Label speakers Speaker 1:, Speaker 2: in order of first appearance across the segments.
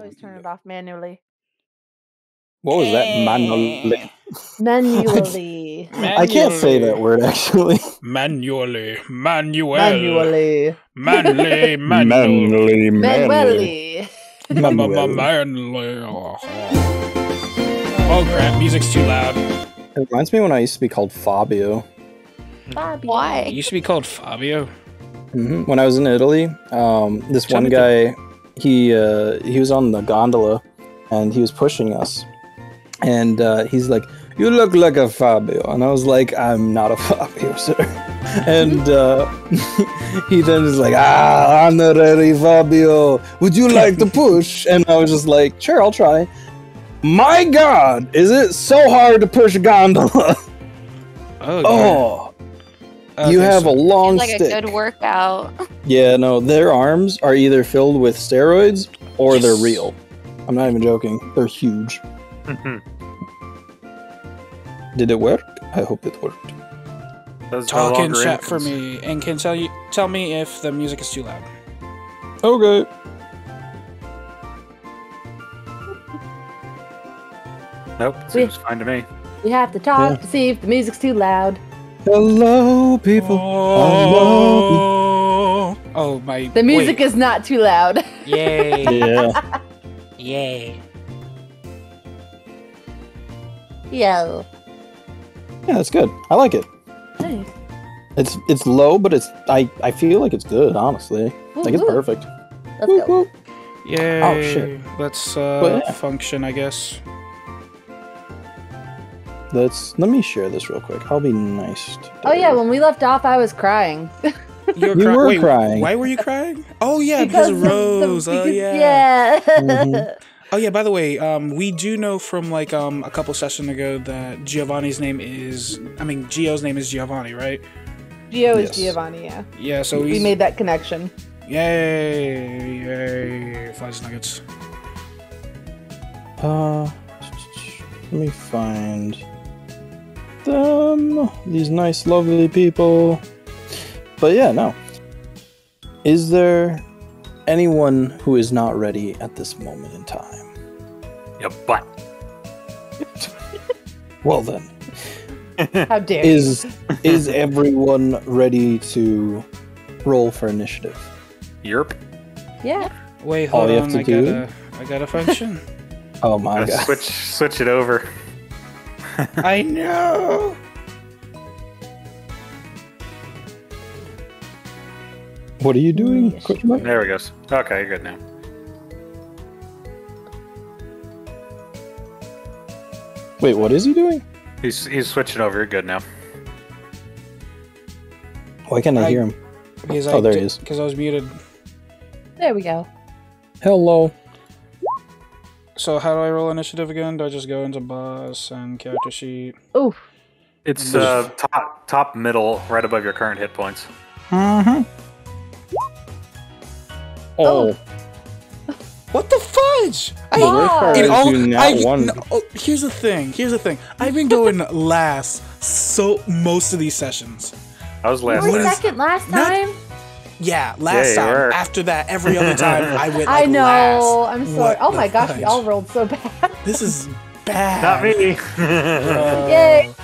Speaker 1: always turn it off manually.
Speaker 2: What was that? Manually.
Speaker 1: Manually.
Speaker 2: I can't say that word actually.
Speaker 3: Manually.
Speaker 1: Manually.
Speaker 3: Manly.
Speaker 2: Manually.
Speaker 1: Manually.
Speaker 3: Manly. Oh crap, music's too loud.
Speaker 2: It reminds me when I used to be called Fabio.
Speaker 1: Fabio.
Speaker 4: Why?
Speaker 3: It used to be called Fabio.
Speaker 2: When I was in Italy, this one guy, he was on the gondola, and he was pushing us, and he's like, "You look like a Fabio," and I was like, "I'm not a Fabio, sir." And he then is like, "Honorary Fabio, would you like to push?" And I was just like, "Sure, I'll try." My God, is it so hard to push a gondola? You have a long
Speaker 4: like
Speaker 2: stick.
Speaker 4: a good workout.
Speaker 2: Yeah, no, their arms are either filled with steroids or they're real. I'm not even joking. They're huge. Did it work? I hope it worked.
Speaker 3: Talk in chat for me, and can tell me if the music is too loud.
Speaker 2: Okay.
Speaker 5: Nope, seems fine to me.
Speaker 1: We have to talk to see if the music's too loud.
Speaker 2: Hello, people.
Speaker 3: Oh my!
Speaker 1: The music is not too loud.
Speaker 3: Yay!
Speaker 2: Yeah.
Speaker 3: Yay!
Speaker 1: Yo.
Speaker 2: Yeah, it's good. I like it.
Speaker 1: Nice.
Speaker 2: It's low, but I feel like it's good. Honestly, like it's perfect.
Speaker 1: Let's go.
Speaker 3: Yay!
Speaker 2: Oh shit!
Speaker 3: Let's function, I guess.
Speaker 2: Let me share this real quick. I'll be nice today.
Speaker 1: Oh yeah, when we left off, I was crying.
Speaker 2: You were crying.
Speaker 3: Why were you crying? Oh yeah, because of Rose.
Speaker 1: Yeah.
Speaker 3: Oh yeah. By the way, we do know from like a couple sessions ago that Gio's name is Giovanni, right?
Speaker 1: Gio is Giovanni. Yeah.
Speaker 3: Yeah. So
Speaker 1: we made that connection.
Speaker 3: Yay! Flies nuggets.
Speaker 2: Let me find them. These nice, lovely people. But yeah, no. Is there anyone who is not ready at this moment in time?
Speaker 5: Yeah, but.
Speaker 2: Well then.
Speaker 1: How dare you?
Speaker 2: Is everyone ready to roll for initiative?
Speaker 5: Yerp.
Speaker 1: Yeah.
Speaker 3: Wait, hold on. I got a function.
Speaker 2: Oh my God.
Speaker 5: Switch it over.
Speaker 3: I know.
Speaker 2: What are you doing?
Speaker 5: There we go. Okay, you're good now.
Speaker 2: Wait, what is he doing?
Speaker 5: He's switching over. You're good now.
Speaker 2: Why can't I hear him?
Speaker 3: There he is. Because I was muted.
Speaker 1: There we go.
Speaker 2: Hello.
Speaker 3: So how do I roll initiative again? Do I just go into boss and character sheet?
Speaker 1: Oof.
Speaker 5: It's top middle, right above your current hit points.
Speaker 2: Oh.
Speaker 3: What the fudge? Here's the thing. I've been going last most of these sessions.
Speaker 5: I was last.
Speaker 1: You were second last time?
Speaker 3: Last time. After that, every other time I went
Speaker 1: I know.
Speaker 3: last.
Speaker 1: I'm sorry. Oh my gosh, we all rolled so bad.
Speaker 3: This is bad.
Speaker 5: Not me.
Speaker 1: Yay.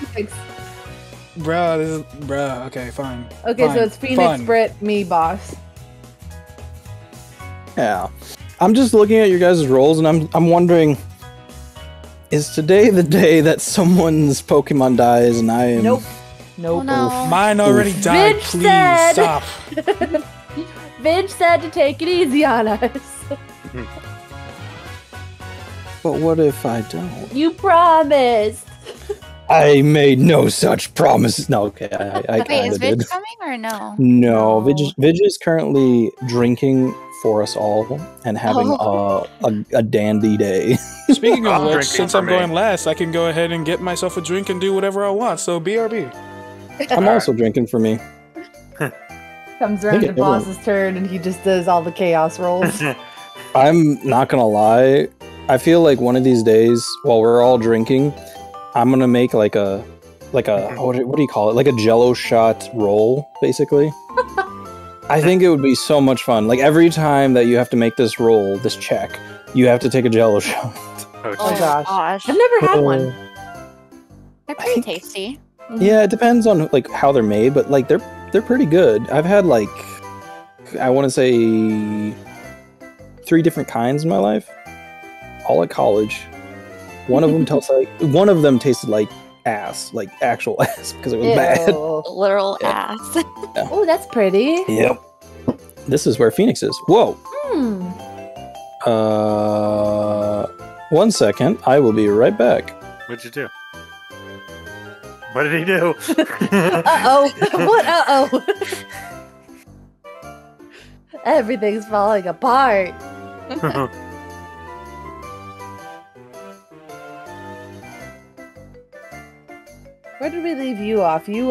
Speaker 3: Bruh. Okay, fine.
Speaker 1: Okay, so it's Phoenix, Britt, me, boss.
Speaker 2: Yeah. I'm just looking at your guys' rolls, and I'm wondering, is today the day that someone's Pokemon dies and I am...
Speaker 1: Nope.
Speaker 4: Oh, no.
Speaker 3: Mine already died.
Speaker 1: Vidge
Speaker 3: Please
Speaker 1: said...
Speaker 3: stop.
Speaker 1: Vidge said to take it easy on us.
Speaker 2: But what if I don't?
Speaker 1: You promised.
Speaker 2: I made no such promises. No, okay, I
Speaker 4: Wait,
Speaker 2: kind
Speaker 4: is
Speaker 2: of did.
Speaker 4: Vidge coming or no?
Speaker 2: No, Vidge is currently drinking for us all and having a dandy day.
Speaker 3: Speaking of which, since I'm going last, I can go ahead and get myself a drink and do whatever I want. So BRB.
Speaker 2: I'm also drinking for me.
Speaker 1: Comes around to boss's turn and he just does all the chaos rolls.
Speaker 2: I'm not gonna lie. I feel like one of these days, while we're all drinking, I'm gonna make like a what do you call it? Like a Jello shot roll, basically. I think it would be so much fun. Like every time that you have to make this roll, this check, you have to take a Jello shot.
Speaker 5: Oh,
Speaker 1: Oh
Speaker 5: geez.
Speaker 1: gosh. I've never had one.
Speaker 4: They're pretty tasty.
Speaker 2: Yeah, it depends on like how they're made, but like they're pretty good. I've had like I want to say 3 different kinds in my life, all at college. One of them tasted like ass, like actual ass, because it was bad.
Speaker 4: Literal ass.
Speaker 1: Oh, that's pretty.
Speaker 2: Yep. This is where Phoenix is. Whoa. 1 second. I will be right back.
Speaker 5: What'd you do? What did he do?
Speaker 1: Uh-oh. What uh-oh? Everything's falling apart. Where did we leave you off? You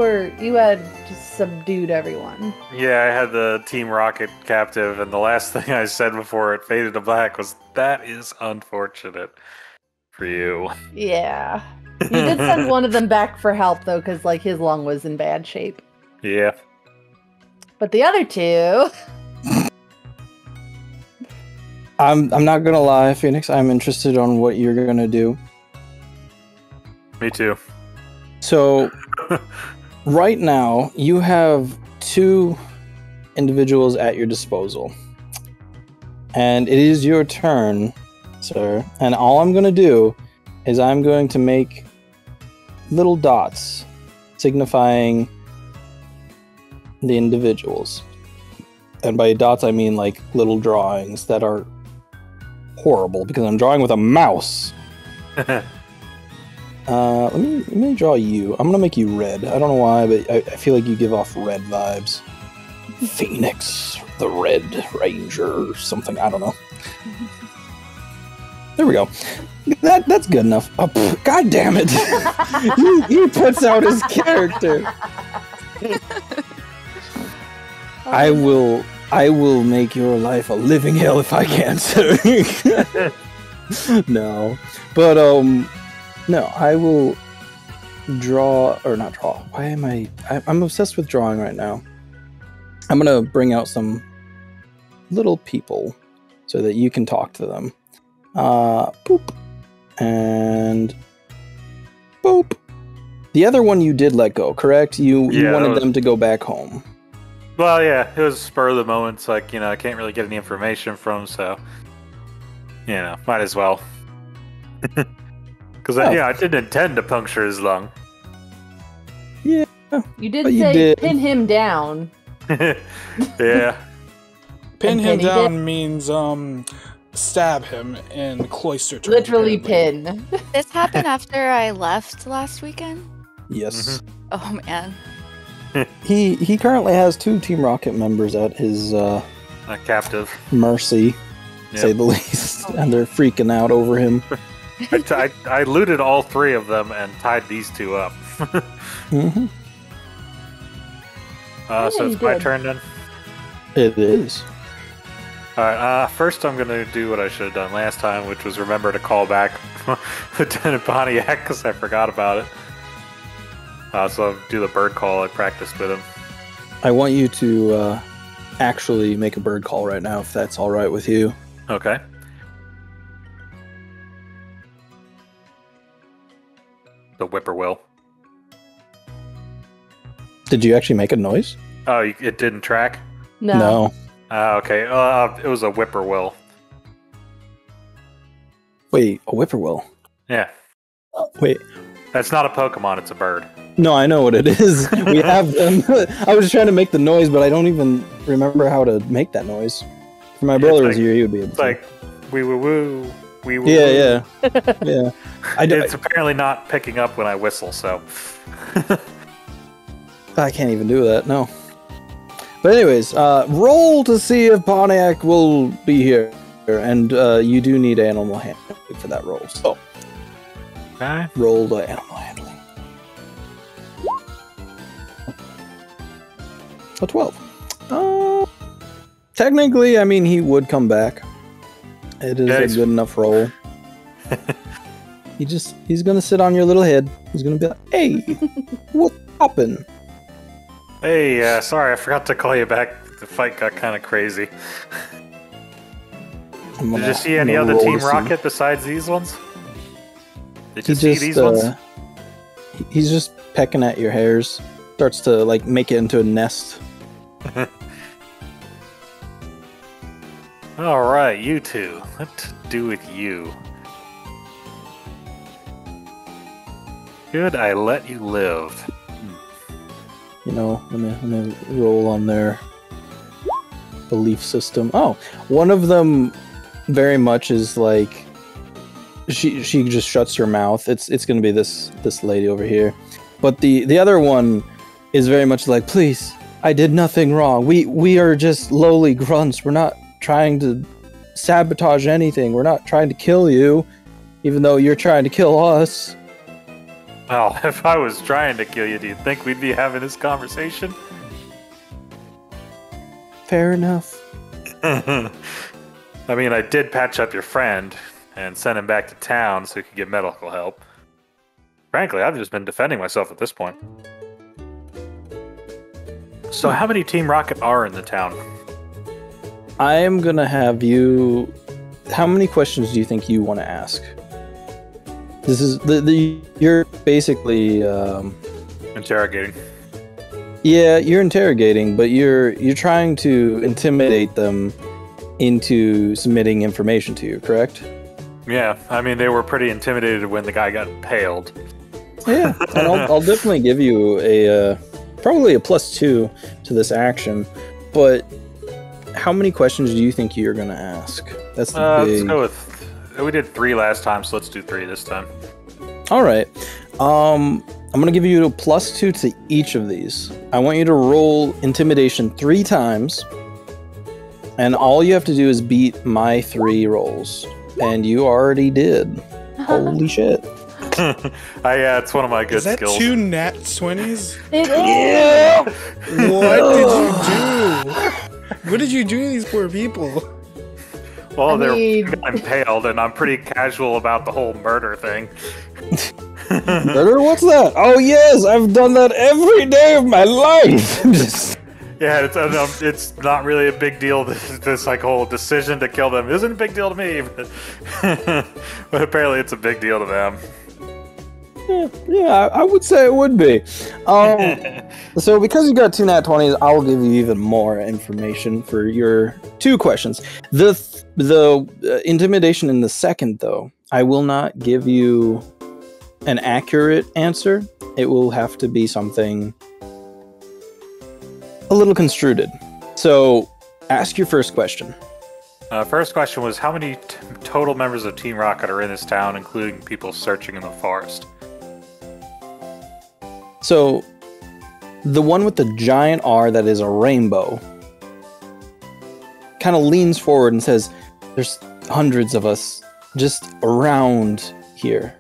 Speaker 1: had just subdued everyone.
Speaker 5: Yeah, I had the Team Rocket captive, and the last thing I said before it faded to black was, "That is unfortunate for you."
Speaker 1: Yeah. You did send one of them back for help though, because like his lung was in bad shape.
Speaker 5: Yeah.
Speaker 1: But the other 2.
Speaker 2: I'm not gonna lie, Phoenix. I'm interested on what you're gonna do.
Speaker 5: Me too.
Speaker 2: So, right now you have 2 individuals at your disposal, and it is your turn, sir. And all I'm gonna do is I'm going to make little dots signifying the individuals. And by dots, I mean like little drawings that are horrible because I'm drawing with a mouse. Let me draw you. I'm gonna make you red. I don't know why, but I feel like you give off red vibes. Phoenix, the Red Ranger, or something. I don't know. There we go. That's good enough. Oh, God damn it! he puts out his character. I will make your life a living hell if I can, sir. No, but no, I will draw or not draw. Why am I'm obsessed with drawing right now. I'm gonna bring out some little people so that you can talk to them. Boop and boop. The other one you did let go, correct? You wanted them to go back home.
Speaker 5: Well, yeah, it was spur of the moment. It's like, I can't really get any information from, so, might as well. Because, I didn't intend to puncture his lung.
Speaker 1: Yeah. You did say pin him down.
Speaker 5: Yeah.
Speaker 3: Pin him down means, stab him in cloister terms.
Speaker 1: Literally pin.
Speaker 4: This happened after I left last weekend?
Speaker 2: Yes.
Speaker 5: Mm-hmm.
Speaker 4: Oh, man.
Speaker 2: He currently has 2 Team Rocket members at his
Speaker 5: captive
Speaker 2: mercy, say the least, and they're freaking out over him.
Speaker 5: I looted all 3 of them and tied these 2 up.
Speaker 2: Mm-hmm.
Speaker 5: So it's my turn then?
Speaker 2: It is.
Speaker 5: Alright, first I'm going to do what I should have done last time, which was remember to call back Lieutenant Pontiac, because I forgot about it. So I'll do the bird call I practiced with him.
Speaker 2: I want you to actually make a bird call right now, if that's all right with you.
Speaker 5: Okay. The whippoorwill.
Speaker 2: Did you actually make a noise?
Speaker 5: Oh, it didn't track?
Speaker 2: No.
Speaker 5: Okay. It was a whippoorwill.
Speaker 2: Wait, a whippoorwill?
Speaker 5: Yeah.
Speaker 2: Wait.
Speaker 5: That's not a Pokemon, it's a bird.
Speaker 2: No, I know what it is. We have them. I was just trying to make the noise, but I don't even remember how to make that noise. If my brother was here, he would be able to.
Speaker 5: It's like, wee woo woo, wee woo
Speaker 2: yeah,
Speaker 5: woo.
Speaker 2: Yeah.
Speaker 5: It's apparently not picking up when I whistle, so.
Speaker 2: I can't even do that, no. But anyways, roll to see if Pontiac will be here. And you do need animal handling for that roll. So,
Speaker 5: okay.
Speaker 2: Roll the animal handling. A 12. Technically, I mean, he would come back. It is a good enough roll. He's gonna sit on your little head. He's gonna be like, hey, what's poppin'?
Speaker 5: Hey, sorry, I forgot to call you back. The fight got kind of crazy. Did you see any other Team Rocket besides these ones? Did you see these ones?
Speaker 2: He's just pecking at your hairs. Starts to like make it into a nest.
Speaker 5: All right, you two. What to do with you? Should I let you live?
Speaker 2: You know, let me roll on their belief system. Oh, one of them very much is like she just shuts her mouth. It's gonna be this lady over here, but the other one is very much like, please, I did nothing wrong. We are just lowly grunts. We're not trying to sabotage anything. We're not trying to kill you, even though you're trying to kill us.
Speaker 5: Well, if I was trying to kill you, do you think we'd be having this conversation?
Speaker 2: Fair enough.
Speaker 5: I mean, I did patch up your friend and send him back to town so he could get medical help. Frankly, I've just been defending myself at this point. So how many Team Rocket are in the town?
Speaker 2: I am gonna have you... How many questions do you think you want to ask? This is you're basically
Speaker 5: Interrogating.
Speaker 2: Yeah, you're interrogating, but you're trying to intimidate them into submitting information to you, correct?
Speaker 5: Yeah, I mean, they were pretty intimidated when the guy got impaled.
Speaker 2: Yeah, and I'll definitely give you a probably a +2 to this action. But how many questions do you think you're gonna ask? That's the big...
Speaker 5: Let's go with. We did 3 last time, so let's do 3 this time.
Speaker 2: All right. I'm gonna give you a +2 to each of these. I want you to roll intimidation 3 times, and all you have to do is beat my 3 rolls, and you already did. Holy shit!
Speaker 5: Yeah, it's one of my good
Speaker 3: Is that
Speaker 5: skills.
Speaker 3: 2 nat 20s?
Speaker 1: It is.
Speaker 2: Yeah.
Speaker 3: What did you do? What did you do to these poor people?
Speaker 5: Well,
Speaker 1: I
Speaker 5: they're
Speaker 1: mean-
Speaker 5: impaled, and I'm pretty casual about the whole murder thing.
Speaker 2: Murder? What's that? Oh yes, I've done that every day of my life.
Speaker 5: Yeah, it's not really a big deal. This like whole decision to kill them isn't a big deal to me, but, but apparently it's a big deal to them.
Speaker 2: Yeah, I would say it would be. So because you got 2 nat 20s, I'll give you even more information for your 2 questions. The intimidation in the second, though, I will not give you an accurate answer. It will have to be something a little construed. So ask your first question.
Speaker 5: First question was, how many total members of Team Rocket are in this town, including people searching in the forest?
Speaker 2: So, the one with the giant R that is a rainbow kind of leans forward and says, there's hundreds of us just around here.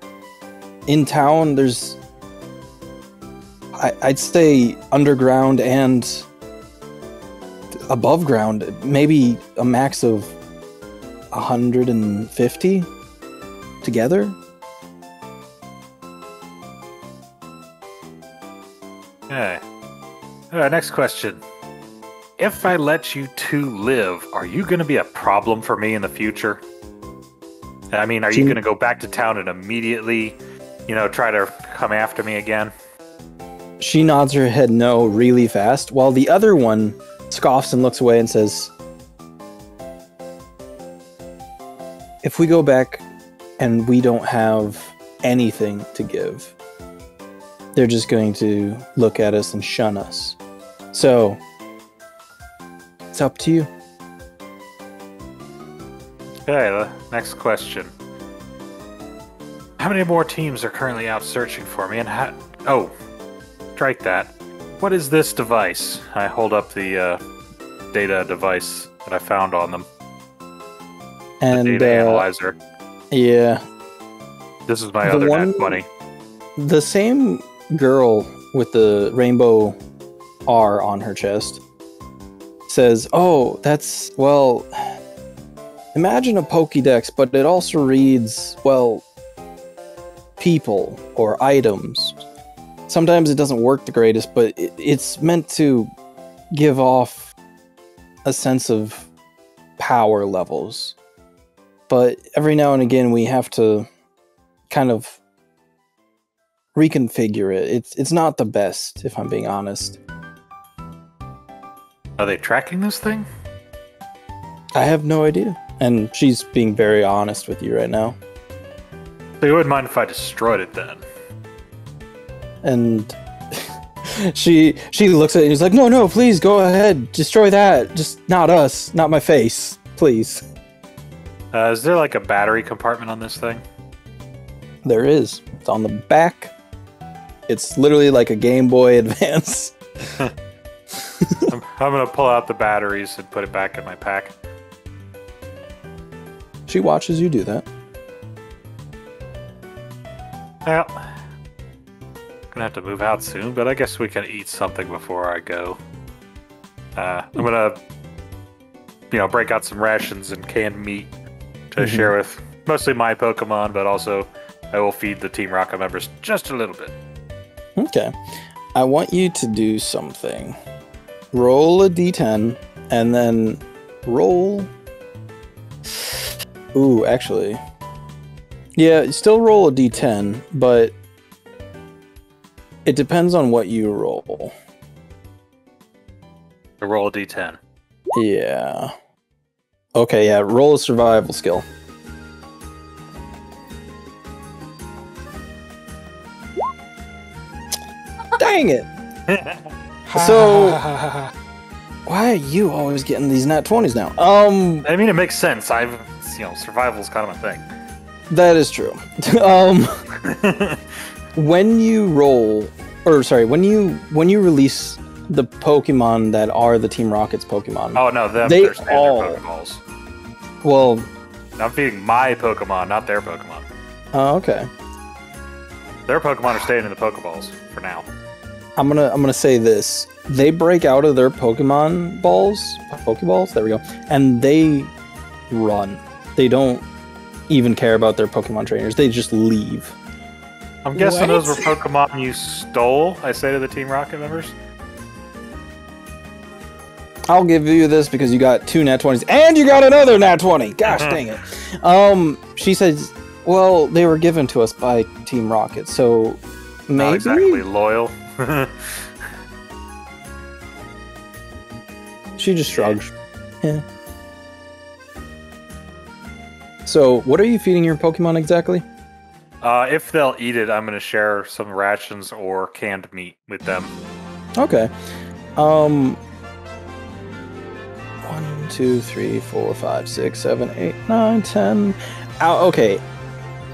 Speaker 2: In town, there's, I'd say, underground and above ground, maybe a max of 150 together.
Speaker 5: Okay. Next question. If I let you 2 live, are you going to be a problem for me in the future? I mean, are you going to go back to town and immediately, try to come after me again?
Speaker 2: She nods her head no really fast, while the other one scoffs and looks away and says, if we go back and we don't have anything to give, they're just going to look at us and shun us. So, it's up to you.
Speaker 5: Okay, the next question. How many more teams are currently out searching for me, and how... Oh, strike that. What is this device? I hold up the data device that I found on them.
Speaker 2: And
Speaker 5: The data analyzer.
Speaker 2: Yeah.
Speaker 5: This is my
Speaker 2: The
Speaker 5: other
Speaker 2: one-
Speaker 5: nat 20.
Speaker 2: The same girl with the rainbow R on her chest says, oh, that's, well, imagine a Pokédex, but it also reads, well, people or items. Sometimes it doesn't work the greatest, but it's meant to give off a sense of power levels. but every now and again we have to kind of reconfigure it. It's not the best, if I'm being honest.
Speaker 5: Are they tracking this thing?
Speaker 2: I have no idea. And she's being very honest with you right now.
Speaker 5: So you wouldn't mind if I destroyed it then?
Speaker 2: And she looks at it and he's like, no, please go ahead, destroy that. Just not us, not my face, please.
Speaker 5: Is there like a battery compartment on this thing?
Speaker 2: There is. It's on the back. It's literally like a Game Boy Advance.
Speaker 5: I'm gonna pull out the batteries and put it back in my pack.
Speaker 2: She watches you do that.
Speaker 5: Well, gonna have to move out soon, but I guess we can eat something before I go. I'm gonna, break out some rations and canned meat to share with mostly my Pokemon, but also I will feed the Team Rocket members just a little bit.
Speaker 2: Okay. I want you to do something. Roll a d10 and then roll... Ooh, actually... Yeah, still roll a d10, but it depends on what you roll.
Speaker 5: I roll a d10.
Speaker 2: Yeah. Okay, yeah, roll a survival skill. Dang it! So, why are you always getting these nat 20s now?
Speaker 5: I mean, it makes sense. Survival's kind of my thing.
Speaker 2: That is true. When you roll, or sorry, when you release the Pokemon that are the Team Rocket's Pokemon.
Speaker 5: Oh no, they're staying
Speaker 2: all...
Speaker 5: their Pokeballs.
Speaker 2: Well,
Speaker 5: I'm feeding my Pokemon, not their Pokemon.
Speaker 2: Oh, okay.
Speaker 5: Their Pokemon are staying in the Pokeballs for now.
Speaker 2: I'm gonna say this. They break out of their Pokeballs, there we go, and they run. They don't even care about their Pokemon trainers. They just leave.
Speaker 5: I'm guessing those were Pokemon you stole, I say to the Team Rocket members.
Speaker 2: I'll give you this because you got 2 nat 20s and you got another nat 20. Gosh dang it. She says, well, they were given to us by Team Rocket, so maybe...
Speaker 5: Not exactly loyal.
Speaker 2: She just shrugs. Yeah. So, what are you feeding your Pokemon exactly?
Speaker 5: If they'll eat it, I'm going to share some rations or canned meat with them.
Speaker 2: Okay. 1, 2, 3, 4, 5, 6, 7, 8, 9, 10. Okay.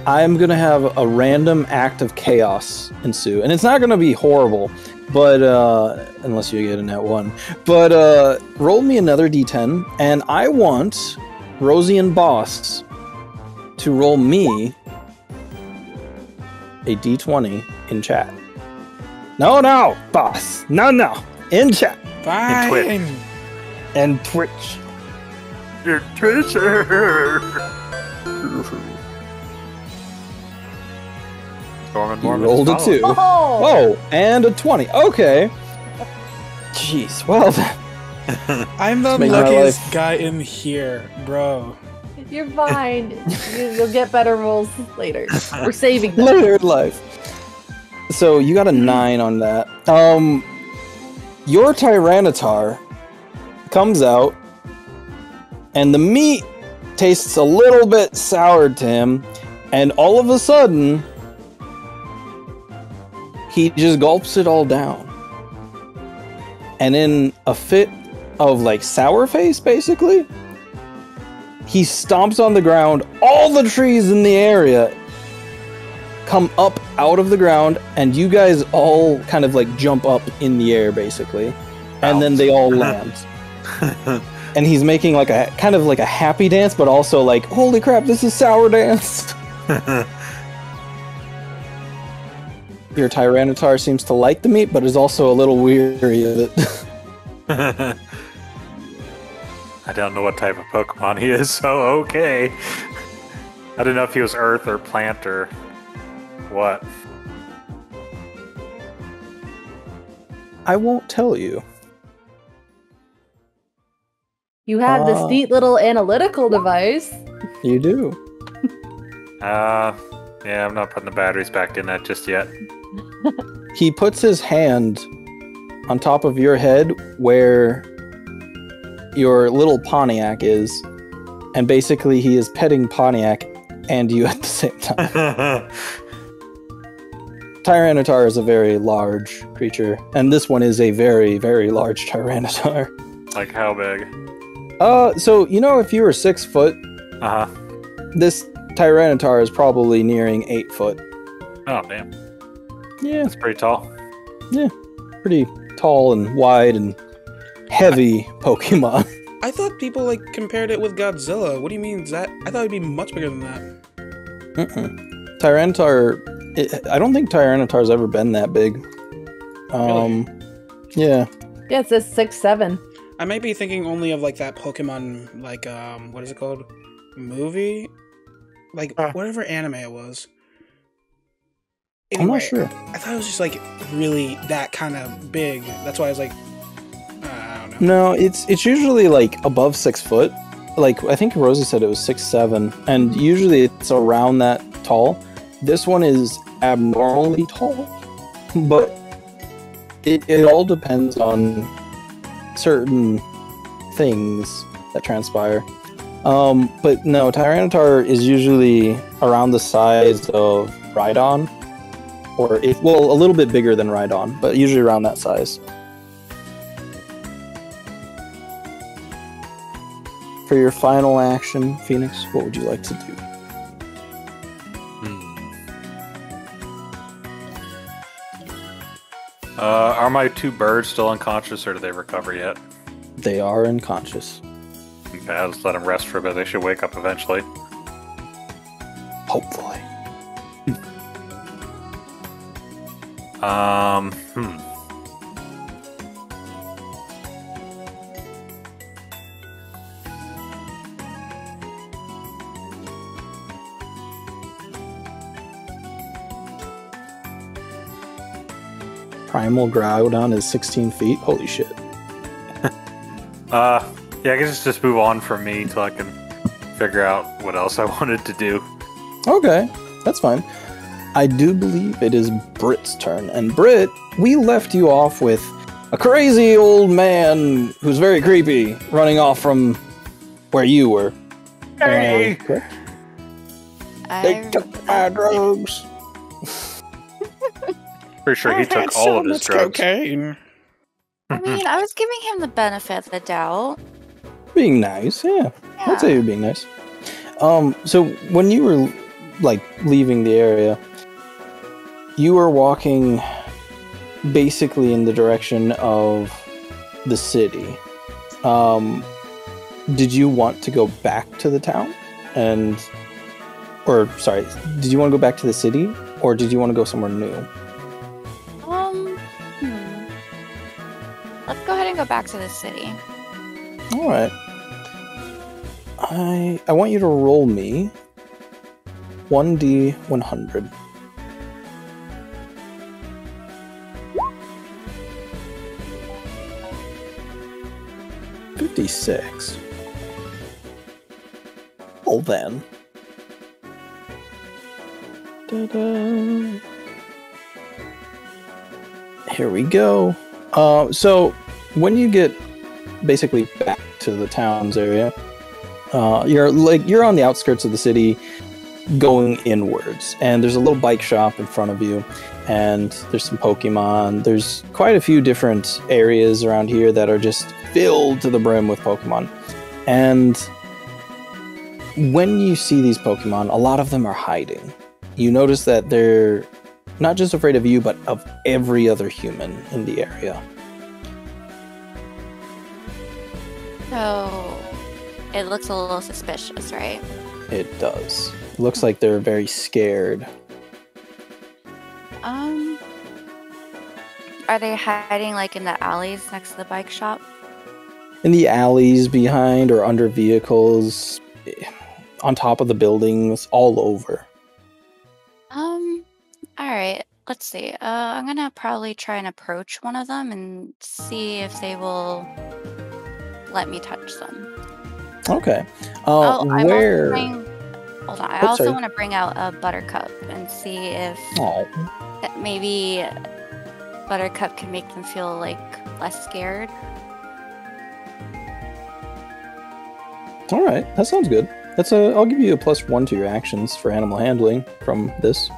Speaker 2: I'm going to have a random act of chaos ensue. And it's not going to be horrible, but unless you get a nat 1. But roll me another d10, and I want Rosie and Boss to roll me a d20 in chat. No, Boss. No. In chat.
Speaker 3: Fine.
Speaker 5: In Twitch.
Speaker 2: And Twitch.
Speaker 5: Your Twitter.
Speaker 2: You rolled a 2.
Speaker 1: Oh!
Speaker 2: And a 20. Okay. Jeez, well then.
Speaker 3: I'm the
Speaker 2: Make my
Speaker 3: luckiest
Speaker 2: life-
Speaker 3: guy in here, bro.
Speaker 1: You're fine. You'll get better rolls later. We're saving them.
Speaker 2: Later in life. So you got a 9 on that. Your Tyranitar comes out, and the meat tastes a little bit sour to him, and all of a sudden, he just gulps it all down. And in a fit of like sour face, basically, he stomps on the ground. All the trees in the area come up out of the ground, and you guys all kind of like jump up in the air, basically. And then they all land. And he's making like a kind of like a happy dance, but also like, holy crap, this is sour dance. Your Tyranitar seems to like the meat, but is also a little weary of it.
Speaker 5: I don't know what type of Pokemon he is, so okay. I didn't know if he was earth or plant or what.
Speaker 2: I won't tell you.
Speaker 1: You have this neat little analytical device.
Speaker 2: You do.
Speaker 5: Yeah, I'm not putting the batteries back in that just yet.
Speaker 2: He puts his hand on top of your head where your little Pontiac is, and basically he is petting Pontiac and you at the same time. Tyranitar is a very large creature, and this one is a very, very large Tyranitar.
Speaker 5: Like how big?
Speaker 2: So you know, if you were 6 foot, this Tyranitar is probably nearing 8 foot.
Speaker 5: Oh damn.
Speaker 2: Yeah,
Speaker 5: That's pretty tall.
Speaker 2: yeah, pretty tall and wide and heavy Pokemon.
Speaker 3: I thought people like compared it with Godzilla. What do you mean? Is that? I thought it'd be much bigger than that.
Speaker 2: Tyranitar, I don't think Tyranitar's ever been that big.
Speaker 3: Really?
Speaker 2: Yeah.
Speaker 1: Yeah, it says 6'7".
Speaker 3: I might be thinking only of like that Pokemon, like what is it called? Movie, like whatever anime it was. Anyway,
Speaker 2: I'm not sure.
Speaker 3: I thought it was just like really that kind of big. That's why I was like, I don't know.
Speaker 2: No, it's usually like above 6 foot. Like I think Rosie said it was 6'7", and usually it's around that tall. This one is abnormally tall, but it all depends on certain things that transpire. But no, Tyranitar is usually around the size of Rhydon, or a little bit bigger than Rhydon, but usually around that size. For your final action, Phoenix, what would you like to do?
Speaker 5: Are my 2 birds still unconscious, or do they recover yet?
Speaker 2: They are unconscious.
Speaker 5: Okay, I'll just let them rest for a bit. They should wake up eventually.
Speaker 2: Hopefully. Primal Groudon is 16 feet. Holy shit.
Speaker 5: Yeah, I guess just move on from me until I can figure out what else I wanted to do.
Speaker 2: Okay, that's fine. I do believe it is Britt's turn. And Britt, we left you off with a crazy old man who's very creepy running off from where you were.
Speaker 5: Hey!
Speaker 2: They took my drugs.
Speaker 5: Pretty sure he took all of his drugs.
Speaker 3: Cocaine.
Speaker 4: I mean, I was giving him the benefit of the doubt.
Speaker 2: Being nice, yeah. I'd say you're being nice. So when you were like leaving the area, you were walking basically in the direction of the city. Did you want to go back to the town? Did you want to go back to the city, or did you want to go somewhere new?
Speaker 4: Let's go ahead and go back to the city.
Speaker 2: All right. I want you to roll me 1d100. $56. Well then. Ta-da. Here we go. So when you get basically back to the town's area, you're on the outskirts of the city going inwards, and there's a little bike shop in front of you, and there's some Pokemon. There's quite a few different areas around here that are just filled to the brim with Pokemon. And when you see these Pokemon, a lot of them are hiding. You notice that they're not just afraid of you, but of every other human in the area.
Speaker 4: So, it looks a little suspicious, right?
Speaker 2: It does. It looks like they're very scared.
Speaker 4: Are they hiding like in the alleys next to the bike shop?
Speaker 2: In the alleys behind or under vehicles, on top of the buildings, all over.
Speaker 4: Alright, let's see. I'm gonna probably try and approach one of them and see if they will let me touch them.
Speaker 2: Okay.
Speaker 4: I'm also
Speaker 2: Where?
Speaker 4: Hold on. I
Speaker 2: Oh,
Speaker 4: also
Speaker 2: sorry.
Speaker 4: want to bring out a Buttercup and see if
Speaker 2: Oh,
Speaker 4: maybe Buttercup can make them feel like less scared.
Speaker 2: all right. That sounds good. I'll give you a +1 to your actions for animal handling from this.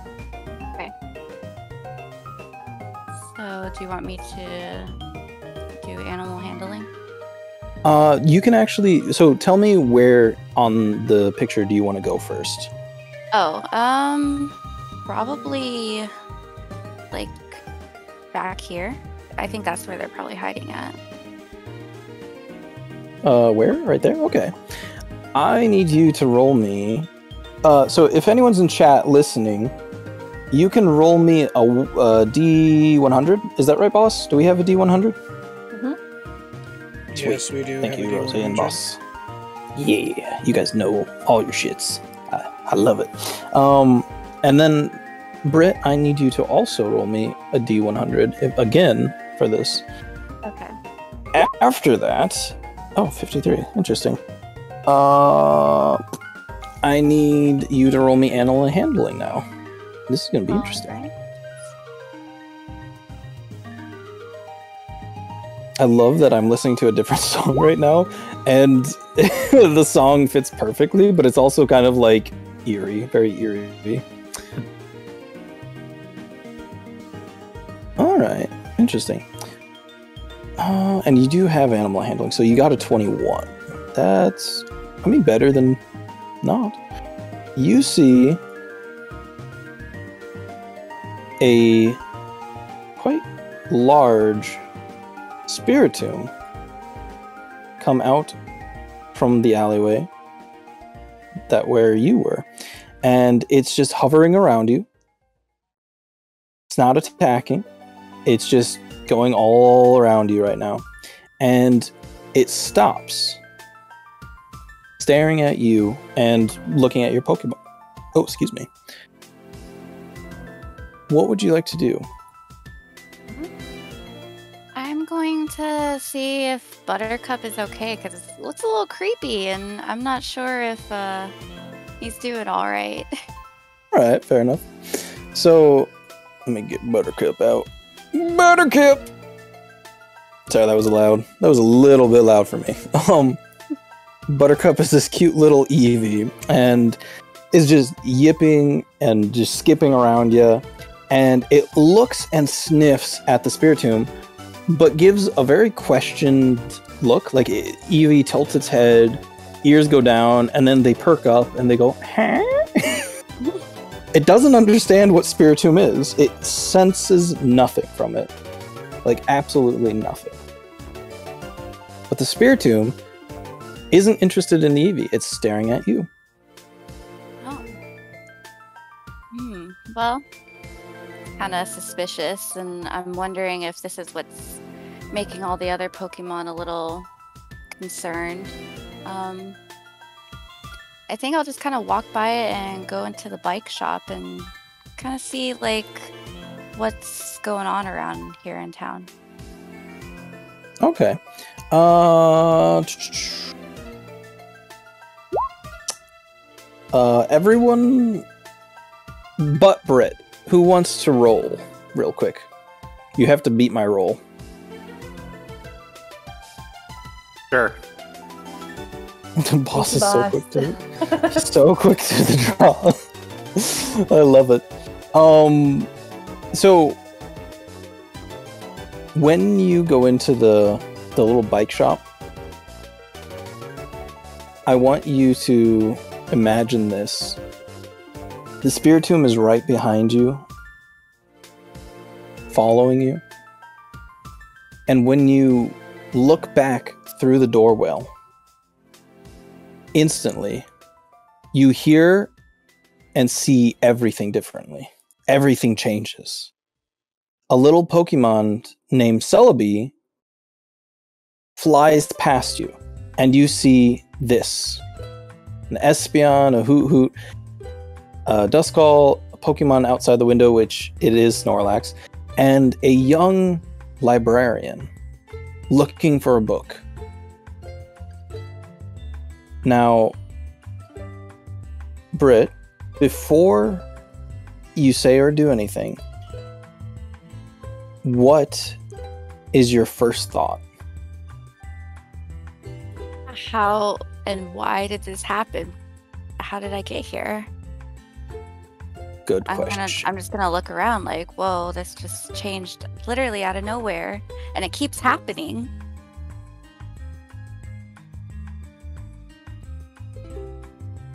Speaker 4: So, do you want me to do animal handling?
Speaker 2: You can actually. So tell me where on the picture do you want to go first?
Speaker 4: Oh, probably like back here. I think that's where they're probably hiding at.
Speaker 2: Where? Right there? Okay. I need you to roll me. So if anyone's in chat listening, you can roll me a D100. Is that right, boss? Do we have a D100? Sweet.
Speaker 3: Yes, we do.
Speaker 2: Thank
Speaker 3: have
Speaker 2: you,
Speaker 3: a
Speaker 2: Rosie and
Speaker 3: D100.
Speaker 2: boss. Yeah, you guys know all your shits. I love it. And then, Britt, I need you to also roll me a D100 again for this.
Speaker 4: Okay.
Speaker 2: After that, 53. Interesting. I need you to roll me animal handling now. This is going to be interesting.
Speaker 4: Alright.
Speaker 2: I love that I'm listening to a different song right now, and the song fits perfectly, but it's also kind of like eerie, very eerie. All right, interesting. And you do have animal handling, so you got a 21. That's, better than not. You see a quite large spiritomb come out from the alleyway that where you were, and it's just hovering around you. It's not attacking, it's just going all around you right now, and it stops staring at you and looking at your Pokemon. Oh, excuse me. What would you like to do?
Speaker 4: I'm going to see if Buttercup is okay because it looks a little creepy, and I'm not sure if he's doing all right.
Speaker 2: All right, fair enough. So, let me get Buttercup out. Buttercup! Sorry, that was loud. That was a little bit loud for me. Buttercup is this cute little Eevee, and is just yipping and just skipping around you, and it looks and sniffs at the Spiritomb, but gives a very questioned look. Like, Eevee tilts its head, ears go down, and then they perk up, and they go, huh? It doesn't understand what Spiritomb is. It senses nothing from it. Like, absolutely nothing. But the Spiritomb isn't interested in Eevee. It's staring at you.
Speaker 4: Oh. Well, kind of suspicious, and I'm wondering if this is what's making all the other Pokemon a little concerned. I think I'll just kind of walk by it and go into the bike shop and kind of see, like, what's going on around here in town.
Speaker 2: Okay. Everyone but Britt, who wants to roll real quick? You have to beat my roll.
Speaker 5: Sure.
Speaker 2: The boss is so
Speaker 1: Boss.
Speaker 2: quick to so quick to the draw. I love it. So when you go into the little bike shop, I want you to imagine this. The Spiritomb is right behind you, following you. And when you look back through the doorway, instantly, you hear and see everything differently. Everything changes. A little Pokemon named Celebi flies past you, and you see this. An Espeon, a Hoot, a Duskull, a Pokemon outside the window, which it is Snorlax, and a young librarian looking for a book. Now, Britt, before you say or do anything, what is your first thought?
Speaker 4: How and why did this happen? How did I get here?
Speaker 2: Good question.
Speaker 4: I'm just gonna look around like, whoa, this just changed literally out of nowhere, and it keeps happening.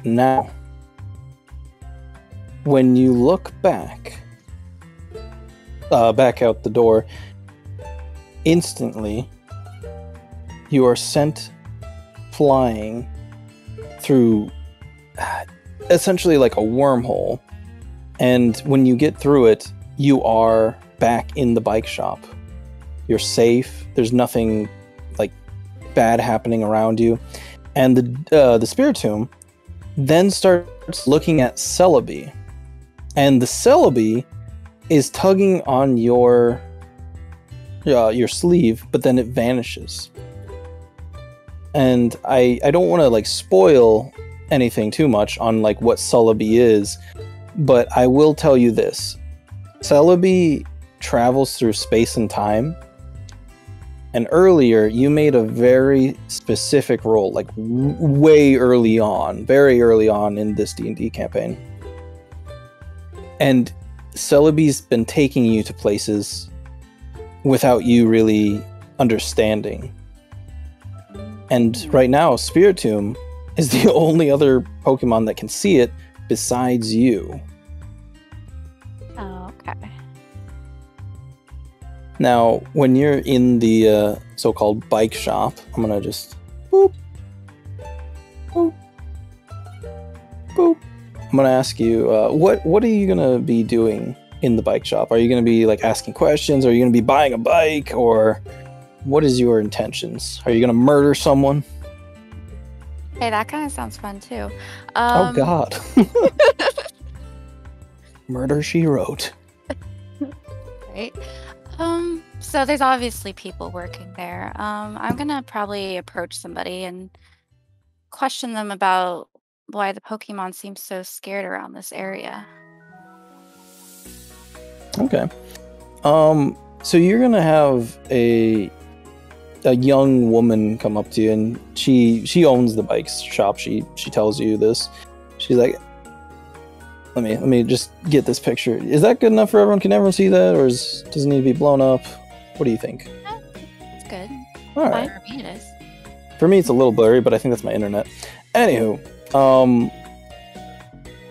Speaker 2: Now, when you look back out the door, instantly you are sent flying through essentially like a wormhole. And when you get through it, you are back in the bike shop. You're safe. There's nothing like bad happening around you. And the Spiritomb then starts looking at Celebi. And the Celebi is tugging on your sleeve, but then it vanishes. And I don't want to like spoil anything too much on like what Celebi is, but I will tell you this. Celebi travels through space and time. And earlier, you made a very specific roll, like way early on, very early on in this D&D campaign. And Celebi's been taking you to places without you really understanding. And right now, Spiritomb is the only other Pokemon that can see it besides you.
Speaker 4: Oh, okay.
Speaker 2: Now, when you're in the so-called bike shop, I'm gonna just boop, boop, boop. I'm gonna ask you, what are you gonna be doing in the bike shop? Are you gonna be like asking questions? Are you gonna be buying a bike? Or what is your intentions? Are you gonna murder someone?
Speaker 4: Hey, that kind of sounds fun too.
Speaker 2: Oh God. Murder, she wrote.
Speaker 4: Right. So there's obviously people working there. I'm gonna probably approach somebody and question them about why the Pokemon seem so scared around this area.
Speaker 2: Okay. So you're gonna have a young woman come up to you, and she owns the bike shop. She tells you this. She's like, let me just get this picture. Is that good enough for everyone? Can everyone see that, or does it need to be blown up? What do you think?
Speaker 4: It's good.
Speaker 2: All right.
Speaker 4: Fine for me, it is.
Speaker 2: For me, it's a little blurry, but I think that's my internet. Anywho,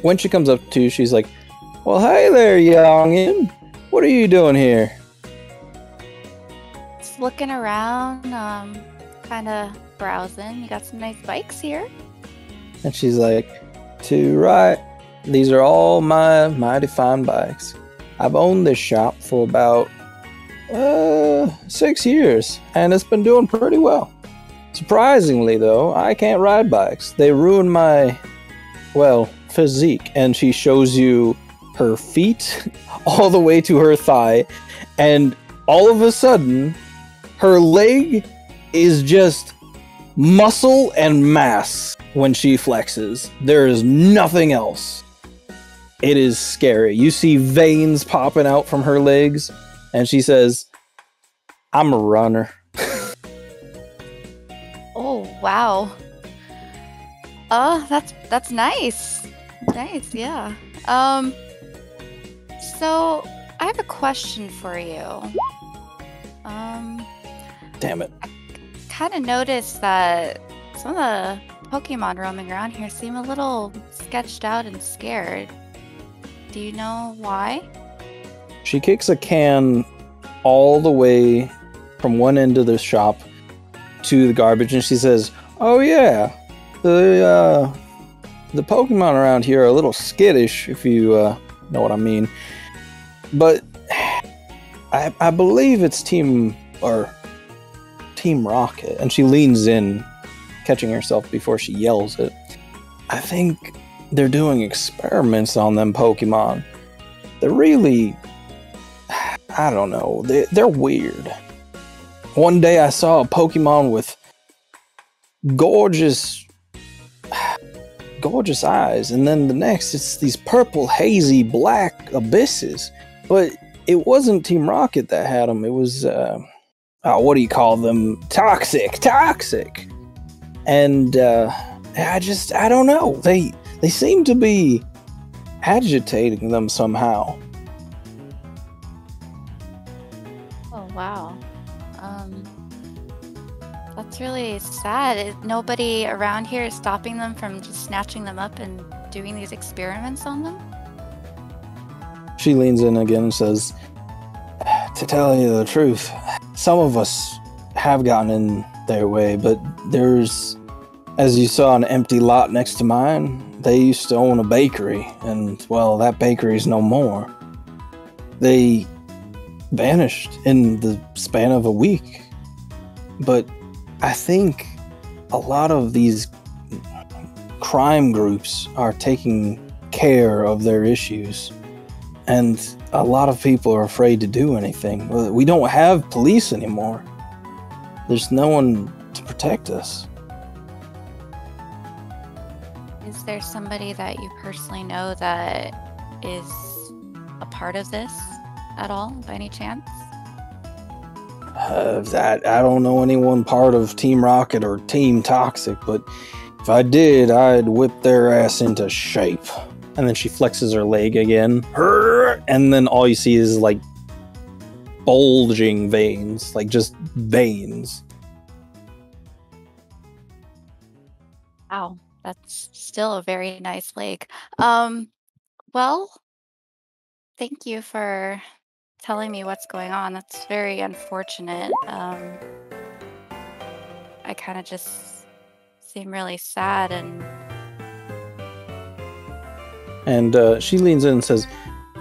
Speaker 2: when she comes up to you, she's like, "Well, hey there, youngin. What are you doing here?"
Speaker 4: Just looking around, kind of browsing. You got some nice bikes here.
Speaker 2: And she's like, "Too right. These are all my mighty fine bikes. I've owned this shop for about 6 years, and it's been doing pretty well. Surprisingly, though, I can't ride bikes. They ruin my, physique." And she shows you her feet all the way to her thigh, and all of a sudden, her leg is just muscle and mass when she flexes. There is nothing else. It is scary. You see veins popping out from her legs, and she says, "I'm a runner."
Speaker 4: Oh, wow. That's nice. Nice, yeah. So I have a question for you.
Speaker 2: Damn it.
Speaker 4: Kind of noticed that some of the Pokemon roaming around here seem a little sketched out and scared. Do you know why?
Speaker 2: She kicks a can all the way from one end of the shop to the garbage, and she says, "Oh yeah, the Pokemon around here are a little skittish, if you know what I mean. But I believe it's Team Rocket." And she leans in, catching herself before she yells it. "I think they're doing experiments on them Pokemon. They're really, I don't know, they're weird. One day I saw a Pokemon with gorgeous gorgeous eyes, and then the next it's these purple, hazy, black abysses. But it wasn't Team Rocket that had them. It was, what do you call them? Toxic. And I don't know. They seem to be agitating them somehow.
Speaker 4: Oh, wow. That's really sad. Nobody around here is stopping them from just snatching them up and doing these experiments on them?
Speaker 2: She leans in again and says, to tell you the truth, some of us have gotten in their way, but there's, as you saw, an empty lot next to mine. They used to own a bakery, and, well, that bakery's no more. They vanished in the span of a week. But I think a lot of these crime groups are taking care of their issues, and a lot of people are afraid to do anything. We don't have police anymore. There's no one to protect us.
Speaker 4: Is there somebody that you personally know that is a part of this at all, by any chance?
Speaker 2: That I don't know anyone part of Team Rocket or Team Toxic, but if I did, I'd whip their ass into shape. And then she flexes her leg again, and then all you see is like bulging veins, like just veins.
Speaker 4: Wow, that's still a very nice leg. Well, thank you for telling me what's going on. That's very unfortunate. I kind of just seem really sad
Speaker 2: and she leans in and says,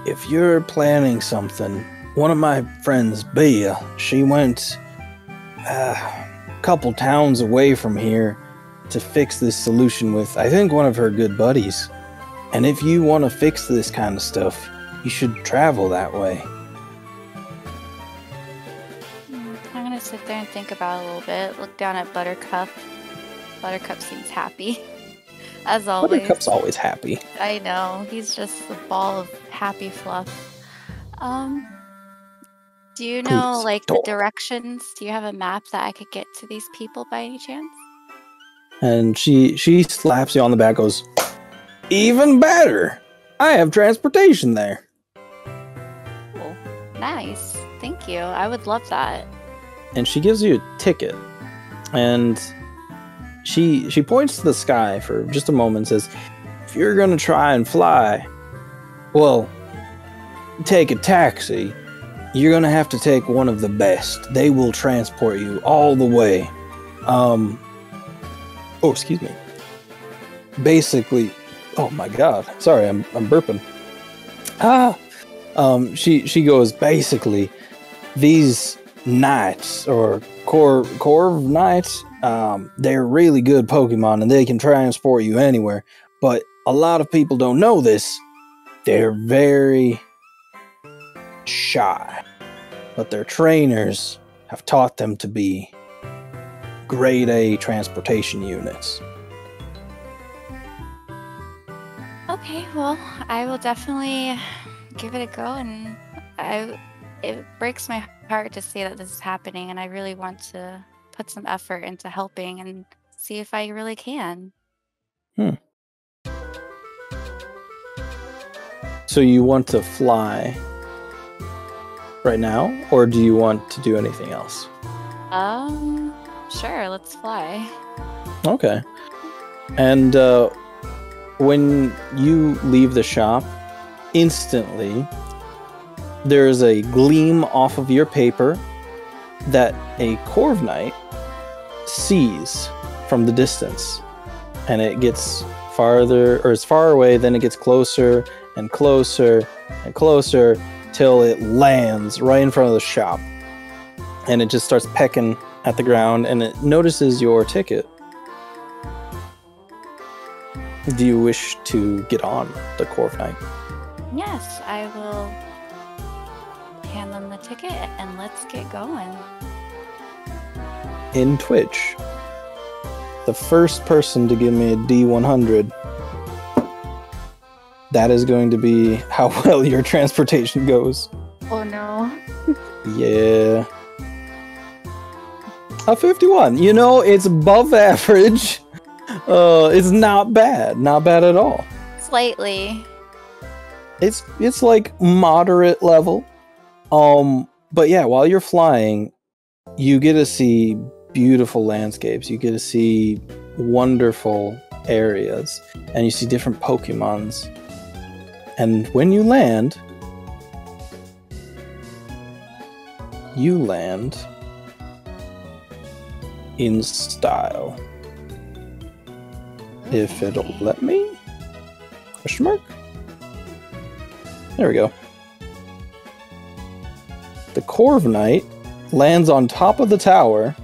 Speaker 2: if you're planning something, one of my friends, Bea, she went a couple towns away from here to fix this solution with, I think, one of her good buddies. And if you want to fix this kind of stuff, you should travel that way.
Speaker 4: I'm gonna sit there and think about it a little bit. Look down at Buttercup. Buttercup seems happy, as always.
Speaker 2: Buttercup's always happy.
Speaker 4: I know, he's just a ball of happy fluff. Do you know,
Speaker 2: Please,
Speaker 4: like, the
Speaker 2: don't.
Speaker 4: directions? Do you have a map that I could get to these people by any chance?
Speaker 2: And she slaps you on the back, goes, even better! I have transportation there.
Speaker 4: Cool. Nice. Thank you. I would love that.
Speaker 2: And she gives you a ticket. And she points to the sky for just a moment and says, if you're going to try and fly, well, take a taxi. You're going to have to take one of the best. They will transport you all the way. Oh, excuse me. Basically, oh my god. Sorry, I'm burping. She goes, basically, these knights, or Corv knights, they're really good Pokemon, and they can transport you anywhere. But a lot of people don't know this. They're very shy. But their trainers have taught them to be grade A transportation units.
Speaker 4: Okay, well, I will definitely give it a go, and it breaks my heart to see that this is happening, and I really want to put some effort into helping and see if I really can.
Speaker 2: So you want to fly right now, or do you want to do anything else?
Speaker 4: Sure, let's fly.
Speaker 2: Okay. And when you leave the shop, instantly there's a gleam off of your paper that a Corv Knight sees from the distance. And it gets farther, or it's far away, then it gets closer and closer and closer till it lands right in front of the shop. And it just starts pecking at the ground, and it notices your ticket. Do you wish to get on the Corv Knight?
Speaker 4: Yes, I will hand them the ticket and let's get going.
Speaker 2: In Twitch, the first person to give me a D100 that is going to be how well your transportation goes.
Speaker 1: Oh no.
Speaker 2: Yeah. A 51. You know, it's above average. It's not bad. Not bad at all.
Speaker 4: Slightly.
Speaker 2: It's like moderate level. But yeah, while you're flying, you get to see beautiful landscapes. You get to see wonderful areas, and you see different Pokemons. And when you land in style. If it'll let me? Question mark? There we go. The Corviknight lands on top of the tower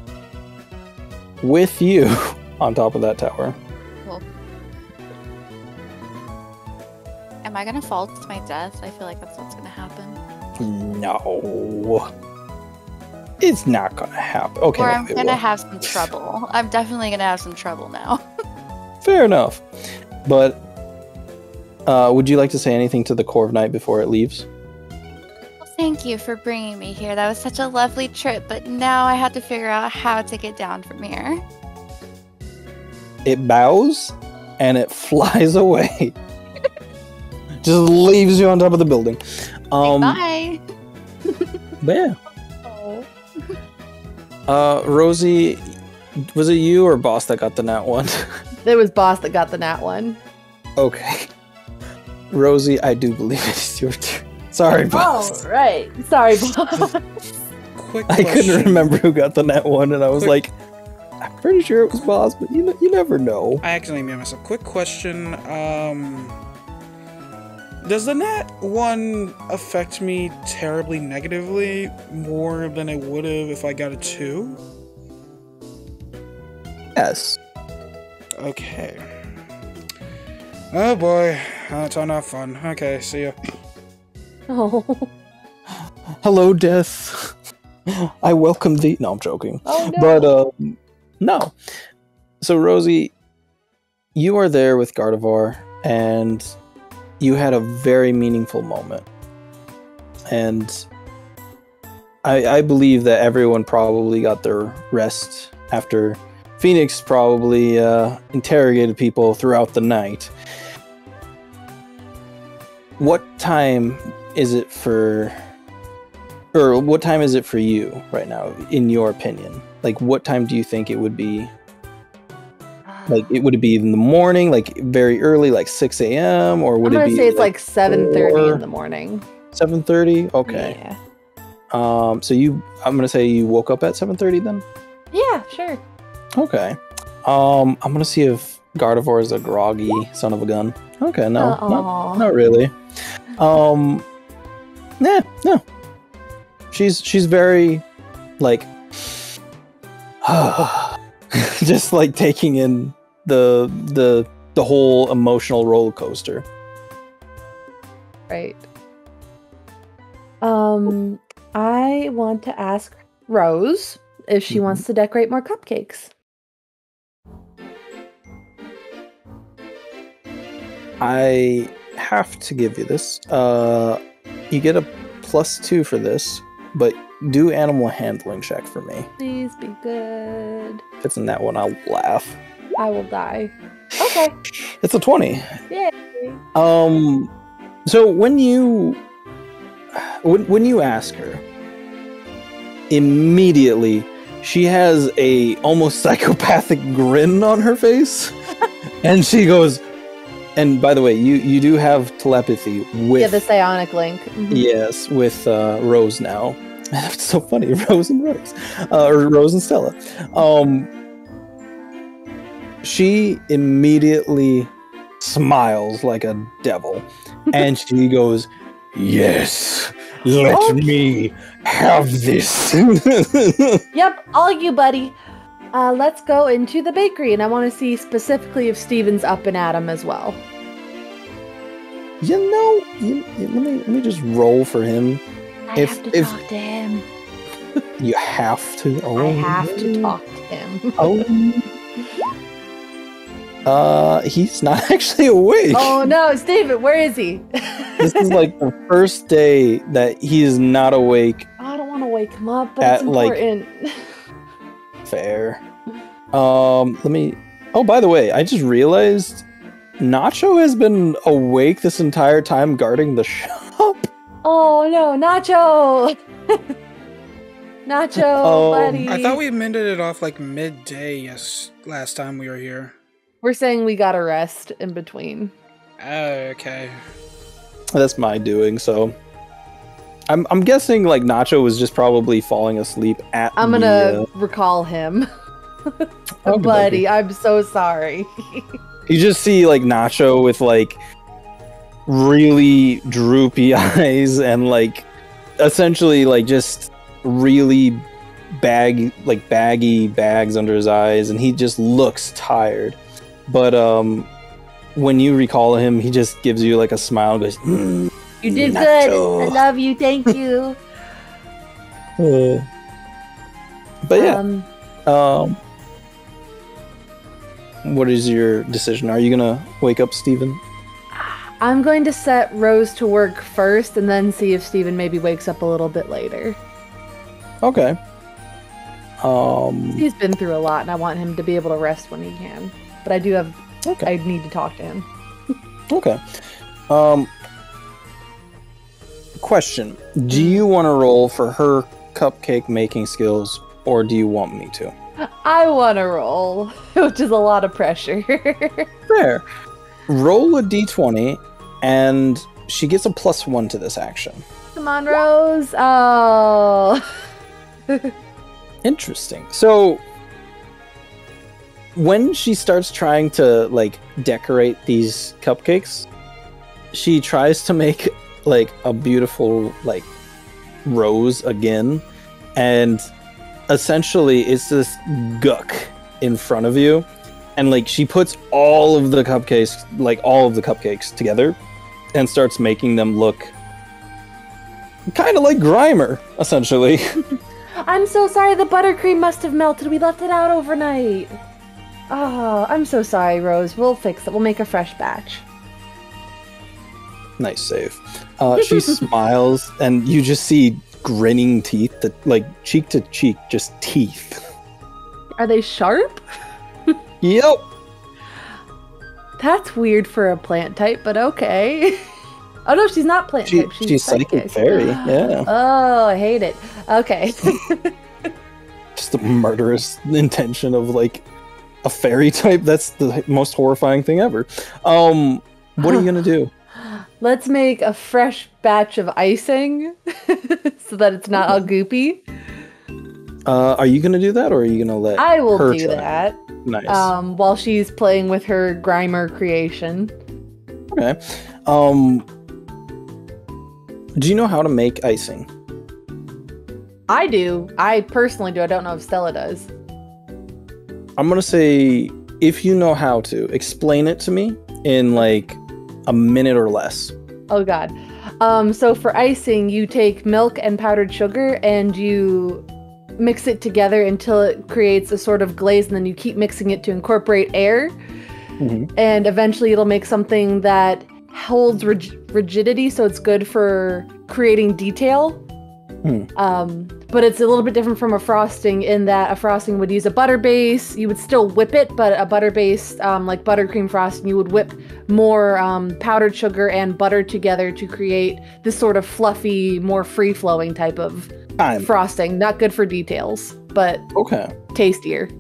Speaker 2: with you on top of that tower.
Speaker 4: Cool. Am I gonna fall to my death? I feel like that's what's gonna happen.
Speaker 2: No. It's not gonna happen. Okay.
Speaker 4: Or I'm gonna have some trouble. I'm definitely gonna have some trouble now.
Speaker 2: Fair enough. But would you like to say anything to the Corviknight before it leaves?
Speaker 4: Well, thank you for bringing me here. That was such a lovely trip, but now I have to figure out how to get down from here.
Speaker 2: It bows and it flies away. Just leaves you on top of the building.
Speaker 4: Bye.
Speaker 2: But yeah.
Speaker 1: Oh.
Speaker 2: Rosie, was it you or Boss that got the nat one?
Speaker 1: It was Boss that got the nat one.
Speaker 2: Okay. Rosie, I do believe it's your turn. Sorry, Boss.
Speaker 1: Oh, right. Sorry, Boss.
Speaker 3: Quick
Speaker 2: I
Speaker 3: question.
Speaker 2: couldn't remember who got the nat one, and I was like, I'm pretty sure it was Boss, but you never know.
Speaker 3: I accidentally made myself. Quick question. Does the nat 1 affect me terribly negatively more than it would have if I got a 2?
Speaker 2: Yes.
Speaker 3: Okay. Oh boy, that's not fun. Okay, see ya.
Speaker 1: Oh.
Speaker 2: Hello, Death. I welcome thee. No, I'm joking.
Speaker 1: Oh, no.
Speaker 2: But, no. So, Rosie, you are there with Gardevoir, and you had a very meaningful moment. And I believe that everyone probably got their rest after Phoenix probably interrogated people throughout the night. What time is it for you right now, in your opinion? Like, what time do you think it would be? Like, would it be in the morning, like very early, like 6 a.m., or would it be?
Speaker 1: I'm gonna say it's like 7:30
Speaker 2: 4?
Speaker 1: in the morning.
Speaker 2: 7:30. Okay.
Speaker 1: Yeah.
Speaker 2: I'm gonna say you woke up at 7:30 then.
Speaker 1: Yeah, sure.
Speaker 2: Okay. I'm gonna see if Gardevoir is a groggy son of a gun. Okay, no, not really. No. She's very, like, just like taking in the whole emotional roller coaster.
Speaker 1: Right. I want to ask Rose if she wants to decorate more cupcakes.
Speaker 2: I have to give you this. You get a +2 for this, but do animal handling check for me.
Speaker 1: Please be good.
Speaker 2: If it's in that one, I'll laugh.
Speaker 1: I will die. Okay.
Speaker 2: It's a 20.
Speaker 1: Yay.
Speaker 2: So when you ask her, immediately she has a almost psychopathic grin on her face, and she goes. And by the way, you do have telepathy with
Speaker 1: the psionic link. Mhm.
Speaker 2: Yes, with Rose now. It's so funny, Rose and Rose, or Rose and Stella. She immediately smiles like a devil, and she goes, "Yes, let me have this."
Speaker 1: Yep, all you, buddy. Let's go into the bakery, and I want to see specifically if Steven's up and at 'em as well.
Speaker 2: You know, let me just roll for him.
Speaker 1: I have to talk to him.
Speaker 2: You have to. Oh,
Speaker 1: I have to talk to him.
Speaker 2: Oh. He's not actually awake.
Speaker 1: Oh no, Steven, where is he?
Speaker 2: This is like the first day that he is not awake.
Speaker 1: I don't want to wake him up, but it's important.
Speaker 2: Fair. Let me. Oh, by the way, I just realized Nacho has been awake this entire time guarding the shop.
Speaker 1: Oh no, Nacho! Nacho, buddy.
Speaker 3: I thought we mended it off like midday last time we were here.
Speaker 1: We're saying we got a rest in between.
Speaker 3: Okay.
Speaker 2: That's my doing, so I'm guessing like Nacho was just probably falling asleep at
Speaker 1: I'm gonna recall him.
Speaker 2: Oh,
Speaker 1: buddy, I'm so sorry.
Speaker 2: You just see like Nacho with like really droopy eyes and like essentially like just really baggy bags under his eyes, and he just looks tired. But when you recall him, he just gives you like a smile and goes,
Speaker 1: You did
Speaker 2: Nacho.
Speaker 1: good. I love you. Thank you.
Speaker 2: But yeah. What is your decision? Are you gonna wake up Steven?
Speaker 1: I'm going to set Rose to work first and then see if Steven maybe wakes up a little bit later.
Speaker 2: Okay.
Speaker 1: He's been through a lot and I want him to be able to rest when he can. But I do have...
Speaker 2: Okay.
Speaker 1: I need to talk to him.
Speaker 2: Okay. Question. Do you want to roll for her cupcake making skills, or do you want me to?
Speaker 1: I want to roll, which is a lot of pressure.
Speaker 2: Fair. Roll a d20, and she gets a +1 to this action.
Speaker 1: Come on, Rose. Oh.
Speaker 2: Interesting. So, when she starts trying to, like, decorate these cupcakes, she tries to make, like, a beautiful, like, rose again, and essentially it's this guck in front of you, and, like, she puts all of the cupcakes together and starts making them look kind of like Grimer, essentially.
Speaker 1: I'm so sorry, the buttercream must have melted. We left it out overnight. Oh, I'm so sorry, Rose. We'll fix it. We'll make a fresh batch.
Speaker 2: Nice save. She smiles, and you just see grinning teeth, that like cheek to cheek, just teeth.
Speaker 1: Are they sharp?
Speaker 2: Yep.
Speaker 1: That's weird for a plant type, but okay. Oh no, she's not plant type.
Speaker 2: She's psychic fairy. Yeah.
Speaker 1: Oh, I hate it. Okay.
Speaker 2: Just the murderous intention of like a fairy type. That's the most horrifying thing ever. What are you gonna do?
Speaker 1: Let's make a fresh batch of icing so that it's not all goopy.
Speaker 2: Are you gonna do that, or are you gonna let
Speaker 1: I will
Speaker 2: her
Speaker 1: do
Speaker 2: try?
Speaker 1: that.
Speaker 2: Nice.
Speaker 1: While she's playing with her Grimer creation.
Speaker 2: Okay. Do you know how to make icing?
Speaker 1: I do. I personally do. I don't know if Stella does.
Speaker 2: I'm gonna say, if you know how to, explain it to me in like a minute or less.
Speaker 1: Oh god. So for icing, you take milk and powdered sugar and you mix it together until it creates a sort of glaze, and then you keep mixing it to incorporate air.
Speaker 2: Mm-hmm.
Speaker 1: And eventually it'll make something that holds rigidity, so it's good for creating detail. But it's a little bit different from a frosting in that a frosting would use a butter base. You would still whip it, but a butter based like buttercream frosting, you would whip more powdered sugar and butter together to create this sort of fluffy, more free-flowing type of frosting. Not good for details, but
Speaker 2: okay,
Speaker 1: tastier.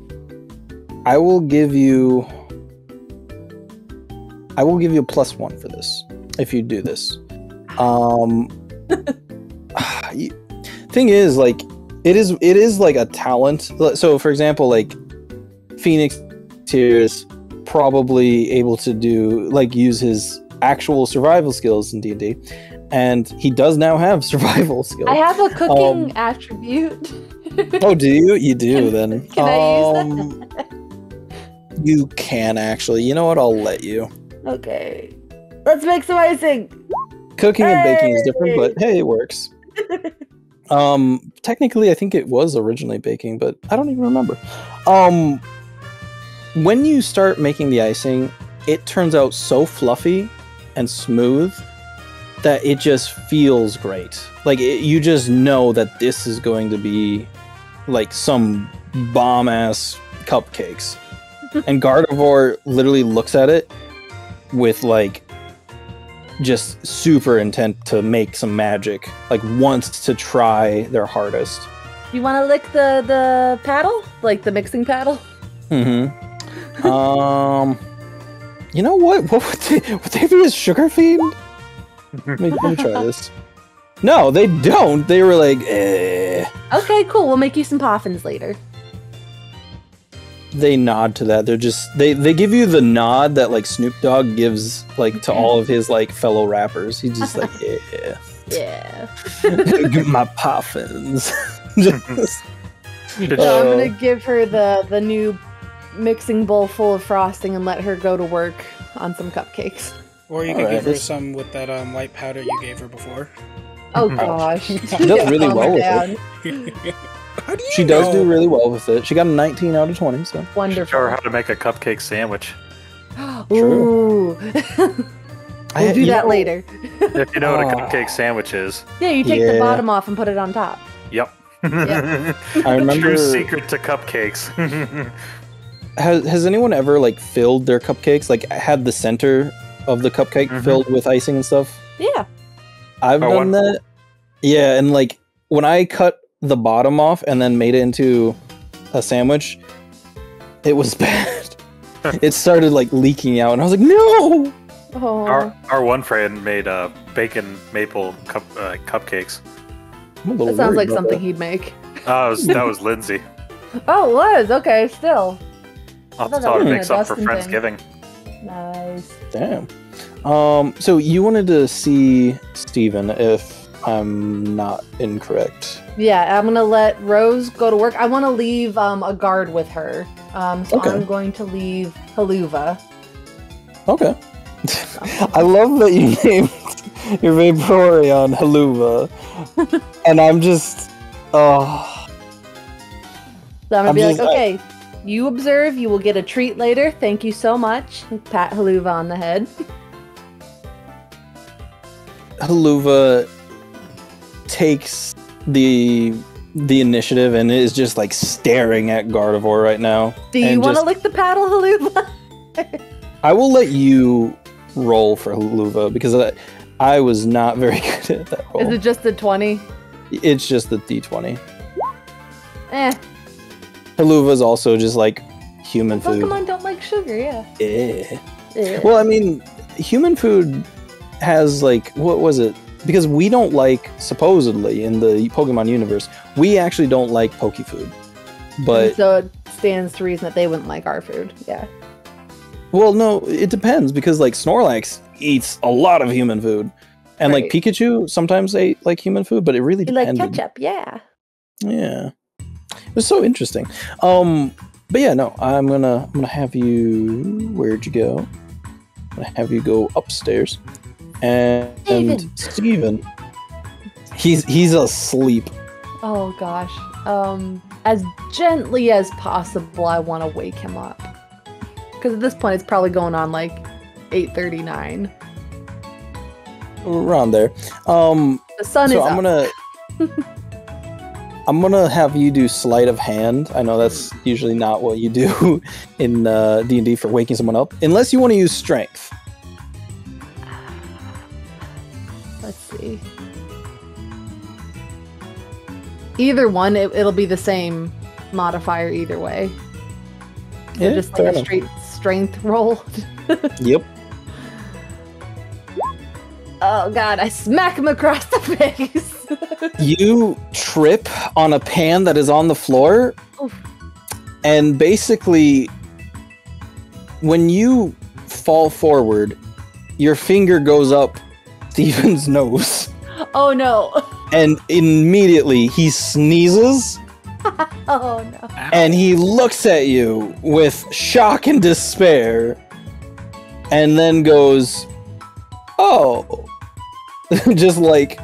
Speaker 2: I will give you a +1 for this if you do this. Thing is, like, it is like a talent. So, for example, like Phoenix here is probably able to do like use his actual survival skills in D&D, and he does now have survival skills.
Speaker 1: I have a cooking attribute.
Speaker 2: Oh, do you? You do then.
Speaker 1: Can I use that?
Speaker 2: You can actually. You know what? I'll let you.
Speaker 1: Okay. Let's make some icing.
Speaker 2: Cooking and baking is different, but hey, it works. Technically, I think it was originally baking, but I don't even remember. when you start making the icing, it turns out so fluffy and smooth that it just feels great. Like, you just know that this is going to be like some bomb-ass cupcakes. And Gardevoir literally looks at it with like just super intent to make some magic, like wants to try their hardest.
Speaker 1: You want to lick the paddle, like the mixing paddle?
Speaker 2: You know what would they be a sugar fiend? Let me try this. No, they don't. They were like, eh.
Speaker 1: Okay, cool. We'll make you some poffins later.
Speaker 2: They nod to that. They're just they give you the nod that like Snoop Dogg gives like to all of his like fellow rappers. He's just like, yeah. Give my poffins.
Speaker 1: So I'm gonna give her the new mixing bowl full of frosting and let her go to work on some cupcakes.
Speaker 3: Or you could give her some with that white powder you gave her before.
Speaker 1: Oh gosh.
Speaker 2: She does really well with it.
Speaker 3: How do you
Speaker 2: She does do really well with it. She got a 19 out of 20, so.
Speaker 1: Wonderful.
Speaker 5: Show her how to make a cupcake sandwich.
Speaker 1: Ooh. We'll do that later.
Speaker 5: If you know what a cupcake sandwich is.
Speaker 1: Yeah, you take the bottom off and put it on top.
Speaker 5: Yep.
Speaker 1: Yep.
Speaker 2: I remember.
Speaker 5: True secret to cupcakes.
Speaker 2: Has anyone ever like filled their cupcakes, like had the center of the cupcake filled with icing and stuff?
Speaker 1: Yeah.
Speaker 2: I've done that. Yeah, and like when I cut the bottom off and then made it into a sandwich, it was bad. It started like leaking out, and I was like, no.
Speaker 1: Oh.
Speaker 5: Our one friend made bacon maple cupcakes.
Speaker 1: That sounds like something he'd make.
Speaker 5: That was Lindsay.
Speaker 1: Oh, it was? Okay, still.
Speaker 5: I'll have to tell her to make some for Friendsgiving.
Speaker 1: Nice.
Speaker 2: Damn. So you wanted to see Steven, if I'm not incorrect.
Speaker 1: Yeah, I'm gonna let Rose go to work. I want to leave a guard with her. So
Speaker 2: Okay.
Speaker 1: I'm going to leave Haluva.
Speaker 2: Okay. I love that you named your Vaporeon Haluva. And I'm just... Oh.
Speaker 1: So I'm gonna be like, okay, you observe, you will get a treat later. Thank you so much. Pat Haluva on the head.
Speaker 2: Haluva takes the initiative and is just like staring at Gardevoir right now.
Speaker 1: Do you want to lick the paddle, Haluva?
Speaker 2: I will let you roll for Haluva because I was not very good at that roll.
Speaker 1: Is it just a 20?
Speaker 2: It's just the D20.
Speaker 1: Eh.
Speaker 2: Haluva's also just like human food.
Speaker 1: Pokemon don't like sugar, yeah.
Speaker 2: Eh. Well, I mean, human food has like, what was it? Because we don't like, supposedly, in the Pokemon universe, we actually don't like Poke food. But
Speaker 1: and so it stands to reason that they wouldn't like our food, yeah.
Speaker 2: Well, no, it depends, because like Snorlax eats a lot of human food. And like Pikachu sometimes ate like human food, but it really depended.
Speaker 1: Like ketchup, yeah.
Speaker 2: Yeah. It was so interesting. But yeah, no, I'm gonna have you, where'd you go? I'm gonna have you go upstairs. And Steven, he's asleep.
Speaker 1: Oh gosh. As gently as possible, I want to wake him up. Because at this point, it's probably going on like 8:39.
Speaker 2: Around there.
Speaker 1: The sun is up.
Speaker 2: I'm gonna have you do sleight of hand. I know that's usually not what you do in D&D for waking someone up, unless you want to use strength.
Speaker 1: Let's see. Either one, it'll be the same modifier either way. So
Speaker 2: Yeah,
Speaker 1: just like a straight strength roll.
Speaker 2: Yep.
Speaker 1: Oh god, I smack him across the face.
Speaker 2: You trip on a pan that is on the floor.
Speaker 1: Oof.
Speaker 2: And basically, when you fall forward, your finger goes up Steven's nose.
Speaker 1: Oh no.
Speaker 2: And immediately he sneezes.
Speaker 1: Oh no.
Speaker 2: And he looks at you with shock and despair. And then goes, oh. Just like,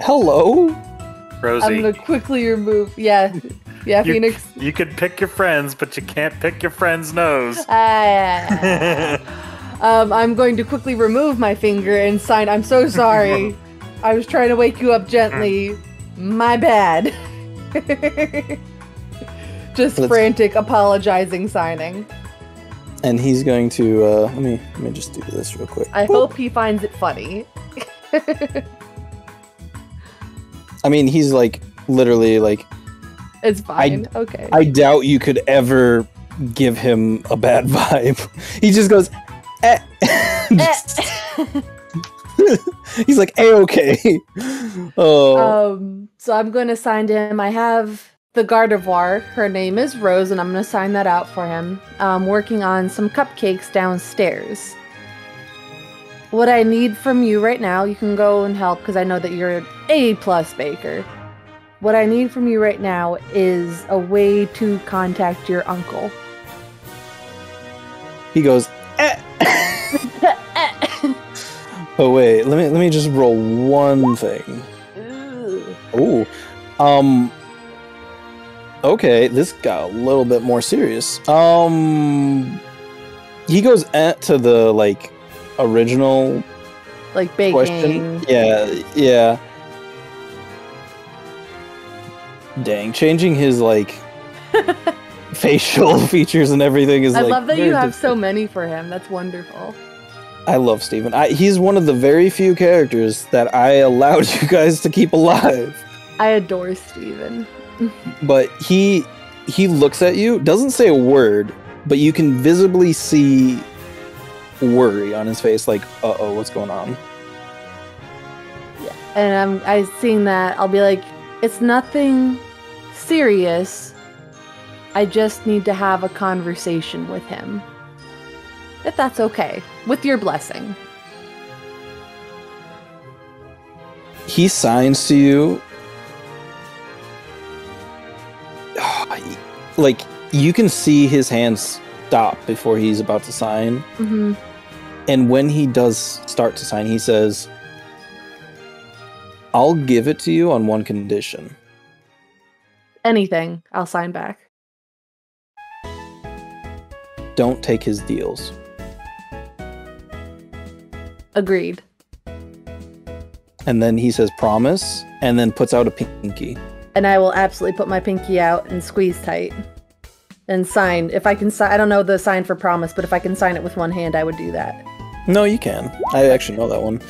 Speaker 2: hello?
Speaker 5: Rosie.
Speaker 1: I'm gonna quickly remove. Yeah. Yeah, Phoenix.
Speaker 5: You can pick your friends, but you can't pick your friend's nose.
Speaker 1: I'm going to quickly remove my finger and sign. I'm so sorry. I was trying to wake you up gently. My bad. Just frantic, apologizing, signing.
Speaker 2: And he's going to let me just do this real quick.
Speaker 1: I hope he finds it funny.
Speaker 2: I mean, he's like literally like.
Speaker 1: It's fine. Okay.
Speaker 2: I doubt you could ever give him a bad vibe. He just goes, eh. He's like, okay. Oh.
Speaker 1: So I'm going to sign to him. I have the Gardevoir. Her name is Rose, and I'm going to sign that out for him. I'm working on some cupcakes downstairs. What I need from you right now, you can go and help because I know that you're an A+ baker. What I need from you right now is a way to contact your uncle.
Speaker 2: He goes, eh. Oh wait, let me just roll one thing. Ooh. Okay, this got a little bit more serious. He goes to the like original
Speaker 1: like baking.
Speaker 2: Question. Yeah. Dang, changing his like facial features and everything is like.
Speaker 1: I love that you have so many for him. That's wonderful.
Speaker 2: I love Steven. He's one of the very few characters that I allowed you guys to keep alive.
Speaker 1: I adore Steven.
Speaker 2: But he looks at you, doesn't say a word, but you can visibly see worry on his face, like, uh-oh, what's going on?
Speaker 1: Yeah, and I seeing that, I'll be like, it's nothing serious. I just need to have a conversation with him. If that's okay. With your blessing.
Speaker 2: He signs to you. Like, you can see his hands stop before he's about to sign.
Speaker 1: Mm-hmm.
Speaker 2: And when he does start to sign, he says, I'll give it to you on one condition.
Speaker 1: Anything, I'll sign back.
Speaker 2: Don't take his deals.
Speaker 1: Agreed.
Speaker 2: And then he says, promise, and then puts out a pinky.
Speaker 1: And I will absolutely put my pinky out and squeeze tight. And sign. If I can sign, I don't know the sign for promise, but if I can sign it with one hand, I would do that.
Speaker 2: No, you can. I actually know that one.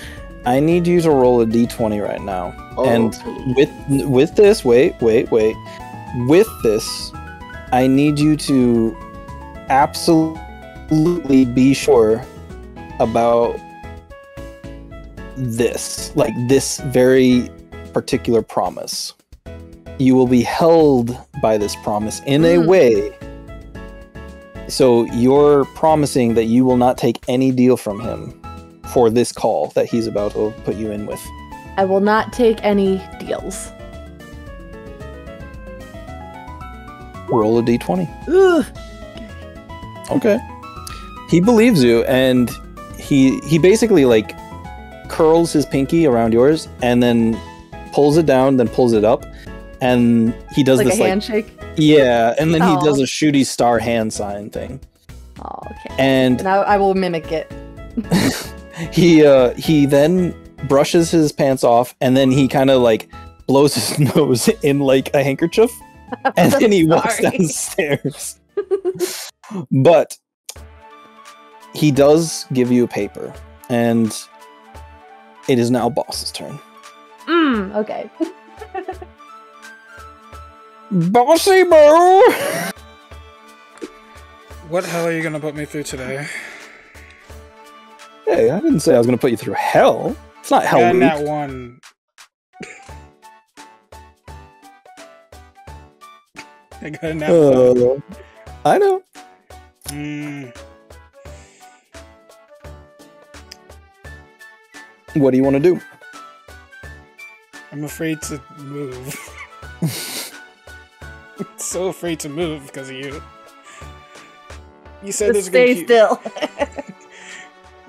Speaker 2: I need you to roll a d20 right now.
Speaker 1: Oh,
Speaker 2: and
Speaker 1: please.
Speaker 2: with this, wait. With this, I need you to absolutely be sure about this. Like, this very particular promise. You will be held by this promise in a way. So you're promising that you will not take any deal from him for this call that he's about to put you in with.
Speaker 1: I will not take any deals.
Speaker 2: Roll a d20.
Speaker 1: Ugh.
Speaker 2: Okay. He believes you, and he basically like curls his pinky around yours and then pulls it down, then pulls it up, and he does
Speaker 1: like
Speaker 2: this
Speaker 1: a handshake.
Speaker 2: Yeah, and then he does a shooty star hand sign thing.
Speaker 1: Oh, okay.
Speaker 2: And
Speaker 1: I will mimic it.
Speaker 2: he then brushes his pants off, and then he kind of like blows his nose in like a handkerchief, and then he walks downstairs. But he does give you a paper, and it is now boss's turn.
Speaker 1: Okay.
Speaker 2: Bossy bro!
Speaker 3: What hell are you gonna put me through today?
Speaker 2: Hey, I didn't say I was gonna put you through hell. It's not hell week.
Speaker 3: That one. I got a nat one.
Speaker 2: I know. What do you want to do?
Speaker 3: I'm afraid to move. I'm so afraid to move because of you. You said there's
Speaker 1: stay still.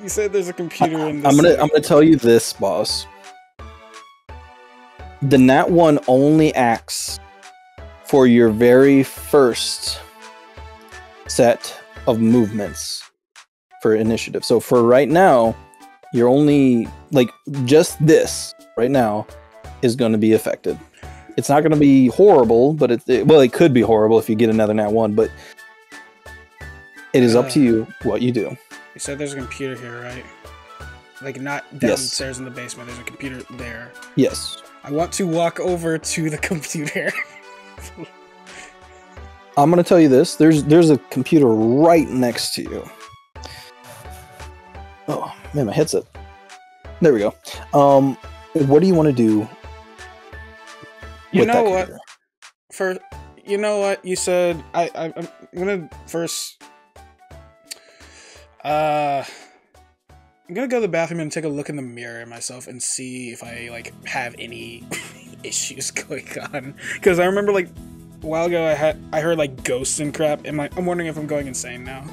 Speaker 3: You said there's a computer in this.
Speaker 2: I'm gonna tell you this, boss. The nat one only acts for your very first set of movements for initiative. So for right now, you're only like just this right now is going to be affected. It's not going to be horrible, but it could be horrible if you get another nat 1, but it is up to you what you do.
Speaker 3: You said there's a computer here, right? Like not downstairs in the basement, there's a computer there.
Speaker 2: Yes.
Speaker 3: I want to walk over to the computer.
Speaker 2: I'm going to tell you this. There's a computer right next to you. Oh, man, my headset. There we go. What do you want to do?
Speaker 3: You know what? You know what? You said I'm gonna first. I'm gonna go to the bathroom and take a look in the mirror at myself and see if I like have any issues going on. Because I remember like a while ago I heard like ghosts and crap. I'm wondering if I'm going insane now.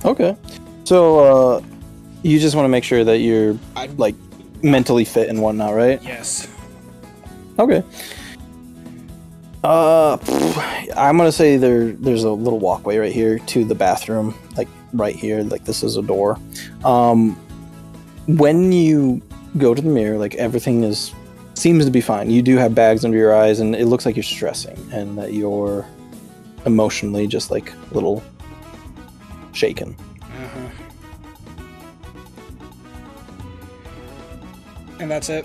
Speaker 2: Okay, so you just want to make sure that you're like mentally fit and whatnot, right?
Speaker 3: Yes.
Speaker 2: Okay. I'm gonna say there's a little walkway right here to the bathroom, like right here, like this is a door. When you go to the mirror, like everything seems to be fine. You do have bags under your eyes, and it looks like you're stressing, and that you're emotionally just like a little shaken.
Speaker 3: Uh-huh. And that's it?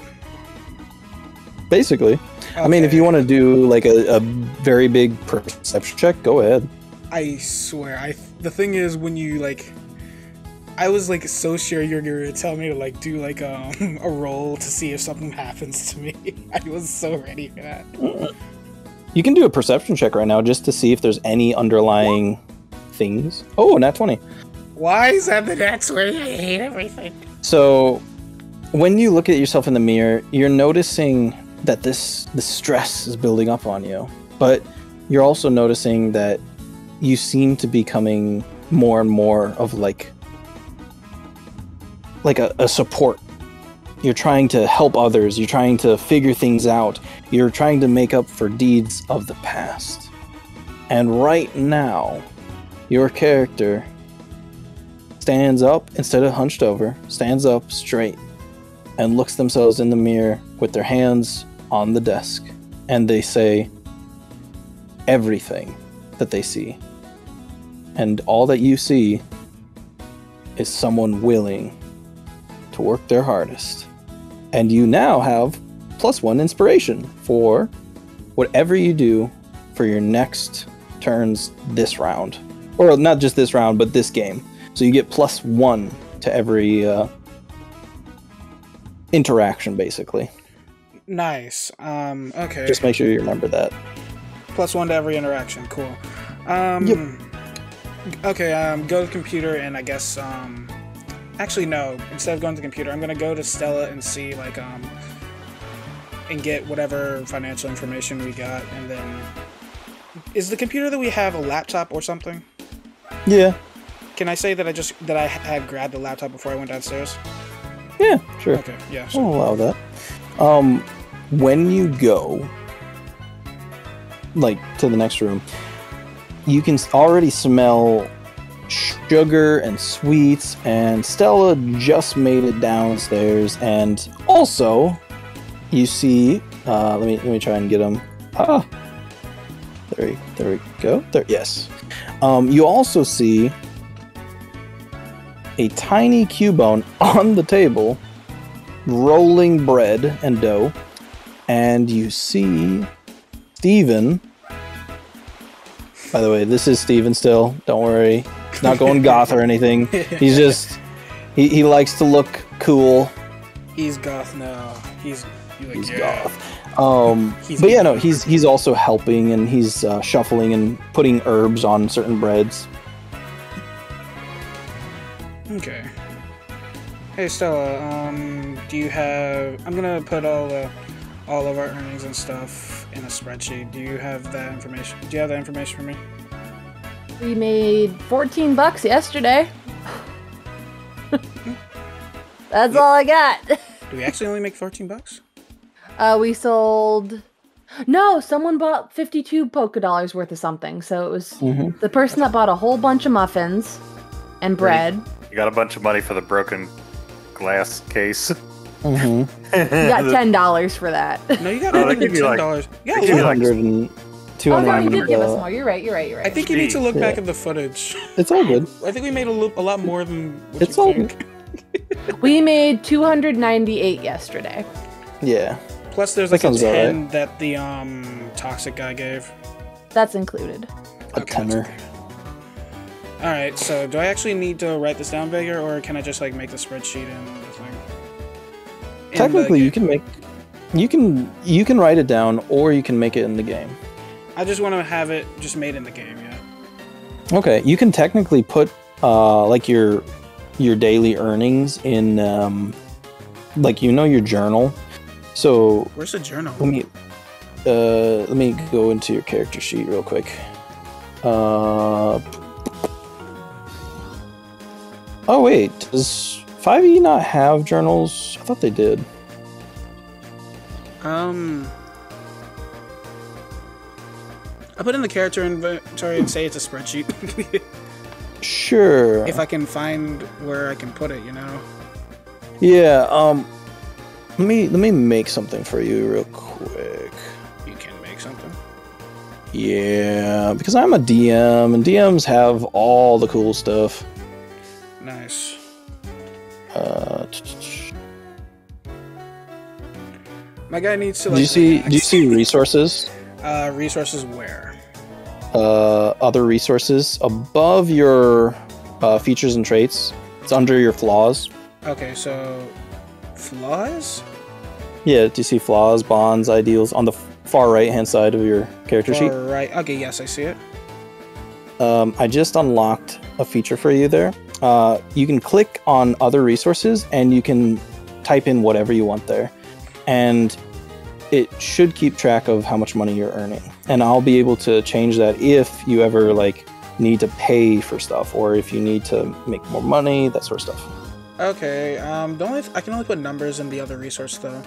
Speaker 2: Basically. Okay. I mean, if you want to do like a very big perception check, go ahead.
Speaker 3: I swear, the thing is when you like, I was like so sure you're gonna tell me to like do like a roll to see if something happens to me. I was so ready for that.
Speaker 2: You can do a perception check right now just to see if there's any underlying things. Oh, nat 20.
Speaker 3: Why is that the nat 20? I hate everything.
Speaker 2: So, when you look at yourself in the mirror, you're noticing that the stress is building up on you, but you're also noticing that you seem to be becoming more and more of like a support. You're trying to help others. You're trying to figure things out. You're trying to make up for deeds of the past. And right now, your character stands up instead of hunched over, stands up straight, and looks themselves in the mirror with their hands on the desk, and they say everything that they see. And all that you see is someone willing to work their hardest. And you now have +1 inspiration for whatever you do for your next turns this round. Or not just this round, but this game. So you get +1 to every interaction, basically.
Speaker 3: Nice. Okay.
Speaker 2: Just make sure you remember that.
Speaker 3: +1 to every interaction. Cool.
Speaker 2: Yep.
Speaker 3: Okay, go to the computer and I guess, actually no, instead of going to the computer, I'm gonna go to Stella and see, like, and get whatever financial information we got, and then... Is the computer that we have a laptop or something?
Speaker 2: Yeah.
Speaker 3: Can I say that I had grabbed the laptop before I went downstairs?
Speaker 2: Yeah, sure.
Speaker 3: Okay, yeah, sure.
Speaker 2: I'll allow that. When you go, like, to the next room, you can already smell sugar and sweets, and Stella just made it downstairs, and also, you see, let me try and get them. There we go. There, yes. You also see a tiny Cubone on the table, rolling bread and dough, and you see Steven. By the way, this is Steven still. Don't worry. He's not going goth or anything. He's just... He likes to look cool.
Speaker 3: He's goth now. He's
Speaker 2: goth. But yeah, no, he's also helping, and he's shuffling and putting herbs on certain breads.
Speaker 3: Okay. Hey Stella, do you have... I'm gonna put all of our earnings and stuff in a spreadsheet. Do you have that information? Do you have that information for me?
Speaker 1: We made $14 yesterday. That's all I got.
Speaker 3: Do we actually only make $14?
Speaker 1: We sold No, someone bought 52 polka dollars worth of something. So it was the person that bought a whole bunch of muffins and bread.
Speaker 5: You got a bunch of money for the broken glass case.
Speaker 1: You got $10 for that.
Speaker 3: No, you got more than $10. Yeah,
Speaker 2: 200 and 200.
Speaker 1: Oh no, you did give us more. You're right.
Speaker 3: I think you need to look back at the footage.
Speaker 2: It's all good.
Speaker 3: I think we made a lot more than what
Speaker 2: It's
Speaker 3: you
Speaker 2: all
Speaker 3: think.
Speaker 2: good.
Speaker 1: We made 298 yesterday.
Speaker 2: Yeah.
Speaker 3: Plus, there's like a 10 that the toxic guy gave.
Speaker 1: That's included.
Speaker 2: A tenner.
Speaker 3: All right. So, do I actually need to write this down, Vega, or can I just like make the spreadsheet in the thing?
Speaker 2: Technically, you can make. You can write it down, or you can make it in the game.
Speaker 3: I just want to have it just made in the game. Yeah.
Speaker 2: Okay, you can technically put like your daily earnings in like your journal. So
Speaker 3: where's the journal?
Speaker 2: let me go into your character sheet real quick. Oh wait, does 5e not have journals? I thought they did.
Speaker 3: I put in the character inventory and say it's a spreadsheet.
Speaker 2: Sure.
Speaker 3: If I can find where I can put it,
Speaker 2: Yeah. Let me make something for you real quick.
Speaker 3: You can make something.
Speaker 2: Yeah, because I'm a DM, and DMs have all the cool stuff.
Speaker 3: Nice. My guy needs to. Like,
Speaker 2: do you see resources?
Speaker 3: Resources where?
Speaker 2: Other resources above your features and traits. It's under your flaws.
Speaker 3: Okay, so flaws?
Speaker 2: Yeah, do you see flaws, bonds, ideals on the far right hand side of your character sheet?
Speaker 3: Right. Okay, yes, I see it.
Speaker 2: I just unlocked a feature for you there. You can click on other resources and you can type in whatever you want there. And it should keep track of how much money you're earning. And I'll be able to change that if you ever need to pay for stuff, or if you need to make more money, that sort of stuff.
Speaker 3: Okay, I can only put numbers in the other resource though.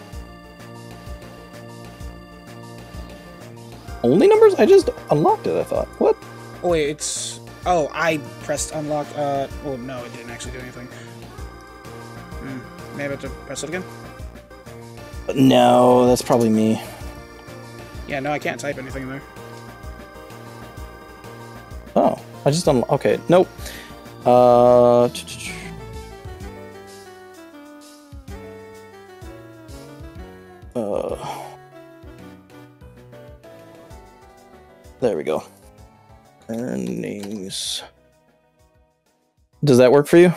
Speaker 2: Only numbers? I just unlocked it, I thought. What?
Speaker 3: Oh wait, I pressed unlock. Well, no, it didn't actually do anything. Maybe I have to press it again?
Speaker 2: No, that's probably me.
Speaker 3: Yeah, no, I can't type anything in there.
Speaker 2: Oh, I just unlocked. Okay, nope. There we go. Earnings. Does that work for you?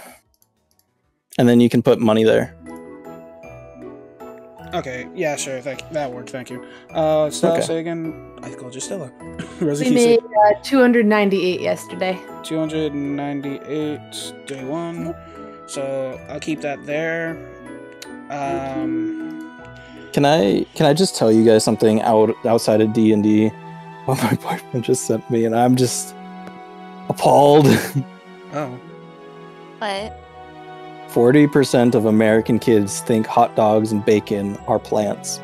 Speaker 2: And then you can put money there.
Speaker 3: Okay, yeah, sure. That worked. Thank you. Stella,
Speaker 2: Okay.
Speaker 3: say again. I called you Stella.
Speaker 1: We made 298 yesterday.
Speaker 3: 298 day one. So I'll keep that there.
Speaker 2: Can I just tell you guys something outside of D&D? What my boyfriend just sent me, and I'm just appalled.
Speaker 3: Oh.
Speaker 4: What?
Speaker 2: 40% of American kids think hot dogs and bacon are plants.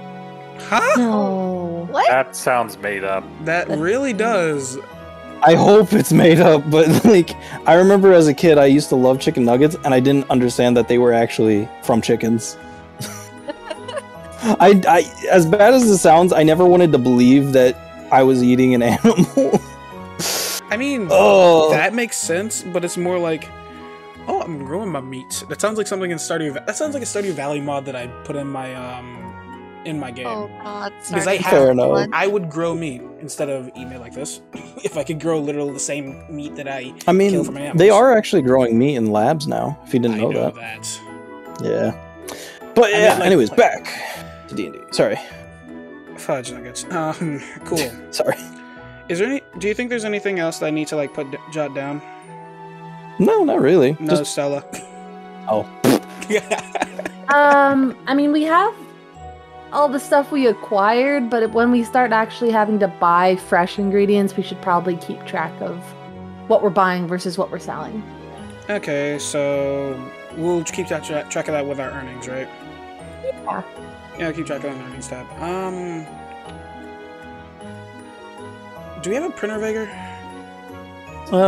Speaker 3: Huh?
Speaker 1: No.
Speaker 4: What?
Speaker 5: That sounds made up.
Speaker 3: That really does.
Speaker 2: I hope it's made up, but I remember as a kid I used to love chicken nuggets, and I didn't understand that they were actually from chickens. I as bad as it sounds, I never wanted to believe that I was eating an animal.
Speaker 3: I mean, that makes sense, but it's more like, oh, I'm growing my meat. That sounds like something in Stardew. That sounds like a Stardew Valley mod that I put in my game.
Speaker 4: Oh God,
Speaker 3: Because
Speaker 4: sorry.
Speaker 3: I would grow meat instead of eating it like this. If I could grow literally the same meat that I kill from animals.
Speaker 2: They are actually growing meat in labs now. If you didn't know that. Yeah. But yeah. Anyways, back to D&D. Sorry.
Speaker 3: Fudge nuggets. Cool.
Speaker 2: Sorry.
Speaker 3: Do you think there's anything else that I need to jot down?
Speaker 2: No, not really.
Speaker 3: No,
Speaker 2: Just...
Speaker 3: Stella.
Speaker 2: Oh.
Speaker 1: I mean, we have all the stuff we acquired, but when we start actually having to buy fresh ingredients, we should probably keep track of what we're buying versus what we're selling.
Speaker 3: Okay, so we'll keep track of that with our earnings, right?
Speaker 1: Yeah.
Speaker 3: Yeah, I'll keep track of the earnings tab. Do we have a printer, Vigor?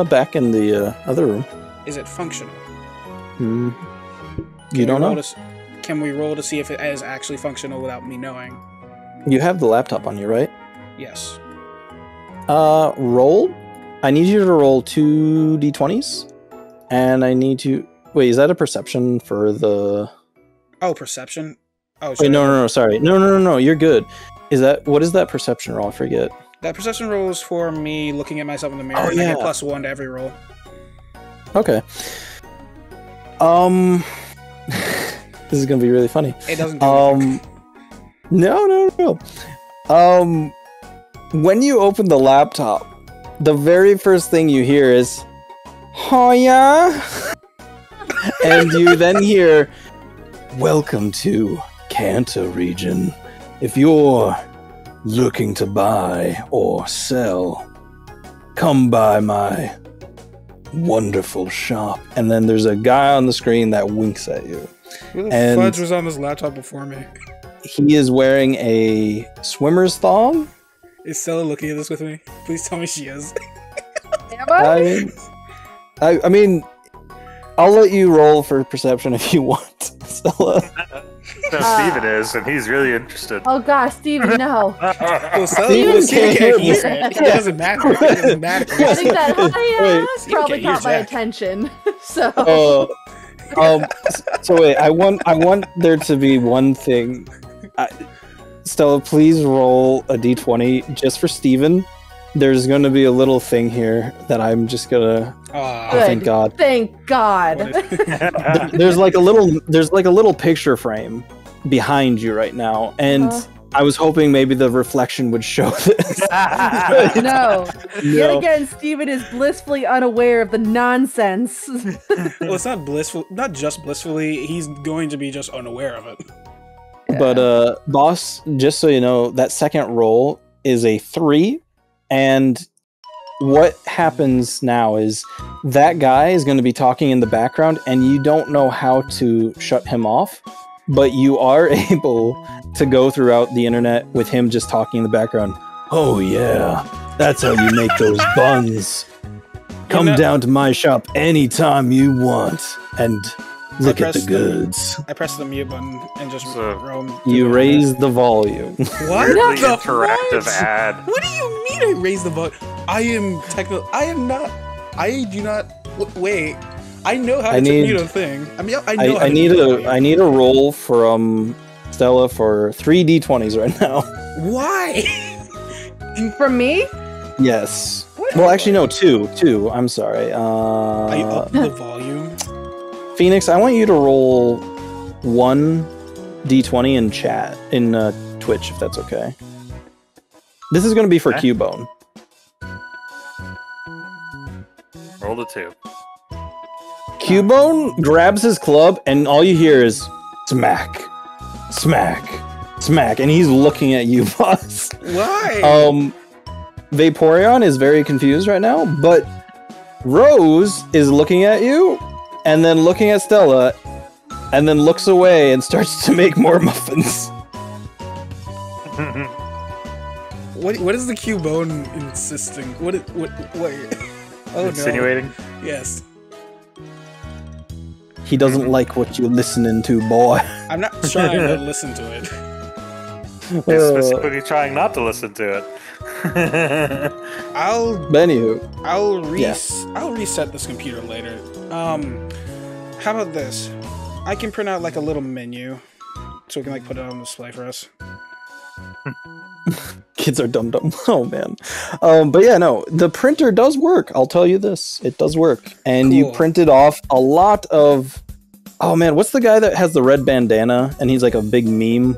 Speaker 2: Back in the other room.
Speaker 3: Is it functional?
Speaker 2: You don't know?
Speaker 3: Can we roll to see if it is actually functional without me knowing?
Speaker 2: You have the laptop on you, right?
Speaker 3: Yes.
Speaker 2: Roll. I need you to roll 2 d20s, and I need to. Wait, is that a perception for the?
Speaker 3: Oh, perception. Oh,
Speaker 2: wait, no, sorry, no. You're good. What is that perception roll? I forget.
Speaker 3: That perception roll is for me looking at myself in the mirror.
Speaker 2: Oh,
Speaker 3: and I
Speaker 2: yeah.
Speaker 3: get +1 to every roll.
Speaker 2: Okay. This is gonna be really funny.
Speaker 3: It doesn't do anything.
Speaker 2: No. When you open the laptop, the very first thing you hear is, "Oh yeah," and you then hear, "Welcome to Kanto region. If you're looking to buy or sell, come by my wonderful shop." And then there's a guy on the screen that winks at you.
Speaker 3: Who the fudge was on this laptop before me?
Speaker 2: He is wearing a swimmer's thong.
Speaker 3: Is Stella looking at this with me? Please tell me she is.
Speaker 2: I mean, I'll let you roll for perception if you want, Stella.
Speaker 5: No, Steven is, and he's really interested.
Speaker 1: Oh gosh, Steven, no.
Speaker 3: Well,
Speaker 2: Steven
Speaker 3: Steven
Speaker 2: can't
Speaker 3: can't hear it. It doesn't matter. It doesn't matter.
Speaker 1: I think that
Speaker 2: Wait.
Speaker 1: probably
Speaker 3: Steven
Speaker 1: caught my
Speaker 3: can't
Speaker 1: attention. So
Speaker 2: So wait, I want there to be one thing. Stella, please roll a d20 just for Steven. There's going to be a little thing here that I'm just gonna. Thank God.
Speaker 1: Thank God.
Speaker 2: There's like a little picture frame behind you right now, and I was hoping maybe the reflection would show this.
Speaker 1: No. Yet again, Steven is blissfully unaware of the nonsense.
Speaker 3: Well, it's not blissful. Not just blissfully. He's going to be just unaware of it.
Speaker 2: But boss, just so you know, that second roll is a 3, and what happens now is that guy is going to be talking in the background, and you don't know how to shut him off, but you are able to go throughout the internet with him just talking in the background. "Oh yeah, that's how you make those buns. Come down to my shop anytime you want, and look at the goods."
Speaker 3: I press the mute button and just roam.
Speaker 2: You raise the volume.
Speaker 3: What?
Speaker 5: Weirdly
Speaker 3: the
Speaker 5: interactive
Speaker 3: fudge?
Speaker 5: ad.
Speaker 3: What do you mean I raise the volume? I am not. I do not. Wait. I know how to mute a thing. I mean, I know how to mute a volume.
Speaker 2: I need a roll from Stella for 3 d20s right now.
Speaker 3: Why?
Speaker 1: From me?
Speaker 2: Yes. Well, actually, no, 2. I'm sorry.
Speaker 3: Are you up the volume?
Speaker 2: Phoenix, I want you to roll 1 d20 in chat, in Twitch, if that's okay. This is going to be for Cubone.
Speaker 5: Roll a 2.
Speaker 2: Cubone grabs his club, and all you hear is smack, smack, smack, and he's looking at you, boss.
Speaker 3: Why?
Speaker 2: Vaporeon is very confused right now, but Rose is looking at you, and then looking at Stella, and then looks away and starts to make more muffins.
Speaker 3: What is the Cubone insisting? What? Oh,
Speaker 5: insinuating?
Speaker 3: No. Yes.
Speaker 2: He doesn't like what you're listening to, boy.
Speaker 3: I'm not trying to listen to it.
Speaker 5: He's specifically trying not to listen to it.
Speaker 3: I'll reset this computer later. How about this? I can print out like a little menu so we can like put it on display for us.
Speaker 2: Kids are dumb. Oh man. But yeah, no, the printer does work. I'll tell you this. It does work. And you printed off a lot of... Oh man, what's the guy that has the red bandana and he's like a big meme?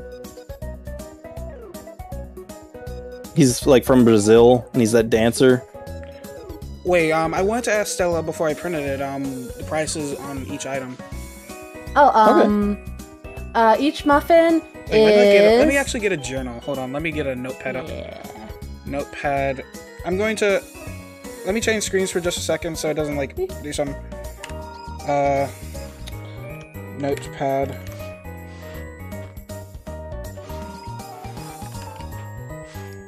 Speaker 2: He's like from Brazil and he's that dancer.
Speaker 3: Wait, I wanted to ask Stella before I printed it, the prices on each item.
Speaker 1: Each muffin is...
Speaker 3: Let me actually get a journal. Hold on, let me get a notepad up. Notepad. I'm going to... Let me change screens for just a second so it doesn't, like, do something. Notepad.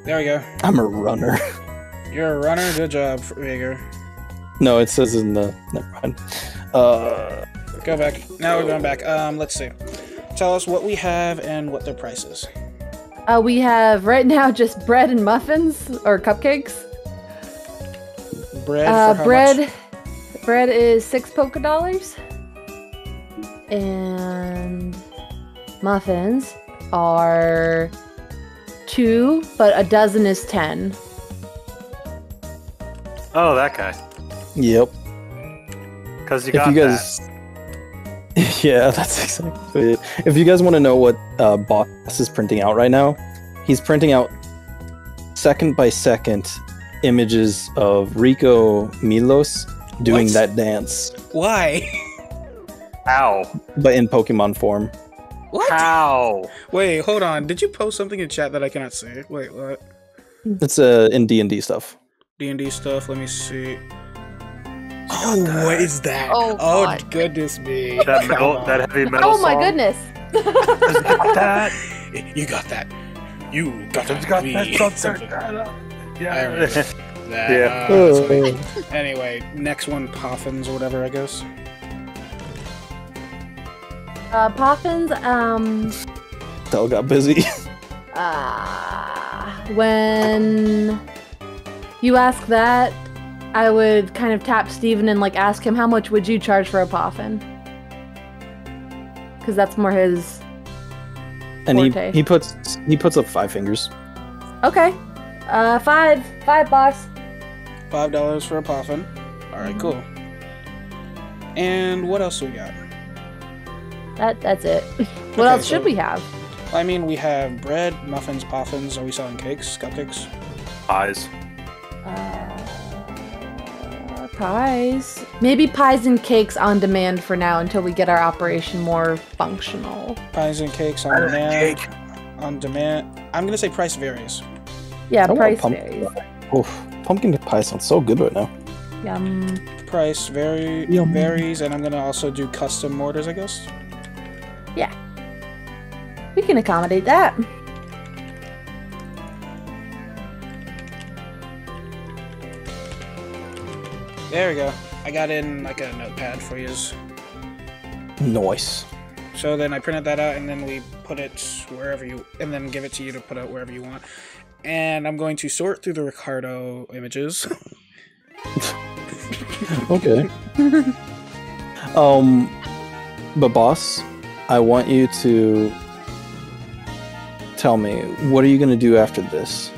Speaker 3: There we go.
Speaker 2: I'm a runner.
Speaker 3: You're a runner. Good job, Vigor.
Speaker 2: No, it says in the. Never mind.
Speaker 3: Go back. Now we're going back. Let's see. Tell us what we have and what their price is.
Speaker 1: We have right now just bread and muffins or cupcakes.
Speaker 3: Bread for how much?
Speaker 1: Bread is $6 polka dollars. And muffins are 2, but a dozen is 10.
Speaker 5: Oh, that guy.
Speaker 2: Yep.
Speaker 5: Because you
Speaker 2: If
Speaker 5: got
Speaker 2: you guys, yeah, that's exactly it. If you guys want to know what Boss is printing out right now, he's printing out second by second images of Rico Milos doing
Speaker 3: What?
Speaker 2: that dance,
Speaker 3: Why?
Speaker 5: How?
Speaker 2: but in Pokemon form.
Speaker 3: What?
Speaker 5: How?
Speaker 3: Wait, hold on. Did you post something in chat that I cannot see? Wait, what?
Speaker 2: It's in D&D stuff.
Speaker 3: D&D stuff. Let me see. Oh, what is that?
Speaker 4: Oh,
Speaker 3: Oh,
Speaker 4: God.
Speaker 3: goodness me.
Speaker 5: That
Speaker 3: Come
Speaker 5: metal,
Speaker 3: on.
Speaker 5: that heavy metal
Speaker 1: Oh my
Speaker 5: song?
Speaker 1: goodness!
Speaker 5: That.
Speaker 3: You got that. You got
Speaker 5: It's
Speaker 3: that.
Speaker 5: got
Speaker 3: Me.
Speaker 5: that
Speaker 3: Something.
Speaker 5: Yeah.
Speaker 3: That,
Speaker 5: Yeah.
Speaker 3: that's funny. Anyway, next one, Poffins or whatever, I guess.
Speaker 1: Poffins,
Speaker 2: Stella got busy.
Speaker 1: when you ask that, I would kind of tap Steven and like ask him how much would you charge for a Poffin? Because that's more his
Speaker 2: And
Speaker 1: forte.
Speaker 2: he puts up 5 fingers.
Speaker 1: Okay. Five boss.
Speaker 3: $5 for a Poffin. Alright, cool. And what else we got?
Speaker 1: That's it. What
Speaker 3: Okay,
Speaker 1: else
Speaker 3: so-
Speaker 1: should we have?
Speaker 3: I mean, we have bread, muffins, Poffins. Are we selling cakes, cupcakes?
Speaker 5: Eyes.
Speaker 1: Pies. Maybe pies and cakes on demand for now until we get our operation more functional.
Speaker 3: Pies and cakes on demand. On demand. I'm gonna say price varies.
Speaker 1: Yeah,
Speaker 2: I want
Speaker 1: price
Speaker 2: pumpkin
Speaker 1: varies.
Speaker 2: pie. Oof, pumpkin pie sounds so good right now.
Speaker 1: Yum.
Speaker 3: Price
Speaker 2: Yum.
Speaker 3: varies, and I'm gonna also do custom orders, I guess.
Speaker 1: Yeah. We can accommodate that.
Speaker 3: There we go. I got in like a notepad for you.
Speaker 2: Nice.
Speaker 3: So then I printed that out, and then we put it wherever you, and then give it to you to put out wherever you want. And I'm going to sort through the Ricardo images.
Speaker 2: Okay. But boss, I want you to tell me, what are you gonna do after this?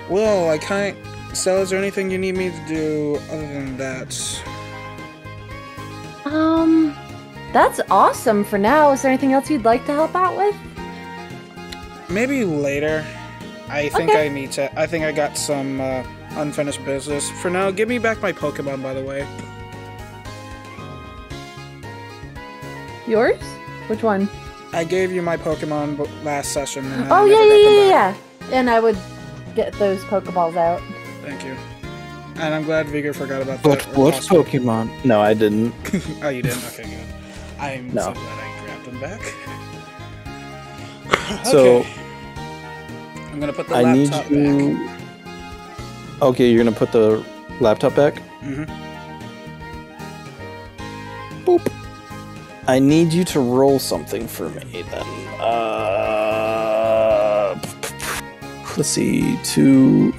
Speaker 3: Well, I can't. So, is there anything you need me to do other than that?
Speaker 1: That's awesome for now. Is there anything else you'd like to help out with?
Speaker 3: Maybe later. I think
Speaker 1: Okay.
Speaker 3: I need to. I think I got some unfinished business. For now, give me back my Pokemon, by the way.
Speaker 1: Yours? Which one?
Speaker 3: I gave you my Pokemon last session. And
Speaker 1: Oh
Speaker 3: I
Speaker 1: yeah,
Speaker 3: never got them back.
Speaker 1: yeah. And I would get those Pokeballs out.
Speaker 3: Thank you. And I'm glad Vigor forgot about
Speaker 2: What
Speaker 3: that. or lost it.
Speaker 2: Pokemon? No, I didn't.
Speaker 3: Oh, you didn't? Okay, good. I'm
Speaker 2: No.
Speaker 3: so glad I grabbed them back.
Speaker 2: So
Speaker 3: Okay. I'm gonna put the
Speaker 2: I need
Speaker 3: laptop
Speaker 2: you.
Speaker 3: back.
Speaker 2: Okay, you're gonna put the laptop back.
Speaker 3: Mm-hmm.
Speaker 2: Boop. I need you to roll something for me then. Let's see. 2,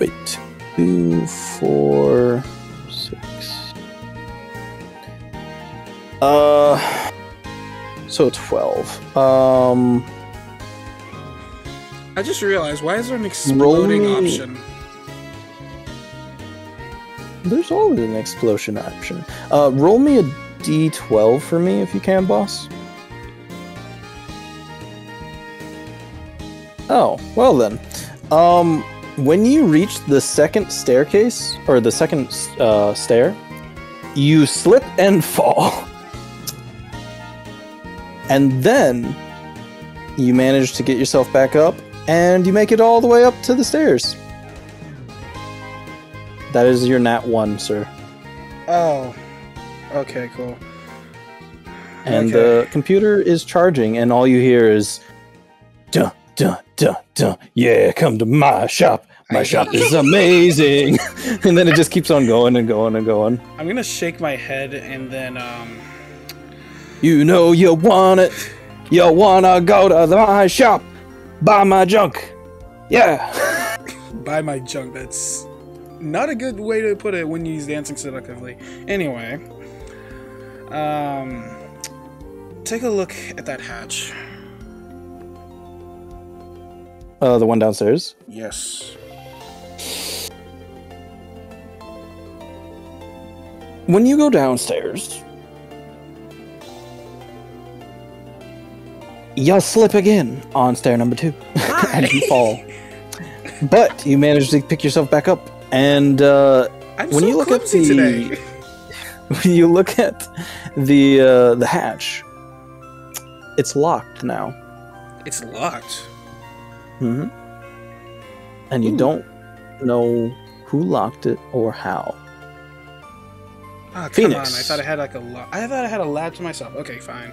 Speaker 2: 4, 6. So 12.
Speaker 3: I just realized, why is there an exploding
Speaker 2: Roll me-
Speaker 3: option?
Speaker 2: There's always an explosion option. Roll me a D12 for me if you can, boss. Oh, well then. When you reach the second staircase, or the second stair, you slip and fall. And then you manage to get yourself back up, and you make it all the way up to the stairs. That is your nat 1, sir.
Speaker 3: Oh. Okay, cool.
Speaker 2: And
Speaker 3: Okay.
Speaker 2: the computer is charging, and all you hear is, dun, dun, dun, dun. Yeah, come to my shop. My shop is amazing. And then it just keeps on going and going and going.
Speaker 3: I'm gonna shake my head and then
Speaker 2: You know you want it. You wanna go to my shop, buy my junk. Yeah.
Speaker 3: buy my junk. That's not a good way to put it when he's dancing seductively. Anyway, take a look at that hatch.
Speaker 2: The one downstairs?
Speaker 3: Yes.
Speaker 2: When you go downstairs, you'll slip again on stair number 2, and you fall. But you manage to pick yourself back up, and when you look at the when you look at the hatch, it's locked now.
Speaker 3: It's locked.
Speaker 2: Mm-hmm. And you don't know who locked it or how.
Speaker 3: Ah,
Speaker 2: Phoenix.
Speaker 3: come on! I thought I had like a lock. I thought I had a lab to myself. Okay, fine.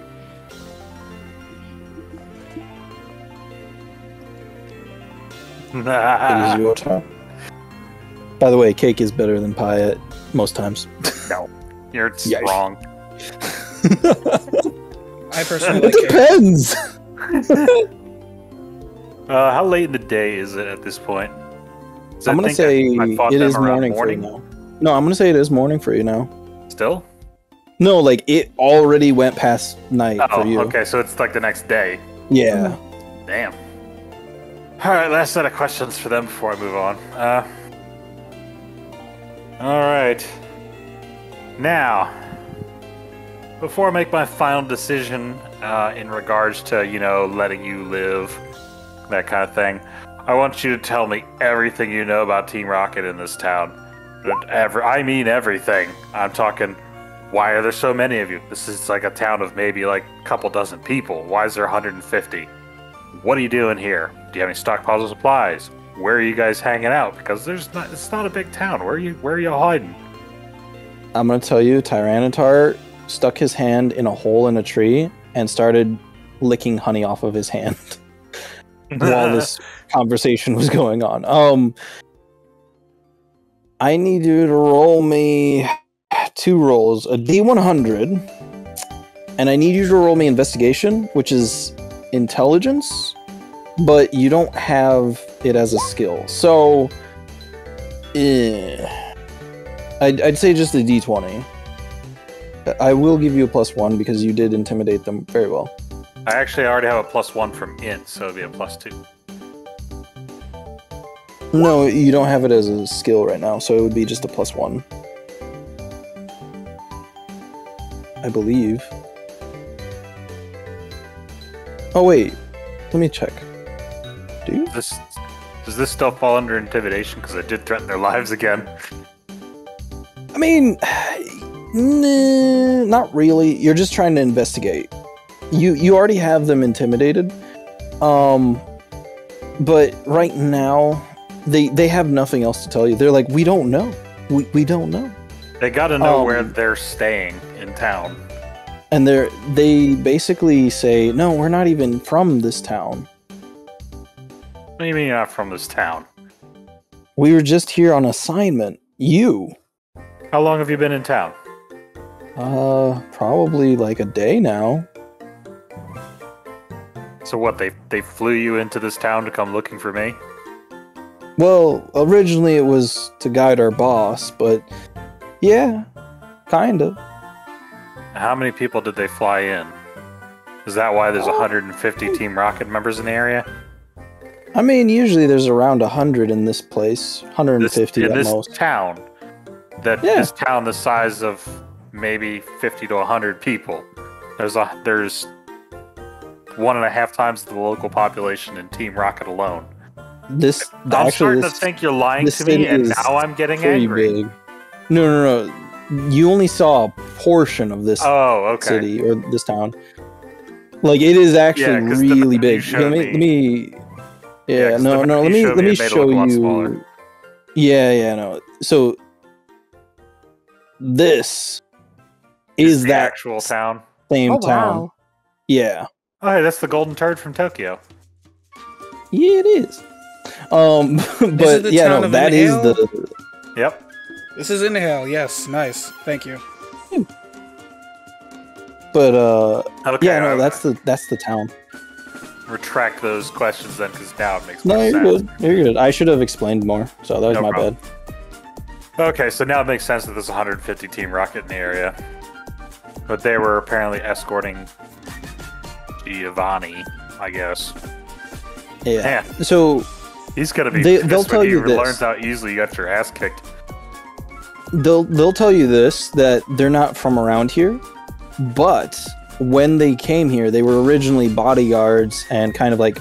Speaker 2: It is your turn. By the way, cake is better than pie at most times.
Speaker 5: No, you're
Speaker 2: Yikes.
Speaker 5: wrong.
Speaker 3: I personally like
Speaker 2: It depends.
Speaker 5: How late in the day is it at this point?
Speaker 2: I'm gonna say it is morning for you now. No, I'm gonna say it is morning for you now.
Speaker 5: Still?
Speaker 2: No, like it already went past night for you.
Speaker 5: Okay, so it's like the next day.
Speaker 2: Yeah.
Speaker 5: Damn. Alright, last set of questions for them before I move on. Alright. Now, before I make my final decision in regards to, letting you live, that kind of thing, I want you to tell me everything you know about Team Rocket in this town. I mean everything. I'm talking, why are there so many of you? This is like a town of maybe like a couple dozen people. Why is there 150? What are you doing here? Do you have any stockpiles of supplies? Where are you guys hanging out? Because it's not a big town. Where are you hiding?
Speaker 2: I'm gonna tell you, Tyranitar stuck his hand in a hole in a tree and started licking honey off of his hand while this conversation was going on. I need you to roll me 2 rolls, a D100, and I need you to roll me investigation, which is intelligence, but you don't have it as a skill. So, I'd say just a D20. I will give you a +1 because you did intimidate them very well.
Speaker 5: I actually already have a +1 from int, so it'd be a +2.
Speaker 2: No, you don't have it as a skill right now, so it would be just a +1. I believe. Oh wait, let me check. Do you?
Speaker 5: Does this still fall under intimidation? Because I did threaten their lives again.
Speaker 2: I mean, nah, not really. You're just trying to investigate. You already have them intimidated. But right now, they have nothing else to tell you. They're like, we don't know. We don't know.
Speaker 5: They gotta know where they're staying in town.
Speaker 2: And they basically say, no, we're not even from this town.
Speaker 5: What do you mean you're not from this town?
Speaker 2: We were just here on assignment. You.
Speaker 5: How long have you been in town?
Speaker 2: Probably like a day now.
Speaker 5: So what, they flew you into this town to come looking for me?
Speaker 2: Well, originally it was to guide our boss, but yeah, kinda.
Speaker 5: How many people did they fly in? Is that why there's 150 Team Rocket members in the area?
Speaker 2: I mean, usually there's around 100 in this place, 150 at most.
Speaker 5: This town, this town the size of maybe 50 to 100 people. There's 1.5 times the local population in Team Rocket alone. I'm starting to think you're lying to me, and now I'm getting angry.
Speaker 2: Big. No. You only saw a portion of this city or this town. Like, it is actually really big. Let me show you. No. So this is
Speaker 5: the
Speaker 2: that
Speaker 5: actual town.
Speaker 2: Same town.
Speaker 1: Wow.
Speaker 2: Yeah.
Speaker 5: Oh, hey, that's the golden turd from Tokyo.
Speaker 2: Yeah, it is. But yeah, no, that is the.
Speaker 5: Yep.
Speaker 3: This is Inhale. Yes, nice. Thank you.
Speaker 2: But
Speaker 5: Okay,
Speaker 2: yeah, no, that's the town.
Speaker 5: Retract those questions then, because now it makes
Speaker 2: No,
Speaker 5: more
Speaker 2: you're
Speaker 5: sense.
Speaker 2: good. You're good. I should have explained more, so that was my
Speaker 5: problem.
Speaker 2: bad.
Speaker 5: Okay, so now it makes sense that there's 150 Team Rocket in the area. But they were apparently escorting Giovanni, I guess.
Speaker 2: Yeah.
Speaker 5: Man,
Speaker 2: So
Speaker 5: he's gonna be
Speaker 2: they'll
Speaker 5: pissed
Speaker 2: tell
Speaker 5: when he
Speaker 2: you this.
Speaker 5: learns how easily you got your ass kicked.
Speaker 2: they'll tell you this, that they're not from around here, but when they came here, they were originally bodyguards and kind of like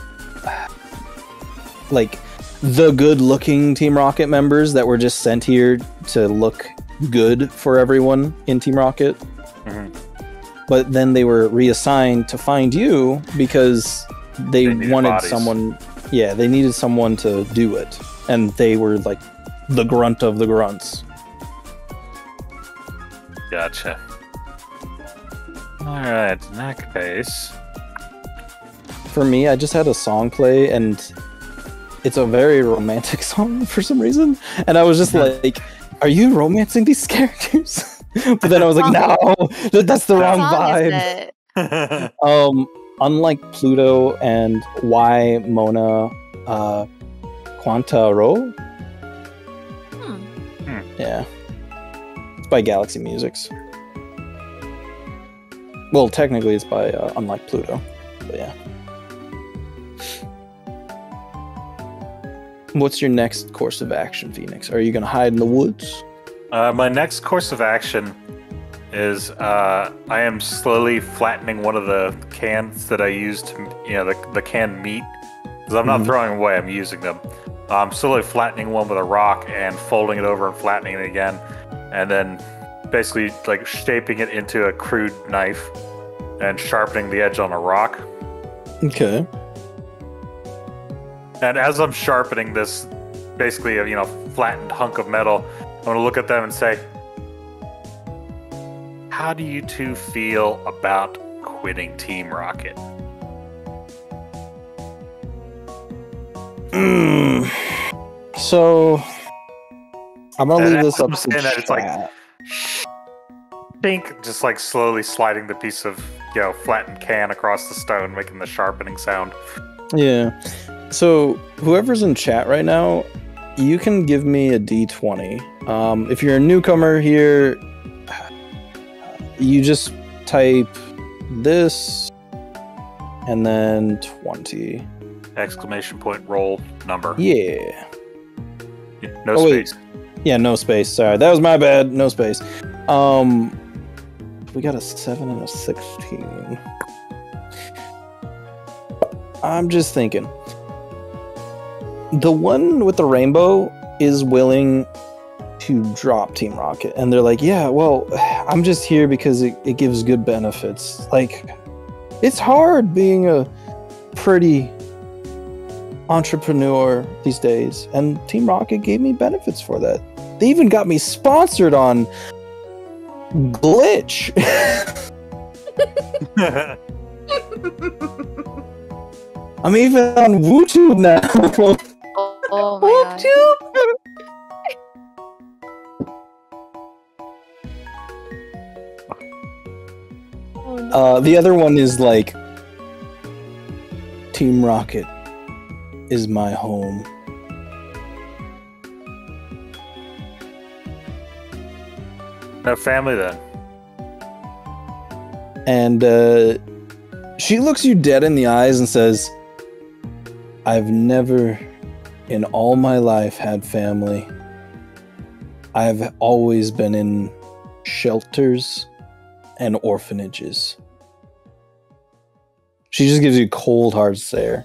Speaker 2: the good-looking Team Rocket members that were just sent here to look good for everyone in Team Rocket.
Speaker 5: Mm-hmm.
Speaker 2: But then they were reassigned to find you because they wanted
Speaker 5: bodies.
Speaker 2: someone. Yeah, they needed someone to do it, and they were like the grunt of the grunts.
Speaker 5: Gotcha. Alright, in that case.
Speaker 2: For me, I just had a song play, and it's a very romantic song for some reason, and I was just like, "Are you romancing these characters?" But then I was like, "No, that's the wrong
Speaker 4: What song is
Speaker 2: vibe."
Speaker 4: it?
Speaker 2: Unlike Pluto and Why Mona Quanta Ro. Yeah, it's by Galaxy Musics. Well, technically, it's by Unlike Pluto, but yeah. What's your next course of action, Phoenix? Are you gonna hide in the woods?
Speaker 5: My next course of action is I am slowly flattening one of the cans that I used to, the canned meat. Because I'm not throwing away, I'm using them. I'm slowly flattening one with a rock and folding it over and flattening it again. And then basically like shaping it into a crude knife and sharpening the edge on a rock.
Speaker 2: Okay.
Speaker 5: And as I'm sharpening this, basically a flattened hunk of metal, I'm gonna look at them and say, "How do you two feel about quitting Team Rocket?"
Speaker 2: So I'm gonna
Speaker 5: And
Speaker 2: leave
Speaker 5: as
Speaker 2: this
Speaker 5: I'm
Speaker 2: up to
Speaker 5: saying that, it's like,
Speaker 2: chat.
Speaker 5: Think, just like slowly sliding the piece of flattened can across the stone, making the sharpening sound.
Speaker 2: Yeah. So whoever's in chat right now, you can give me a D20. If you're a newcomer here, you just type this and then 20.
Speaker 5: Exclamation point roll number.
Speaker 2: Yeah.
Speaker 5: No
Speaker 2: Oh, wait.
Speaker 5: space.
Speaker 2: Yeah, no space. Sorry, that was my bad. No space. We got a 7 and a 16. I'm just thinking. The one with the rainbow is willing to drop Team Rocket. And they're like, yeah, well, I'm just here because it gives good benefits. Like, it's hard being a pretty entrepreneur these days. And Team Rocket gave me benefits for that. They even got me sponsored on Glitch. I'm even on WooTube now.
Speaker 4: Oh my god.
Speaker 2: The other one is like, Team Rocket is my home.
Speaker 5: No family then.
Speaker 2: And she looks you dead in the eyes and says, I've never in all my life had family. I've always been in shelters and orphanages. She just gives you cold, hard stare.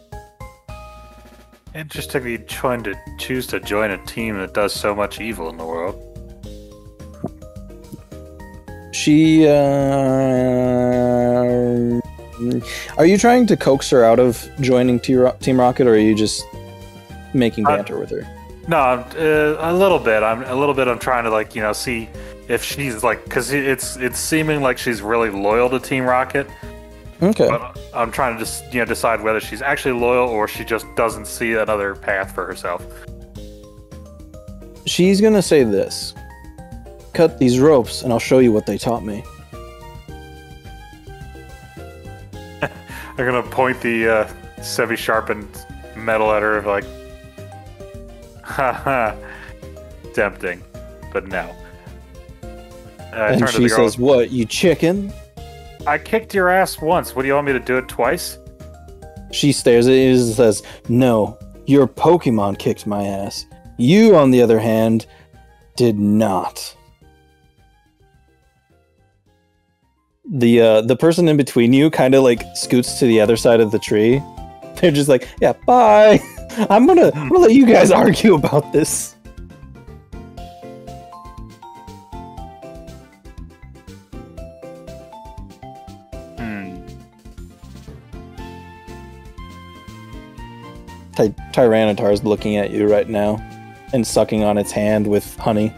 Speaker 5: Interesting that you choose to join a team that does so much evil in the world.
Speaker 2: She, are you trying to coax her out of joining Team Rocket, or are you just making banter with her?
Speaker 5: No, a little bit. I'm trying to see if she's like, because it's seeming like she's really loyal to Team Rocket,
Speaker 2: Okay.
Speaker 5: But I'm trying to just decide whether she's actually loyal or she just doesn't see another path for herself.
Speaker 2: She's gonna say this. Cut these ropes and I'll show you what they taught me.
Speaker 5: I'm gonna point the semi-sharpened metal at her, like, haha, tempting, but no.
Speaker 2: And she says, "What, you chicken?"
Speaker 5: I kicked your ass once. What do you want me to do it twice?
Speaker 2: She stares at you and says, "No, your Pokemon kicked my ass. You, on the other hand, did not." The person in between you kind of like scoots to the other side of the tree. They're just like, "Yeah, bye. I'm gonna let you guys argue about this." Tyranitar is looking at you right now and sucking on its hand with honey.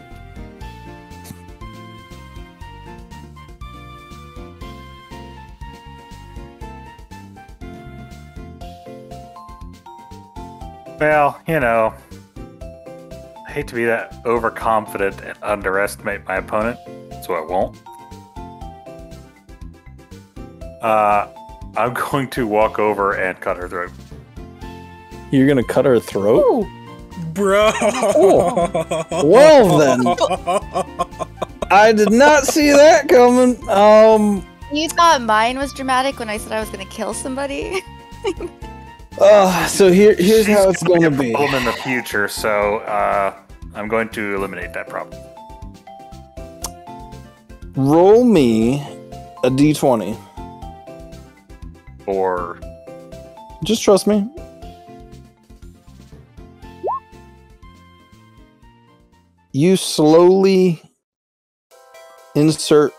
Speaker 5: Well, I hate to be that overconfident and underestimate my opponent, so I won't. I'm going to walk over and cut her throat.
Speaker 2: You're gonna cut her throat?
Speaker 1: Ooh.
Speaker 3: Bro.
Speaker 2: Oh. Well then. I did not see that coming.
Speaker 4: You thought mine was dramatic when I said I was going to kill somebody?
Speaker 2: So here's
Speaker 5: She's
Speaker 2: how it's
Speaker 5: gonna
Speaker 2: gonna be.
Speaker 5: a problem in the future, so I'm going to eliminate that problem.
Speaker 2: Roll me a d20.
Speaker 5: Or
Speaker 2: Just trust me. You slowly insert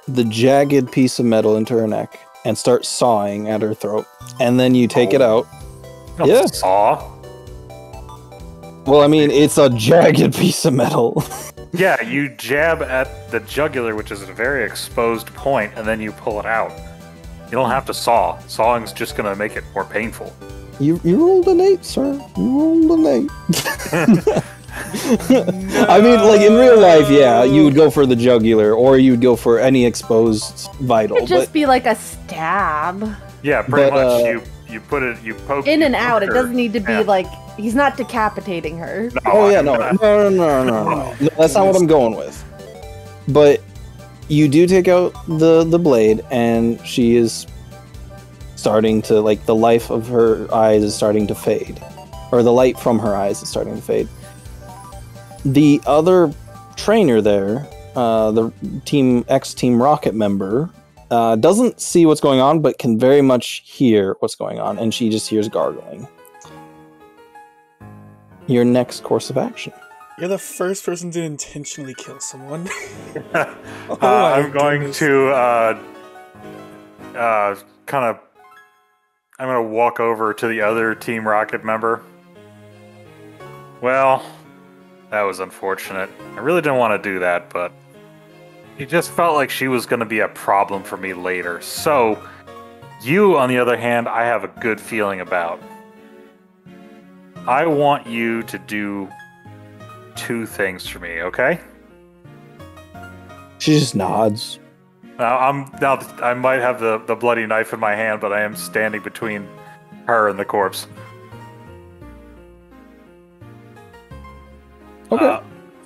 Speaker 2: the jagged piece of metal into her neck and start sawing at her throat. And then you take it out.
Speaker 5: don't
Speaker 2: Yeah.
Speaker 5: saw.
Speaker 2: Well, I mean, it's a jagged piece of metal.
Speaker 5: Yeah, you jab at the jugular, which is at a very exposed point, and then you pull it out. You don't have to saw. Sawing's just gonna make it more painful.
Speaker 2: You rolled an 8, sir. You rolled an 8. I mean, like in real life, yeah, you would go for the jugular, or you would go for any exposed vital.
Speaker 1: It'd just
Speaker 2: But
Speaker 1: be like a stab.
Speaker 5: Yeah, pretty
Speaker 2: But,
Speaker 5: much. You put it, you poke
Speaker 1: In
Speaker 5: you
Speaker 1: and out.
Speaker 5: poke
Speaker 1: It
Speaker 5: her.
Speaker 1: doesn't need to be
Speaker 5: Yeah.
Speaker 1: like he's not decapitating her.
Speaker 5: No,
Speaker 2: oh yeah,
Speaker 5: I'm
Speaker 2: no,
Speaker 5: not.
Speaker 2: no, that's not what I'm going with. But you do take out the blade, and she is starting to, like, the life of her eyes is starting to fade, or the light from her eyes is starting to fade. The other trainer there, the Team Rocket member, doesn't see what's going on, but can very much hear what's going on, and she just hears gargling. Your next course of action.
Speaker 3: You're the first person to intentionally kill someone. Oh
Speaker 5: I'm
Speaker 3: my
Speaker 5: going
Speaker 3: goodness.
Speaker 5: to I'm gonna walk over to the other Team Rocket member. Well, that was unfortunate. I really didn't want to do that, but it just felt like she was gonna be a problem for me later. So, you, on the other hand, I have a good feeling about. I want you to do 2 things for me, okay?
Speaker 2: She just nods.
Speaker 5: Now I might have the bloody knife in my hand, but I am standing between her and the corpse.
Speaker 2: Okay.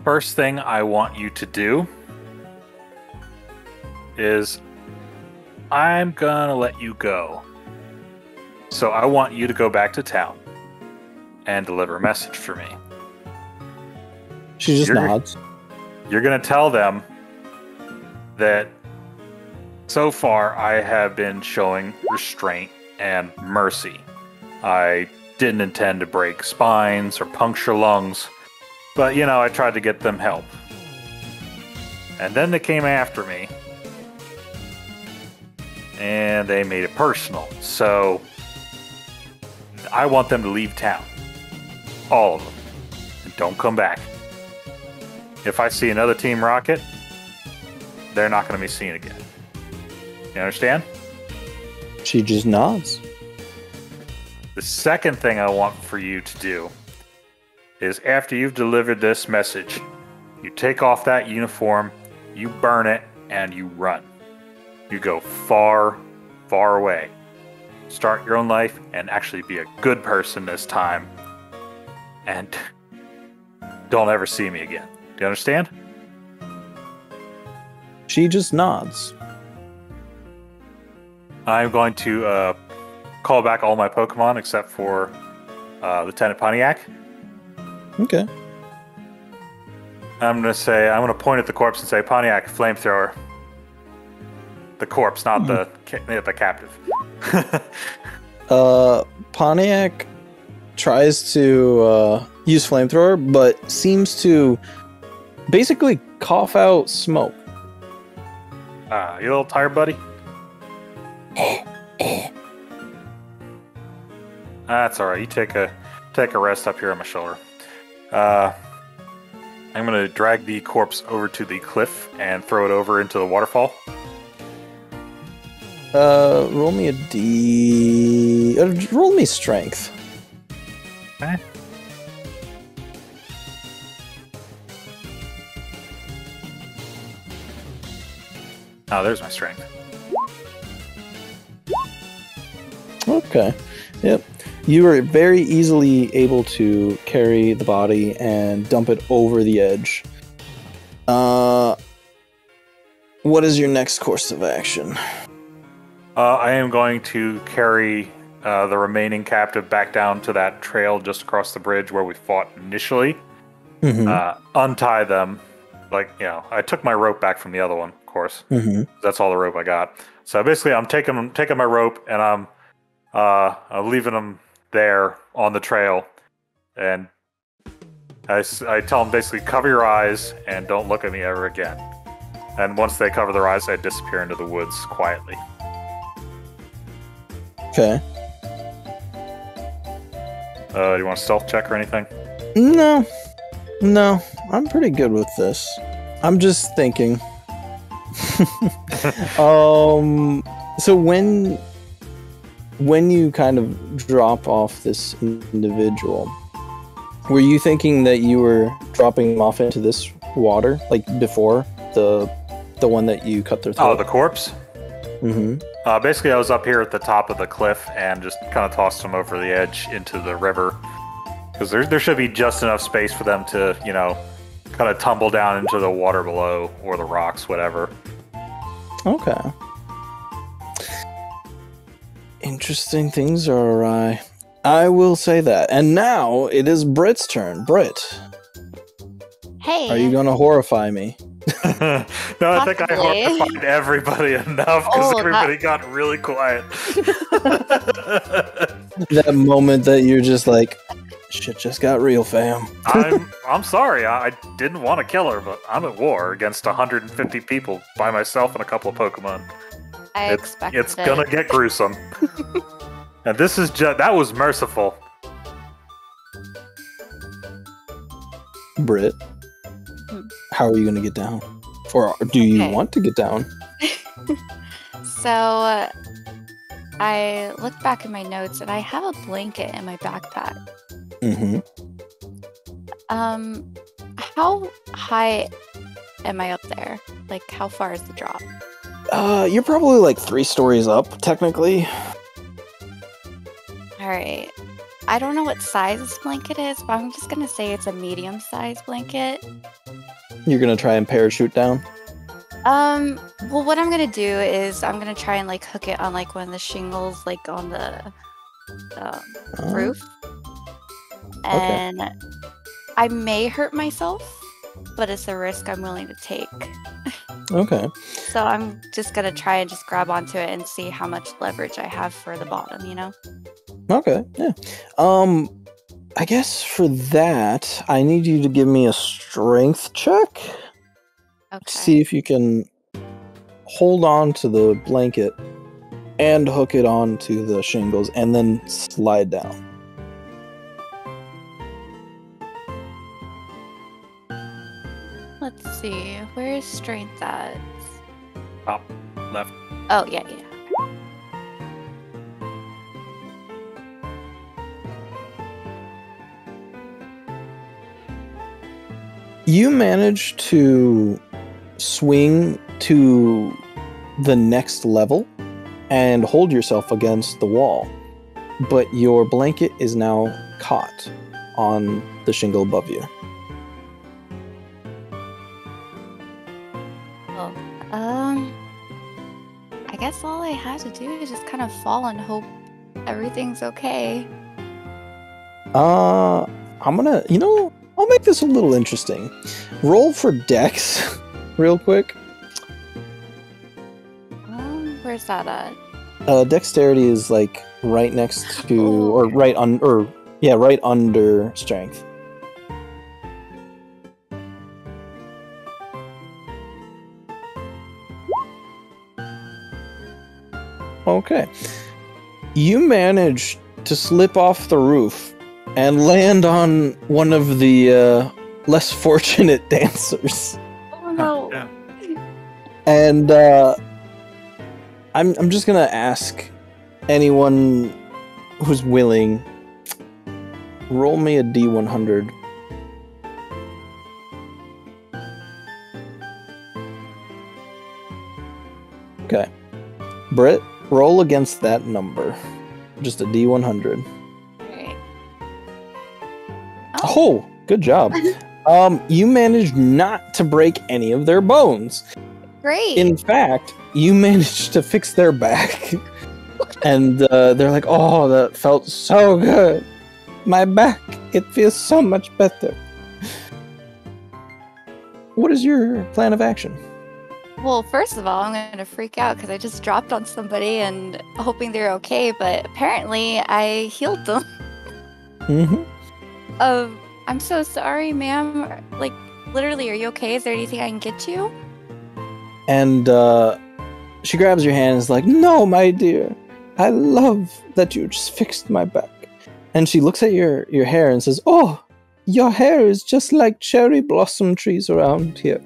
Speaker 5: First thing I want you to do is I'm gonna let you go. So I want you to go back to town and deliver a message for me.
Speaker 2: She just
Speaker 5: You're-
Speaker 2: nods.
Speaker 5: You're gonna tell them that so far I have been showing restraint and mercy. I didn't intend to break spines or puncture lungs, but I tried to get them help. And then they came after me, and they made it personal. So I want them to leave town. All of them. And don't come back. If I see another Team Rocket, they're not going to be seen again. You understand?
Speaker 2: She just nods.
Speaker 5: The second thing I want for you to do is after you've delivered this message, you take off that uniform, you burn it, and you run. You go far, far away. Start your own life and actually be a good person this time. And don't ever see me again. Do you understand?
Speaker 2: She just nods.
Speaker 5: I'm going to call back all my Pokemon except for Lieutenant Pontiac.
Speaker 2: Okay.
Speaker 5: I'm going to point at the corpse and say, Pontiac, flamethrower. The corpse, not the captive.
Speaker 2: Pontiac tries to use flamethrower, but seems to basically cough out smoke.
Speaker 5: You a little tired, buddy? That's all right. You take a rest up here on my shoulder. I'm going to drag the corpse over to the cliff and throw it over into the waterfall.
Speaker 2: Roll me roll me strength.
Speaker 5: Okay. Oh, there's my strength.
Speaker 2: Okay. Yep. You are very easily able to carry the body and dump it over the edge. What is your next course of action?
Speaker 5: I am going to carry the remaining captive back down to that trail just across the bridge where we fought initially.
Speaker 2: Mm-hmm.
Speaker 5: Untie them. I took my rope back from the other one, of course.
Speaker 2: Mm-hmm.
Speaker 5: That's all the rope I got. So basically, I'm taking my rope and I'm leaving them there on the trail. And I tell them basically, cover your eyes and don't look at me ever again. And once they cover their eyes, I disappear into the woods quietly.
Speaker 2: Okay.
Speaker 5: Do you want a stealth check or anything?
Speaker 2: No, I'm pretty good with this. I'm just thinking. So when you kind of drop off this individual, were you thinking that you were dropping him off into this water, like before the one that you cut their throat?
Speaker 5: Oh, the corpse?
Speaker 2: Mm-hmm.
Speaker 5: Basically, I was up here at the top of the cliff and just kind of tossed them over the edge into the river. Because there should be just enough space for them to, kind of tumble down into the water below or the rocks, whatever.
Speaker 2: Okay. Interesting things are awry. I will say that. And now it is Britt's turn. Britt,
Speaker 4: Hey.
Speaker 2: are you going to horrify me?
Speaker 5: No, I think I horrified everybody enough because everybody got really quiet.
Speaker 2: That moment that you're just like, shit just got real, fam.
Speaker 5: I'm sorry. I didn't want to kill her, but I'm at war against 150 people by myself and a couple of Pokemon. It's gonna get gruesome. And this is that was merciful.
Speaker 2: Britt, how are you going to get down? Or do you want to get down?
Speaker 4: So, I look back at my notes and I have a blanket in my backpack.
Speaker 2: Mm-hmm.
Speaker 4: How high am I up there? Like, how far is the drop?
Speaker 2: You're probably like 3 stories up, technically.
Speaker 4: Alright. I don't know what size this blanket is, but I'm just gonna say it's a medium-sized blanket.
Speaker 2: You're gonna try and parachute down?
Speaker 4: Well, what I'm gonna do is I'm gonna try and, like, hook it on, like, one of the shingles, like, on the roof. And I may hurt myself, but it's a risk I'm willing to take.
Speaker 2: Okay.
Speaker 4: So I'm just gonna try and just grab onto it and see how much leverage I have for the bottom,
Speaker 2: Okay, yeah. I guess for that, I need you to give me a strength check.
Speaker 4: Okay.
Speaker 2: See if you can hold on to the blanket and hook it onto the shingles and then slide down.
Speaker 4: Let's see. Where is strength at?
Speaker 5: Top left.
Speaker 4: Oh, yeah.
Speaker 2: You manage to swing to the next level and hold yourself against the wall, but your blanket is now caught on the shingle above you.
Speaker 4: Oh, I guess all I had to do is just kind of fall and hope everything's okay.
Speaker 2: I'm gonna, I'll make this a little interesting. Roll for Dex, real quick.
Speaker 4: Where's that at?
Speaker 2: Dexterity is like right next to, or right under strength. Okay. You manage to slip off the roof and land on one of the less fortunate dancers.
Speaker 4: Oh no.
Speaker 5: Yeah.
Speaker 2: And I'm just gonna ask anyone who's willing, roll me a D100. Okay. Britt, roll against that number. Just a D100.
Speaker 4: Right.
Speaker 2: Oh, good job. You managed not to break any of their bones.
Speaker 4: Great.
Speaker 2: In fact, you managed to fix their back. And they're like, oh, that felt so good. My back, it feels so much better. What is your plan of action?
Speaker 4: Well, first of all, I'm going to freak out because I just dropped on somebody and hoping they're okay, but apparently I healed them.
Speaker 2: Mm-hmm.
Speaker 4: I'm so sorry, ma'am. Like, literally, are you okay? Is there anything I can get you?
Speaker 2: And she grabs your hand and is like, no, my dear. I love that you just fixed my back. And she looks at your hair and says, oh, your hair is just like cherry blossom trees around here.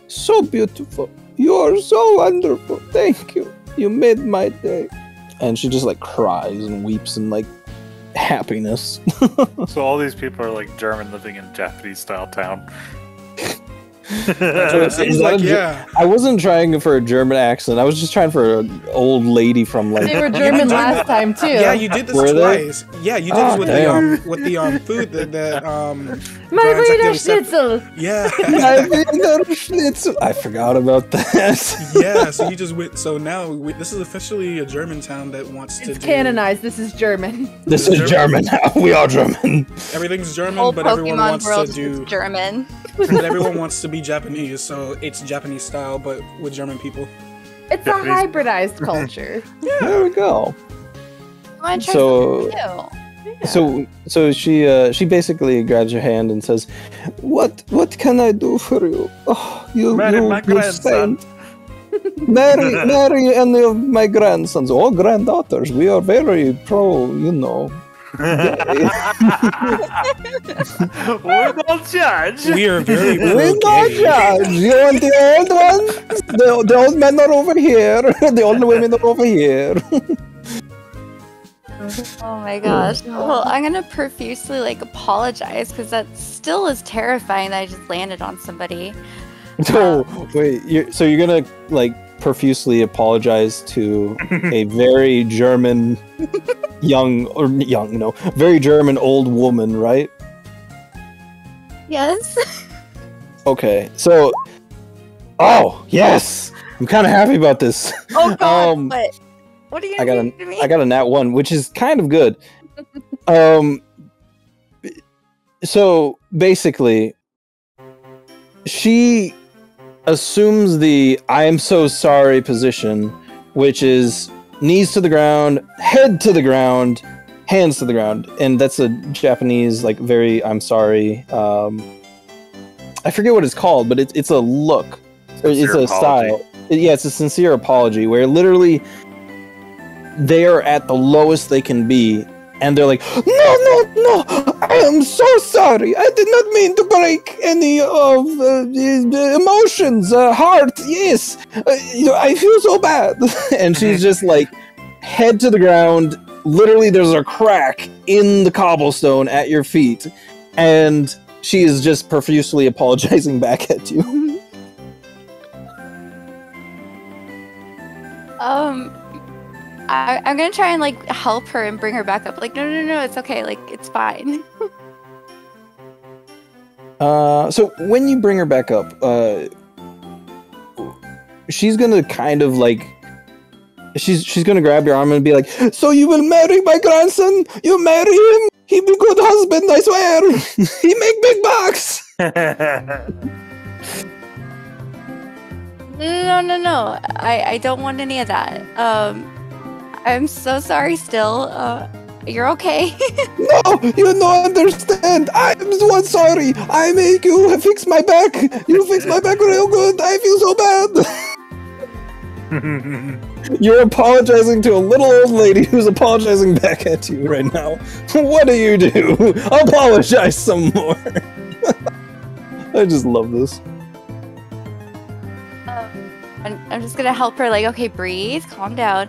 Speaker 2: So beautiful. You are so wonderful. Thank you. You made my day. And she just like cries and weeps in like happiness.
Speaker 5: So all these people are like German living in Japanese style town.
Speaker 3: That's what it seems like, yeah.
Speaker 2: I wasn't trying for a German accent. I was just trying for an old lady from like.
Speaker 1: They were German last time too.
Speaker 3: Yeah, you did this
Speaker 2: Were they?
Speaker 3: twice. Yeah, you did this with the food that
Speaker 1: My
Speaker 3: Brian's
Speaker 1: Wiener
Speaker 3: like,
Speaker 1: Schnitzel.
Speaker 3: Yeah.
Speaker 2: My Wiener Schnitzel. I forgot about that.
Speaker 3: Yeah, so you just went. So now this is officially a German town that wants to.
Speaker 1: It's canonized. This is German.
Speaker 2: This is German now. We are German.
Speaker 3: Everything's German,
Speaker 4: Whole
Speaker 3: but everyone
Speaker 4: Pokemon
Speaker 3: wants
Speaker 4: world
Speaker 3: to do.
Speaker 4: is German.
Speaker 3: But everyone wants to be Japanese, so it's Japanese style, but with German people.
Speaker 1: It's a
Speaker 5: Japanese.
Speaker 1: hybridized culture.
Speaker 2: There we go.
Speaker 4: I want to try
Speaker 2: So-
Speaker 4: something new.
Speaker 2: So she basically grabs your hand and says, "What can I do for you? Oh,
Speaker 5: Marry my
Speaker 2: you
Speaker 5: grandson."
Speaker 2: saint. marry any of my grandsons or granddaughters. We are very pro,
Speaker 5: We don't judge.
Speaker 3: We are very
Speaker 2: We don't
Speaker 3: pro-gay.
Speaker 2: judge. You want the old ones? The old men are over here. The old women are over here.
Speaker 4: Oh my gosh. Well, I'm gonna profusely apologize because that still is terrifying that I just landed on somebody.
Speaker 2: Oh, wait. You're gonna profusely apologize to a very German very German old woman, right?
Speaker 4: Yes.
Speaker 2: Okay, so oh yes, I'm kind of happy about this.
Speaker 4: Oh god. What are you gonna do to me?
Speaker 2: I got a nat 1, which is kind of good. So basically, she assumes the "I am so sorry" position, which is knees to the ground, head to the ground, hands to the ground, and that's a Japanese very "I'm sorry." I forget what it's called, but it's a look, or it's a style. Yeah, it's a sincere apology where literally they are at the lowest they can be, and they're like, no, I am so sorry. I did not mean to break any of the emotions. Heart, yes. I feel so bad. And she's just head to the ground. Literally, there's a crack in the cobblestone at your feet. And she is just profusely apologizing back at you.
Speaker 4: I'm gonna try and like help her and bring her back up. Like, no, it's okay. Like, it's fine.
Speaker 2: So when you bring her back up, she's gonna kind of like, she's gonna grab your arm and be like, "So you will marry my grandson? You marry him? He be good husband, I swear. He make big bucks."
Speaker 4: No. I don't want any of that. I'm so sorry still. You're okay.
Speaker 2: No, you don't understand. I'm the one sorry. I make you fix my back. You fix my back real good. I feel so bad. You're apologizing to a little old lady who's apologizing back at you right now. What do you do? Apologize some more. I just love this.
Speaker 4: I'm just gonna help her. Like, okay, breathe, calm down.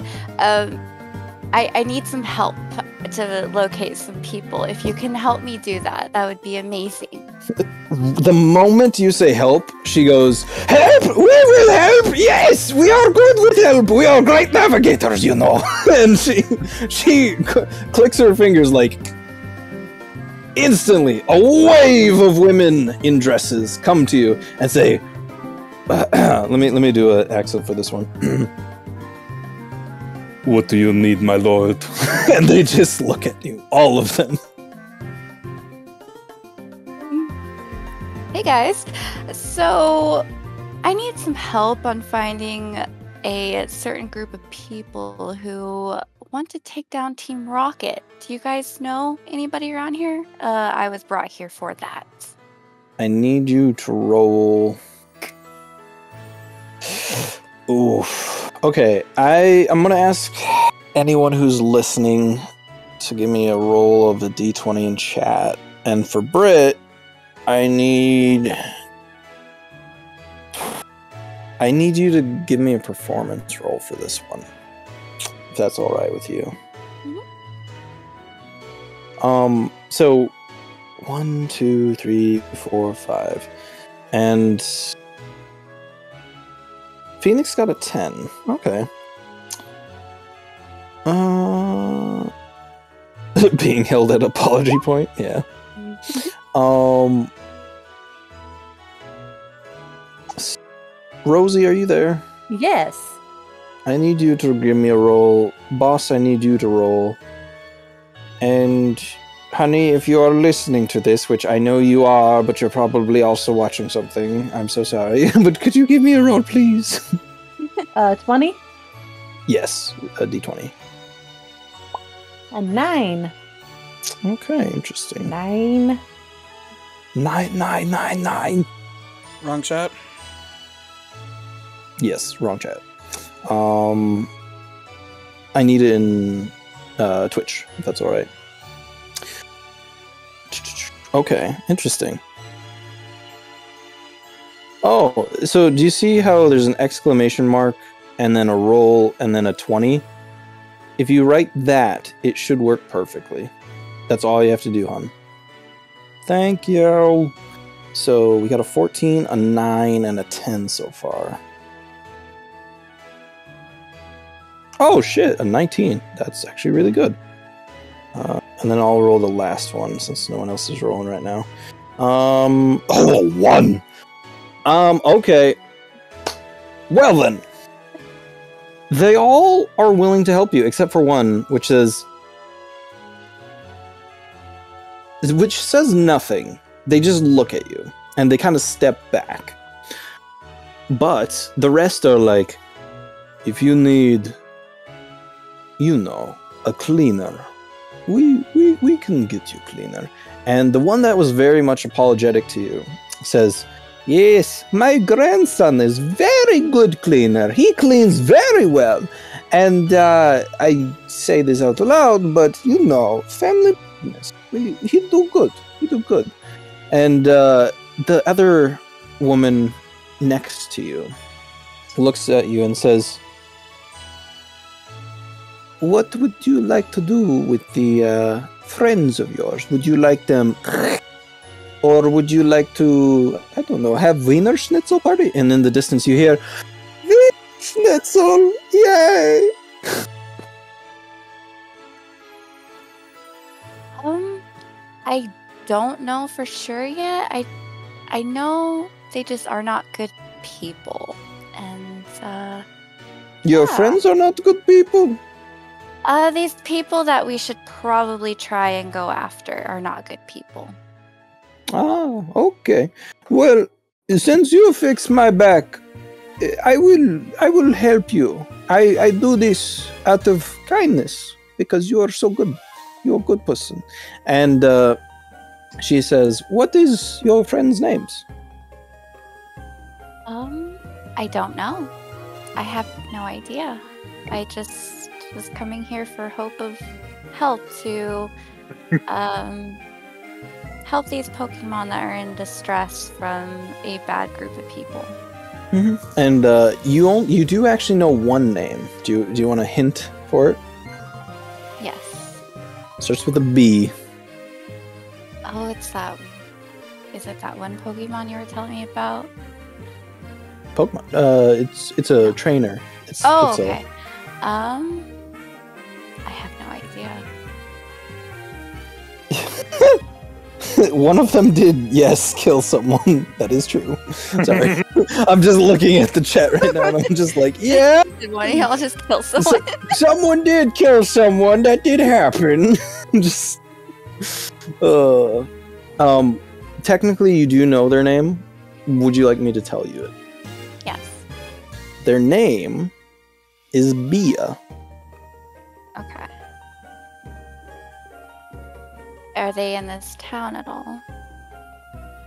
Speaker 4: I need some help to locate some people. If you can help me do that, that would be amazing.
Speaker 2: The moment you say help, she goes, "Help! We will help! Yes, we are good with help! We are great navigators, you know!" And she clicks her fingers like... Instantly, a wave of women in dresses come to you and say, let me do an accent for this one. "What do you need, my lord?" And they just look at you, all of them.
Speaker 4: Hey guys, so I need some help on finding a certain group of people who want to take down Team Rocket. Do you guys know anybody around here? I was brought here for that.
Speaker 2: I need you to roll... Oof. Okay, I'm gonna ask anyone who's listening to give me a roll of the D20 in chat. And for Britt, I need you to give me a performance roll for this one. If that's alright with you.
Speaker 4: Mm-hmm.
Speaker 2: So 1, 2, 3, 4, 5. And Phoenix got a 10. Okay. Being held at apology point, yeah. Rosie, are you there?
Speaker 1: Yes.
Speaker 2: I need you to give me a roll. Boss, I need you to roll. And honey, if you are listening to this, which I know you are, but you're probably also watching something, I'm so sorry. But could you give me a roll, please?
Speaker 1: 20?
Speaker 2: Yes, a D20.
Speaker 1: A 9.
Speaker 2: Okay, interesting.
Speaker 1: 9.
Speaker 2: 9.
Speaker 3: Wrong chat.
Speaker 2: Yes, wrong chat. I need it in Twitch, if that's alright. Okay, interesting. Oh, so do you see how there's an exclamation mark and then a roll and then a 20? If you write that, it should work perfectly. That's all you have to do, hon. Thank you. So we got a 14, a 9, and a 10 so far. Oh shit, a 19. That's actually really good. And then I'll roll the last one since no one else is rolling right now. Oh, 1. Okay. Well then. They all are willing to help you, except for one, which says nothing. They just look at you, and they kind of step back. But the rest are like, if you need, a cleaner, we can get you cleaner. And the one that was very much apologetic to you says, yes, my grandson is very good cleaner. He cleans very well. And I say this out loud, but family business. He do good. And the other woman next to you looks at you and says, what would you like to do with the friends of yours? Would you like them Or would you like to, I don't know, have Wiener Schnitzel party? And in the distance you hear, Wiener Schnitzel, yay!
Speaker 4: I don't know for sure yet. I know they just are not good people. And,
Speaker 2: Your friends are not good people?
Speaker 4: these people that we should probably try and go after are not good people.
Speaker 2: Ah, okay. Well, since you fix my back, I will help you. I do this out of kindness because you are so good. You're a good person. And she says, what is your friends' names?
Speaker 4: I don't know. I have no idea. I just was coming here for hope of help to help these Pokemon that are in distress from a bad group of people.
Speaker 2: Mm-hmm. And you do actually know one name. Do you want a hint for it?
Speaker 4: Yes.
Speaker 2: Starts with a B.
Speaker 4: Oh, it's that. Is it that one Pokemon you were telling me about?
Speaker 2: Pokemon. It's a trainer. It's
Speaker 4: okay. I have no idea.
Speaker 2: One of them did, yes, kill someone. That is true. Sorry. I'm just looking at the chat right now and I'm just like, yeah.
Speaker 4: Did one of y'all just kill someone?
Speaker 2: Someone did kill someone. That did happen. Just. Technically, you do know their name. Would you like me to tell you it?
Speaker 4: Yes.
Speaker 2: Their name is Bia.
Speaker 4: Okay. Are they in this town at all?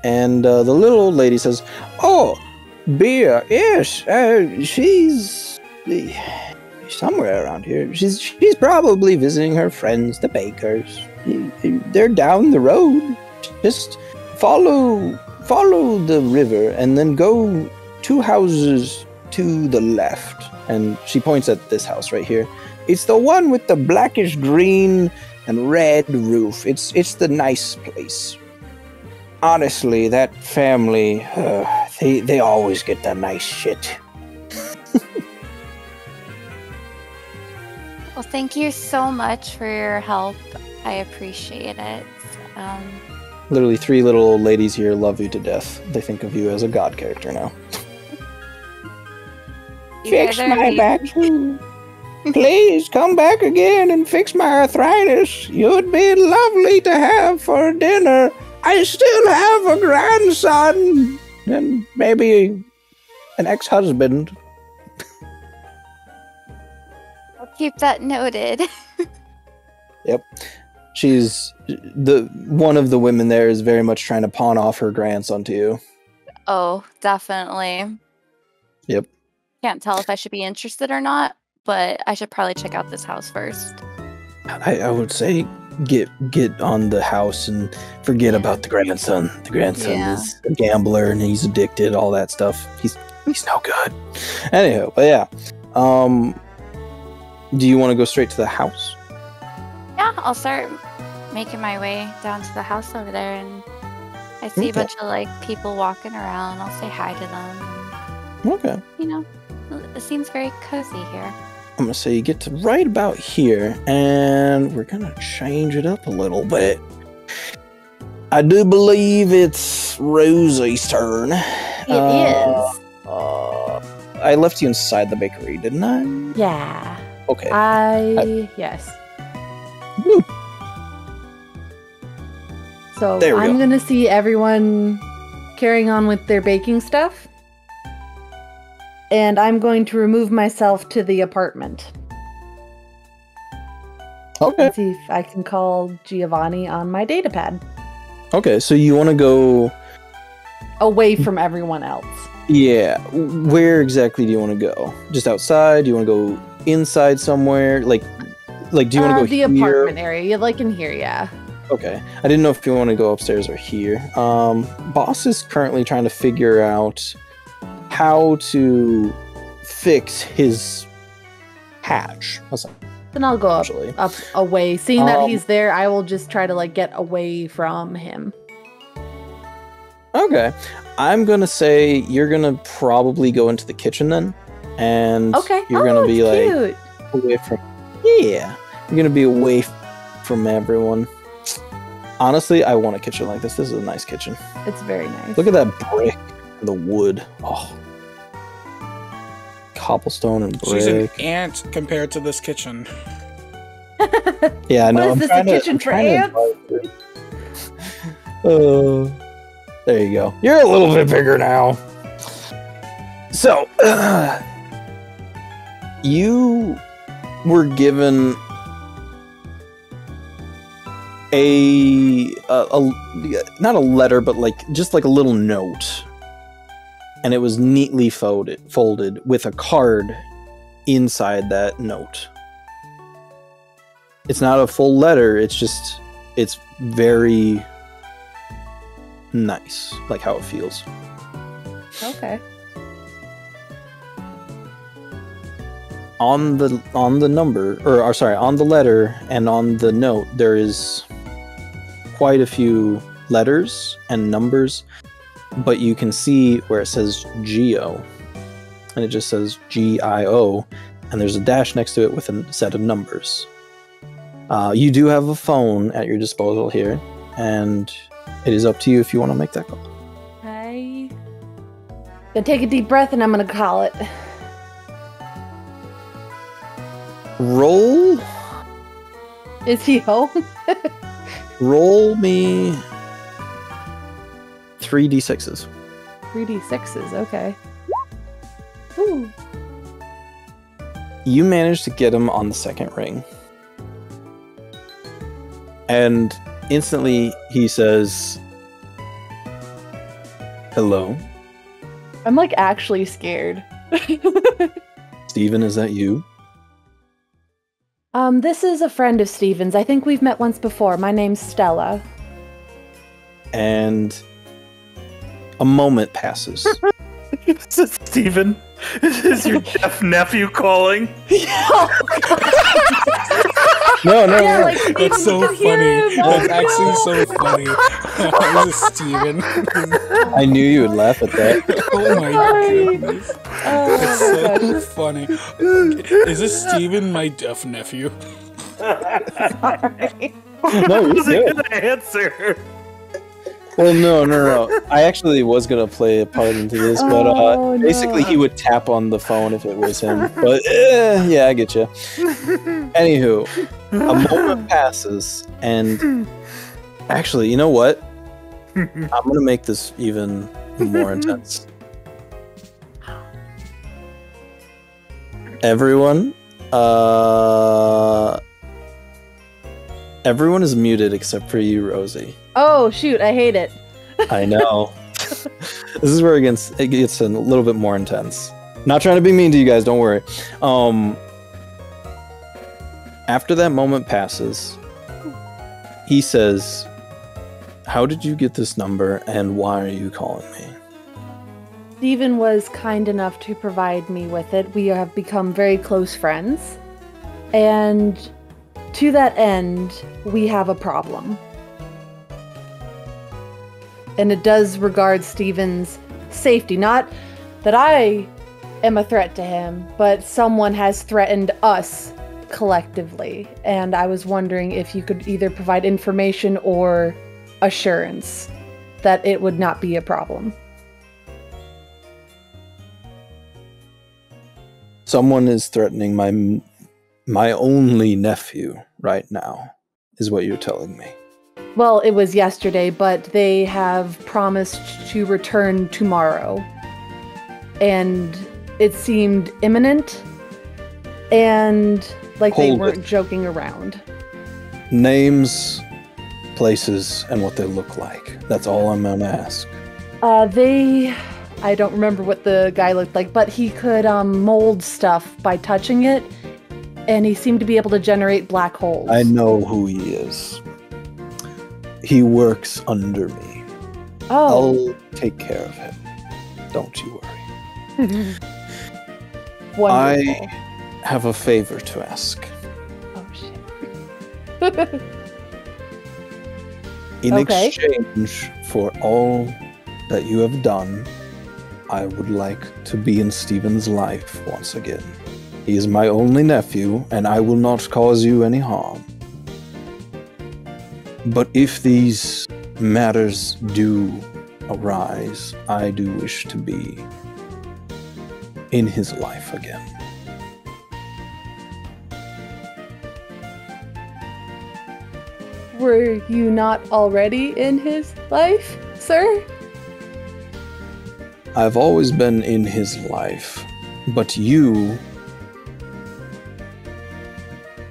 Speaker 2: And the little old lady says, "Oh, Bia, yes, she's somewhere around here. She's probably visiting her friends, the bakers. They're down the road. Just follow the river and then go 2 houses to the left." And she points at this house right here. It's the one with the blackish green and red roof. It's the nice place. Honestly, that family, they always get the nice shit.
Speaker 4: Well, thank you so much for your help. I appreciate it.
Speaker 2: Literally 3 little old ladies here love you to death. They think of you as a god character now. Fix my back. Please come back again and fix my arthritis. You'd be lovely to have for dinner. I still have a grandson and maybe an ex-husband.
Speaker 4: I'll keep that noted.
Speaker 2: Yep. She's one of the women there is very much trying to pawn off her grandson to you.
Speaker 4: Oh, definitely.
Speaker 2: Yep.
Speaker 4: Can't tell if I should be interested or not, but I should probably check out this house first.
Speaker 2: I would say get on the house and forget about the grandson. The grandson is a gambler and he's addicted, all that stuff. He's no good. Anyhow, but yeah. Do you want to go straight to the house?
Speaker 4: Yeah, I'll start making my way down to the house over there, and I see a bunch of like people walking around. I'll say hi to them.
Speaker 2: Okay.
Speaker 4: You know, it seems very cozy here.
Speaker 2: I'm gonna say you get to right about here, and we're gonna change it up a little bit. I do believe it's Rosie's turn.
Speaker 1: It is.
Speaker 2: I left you inside the bakery, didn't I?
Speaker 1: Yeah.
Speaker 2: Okay.
Speaker 1: Yes.
Speaker 2: Woo.
Speaker 1: So
Speaker 2: There we
Speaker 1: I'm
Speaker 2: go.
Speaker 1: gonna see everyone carrying on with their baking stuff. And I'm going to remove myself to the apartment.
Speaker 2: Okay.
Speaker 1: And see if I can call Giovanni on my datapad.
Speaker 2: Okay, so you want to go...
Speaker 1: Away from everyone else.
Speaker 2: Yeah. Where exactly do you want to go? Just outside? Do you want to go inside somewhere? Like do you want to go
Speaker 1: the
Speaker 2: here?
Speaker 1: apartment area. Yeah, like in here, yeah.
Speaker 2: Okay. I didn't know if you want to go upstairs or here. Boss is currently trying to figure out how to fix his hatch.
Speaker 1: Then I'll go
Speaker 2: Actually.
Speaker 1: up away. Seeing that he's there, I will just try to like get away from him.
Speaker 2: Okay. I'm going to say you're going to probably go into the kitchen then. And you're going to be like away from... Yeah. You're going to be away from everyone. Honestly, I want a kitchen like this. This is a nice kitchen.
Speaker 1: It's very nice.
Speaker 2: Look at that brick and the wood. Oh. Cobblestone and brick.
Speaker 3: She's an ant compared to this kitchen.
Speaker 2: Yeah, I know.
Speaker 1: What is this, a kitchen for ants?
Speaker 2: There you go. You're a little bit bigger now. So, you were given a not a letter, but just like a little note, and it was neatly folded with a card inside that note. It's not a full letter. It's very nice, like how it feels.
Speaker 1: Okay.
Speaker 2: On the number, or sorry, on the letter and on the note, there is quite a few letters and numbers, but you can see where it says Geo, and it just says GIO, and there's a dash next to it with a set of numbers. You do have a phone at your disposal here, and it is up to you if you want to make that call.
Speaker 1: I'm gonna take a deep breath and I'm gonna call it.
Speaker 2: Roll.
Speaker 1: Is he home?
Speaker 2: Roll me 3d6s.
Speaker 1: 3d6s, okay. Ooh.
Speaker 2: You managed to get him on the second ring. And instantly he says, hello?
Speaker 1: I'm like actually scared.
Speaker 2: Steven, is that you?
Speaker 1: This is a friend of Steven's. I think we've met once before. My name's Stella.
Speaker 2: And a moment passes.
Speaker 5: This is Steven. Is your deaf nephew calling?
Speaker 2: No.
Speaker 1: Yeah, like,
Speaker 3: That's so funny. That's actually so funny. This is Steven.
Speaker 2: I knew you would laugh at that.
Speaker 3: Oh my
Speaker 1: Sorry.
Speaker 3: goodness.
Speaker 1: Oh,
Speaker 3: That's
Speaker 1: my
Speaker 3: so
Speaker 1: gosh.
Speaker 3: funny. Is this Steven, my deaf nephew?
Speaker 1: Sorry.
Speaker 2: No, you're
Speaker 5: Who's
Speaker 2: good.
Speaker 5: gonna answer?
Speaker 2: Well, no. I actually was going to play a part into this, but
Speaker 1: Oh,
Speaker 2: basically
Speaker 1: no.
Speaker 2: he would tap on the phone if it was him. But yeah, I get you. Anywho, a moment passes, and actually, you know what? I'm going to make this even more intense. Everyone is muted except for you, Rosie.
Speaker 1: Oh, shoot. I hate it.
Speaker 2: I know. This is where it gets a little bit more intense. Not trying to be mean to you guys, don't worry. After that moment passes, he says, how did you get this number and why are you calling me?
Speaker 1: Steven was kind enough to provide me with it. We have become very close friends. And to that end, we have a problem. And it does regard Steven's safety. Not that I am a threat to him, but someone has threatened us collectively. And I was wondering if you could either provide information or assurance that it would not be a problem.
Speaker 2: Someone is threatening my only nephew right now, is what you're telling me.
Speaker 1: Well, it was yesterday, but they have promised to return tomorrow. And it seemed imminent, and like they
Speaker 2: Hold
Speaker 1: weren't
Speaker 2: it.
Speaker 1: joking around.
Speaker 2: Names, places, and what they look like. That's all I'm gonna ask.
Speaker 1: I don't remember what the guy looked like, but he could mold stuff by touching it, and he seemed to be able to generate black holes.
Speaker 2: I know who he is. He works under me.
Speaker 1: Oh,
Speaker 2: I'll take care of him. Don't you worry.
Speaker 1: wonderful.
Speaker 2: I have a favor to ask.
Speaker 1: Oh, shit.
Speaker 2: In
Speaker 1: Okay.
Speaker 2: exchange for all that you have done, I would like to be in Stephen's life once again. He is my only nephew, and I will not cause you any harm. But if these matters do arise, I do wish to be in his life again.
Speaker 1: Were you not already in his life, sir?
Speaker 2: I've always been in his life, but you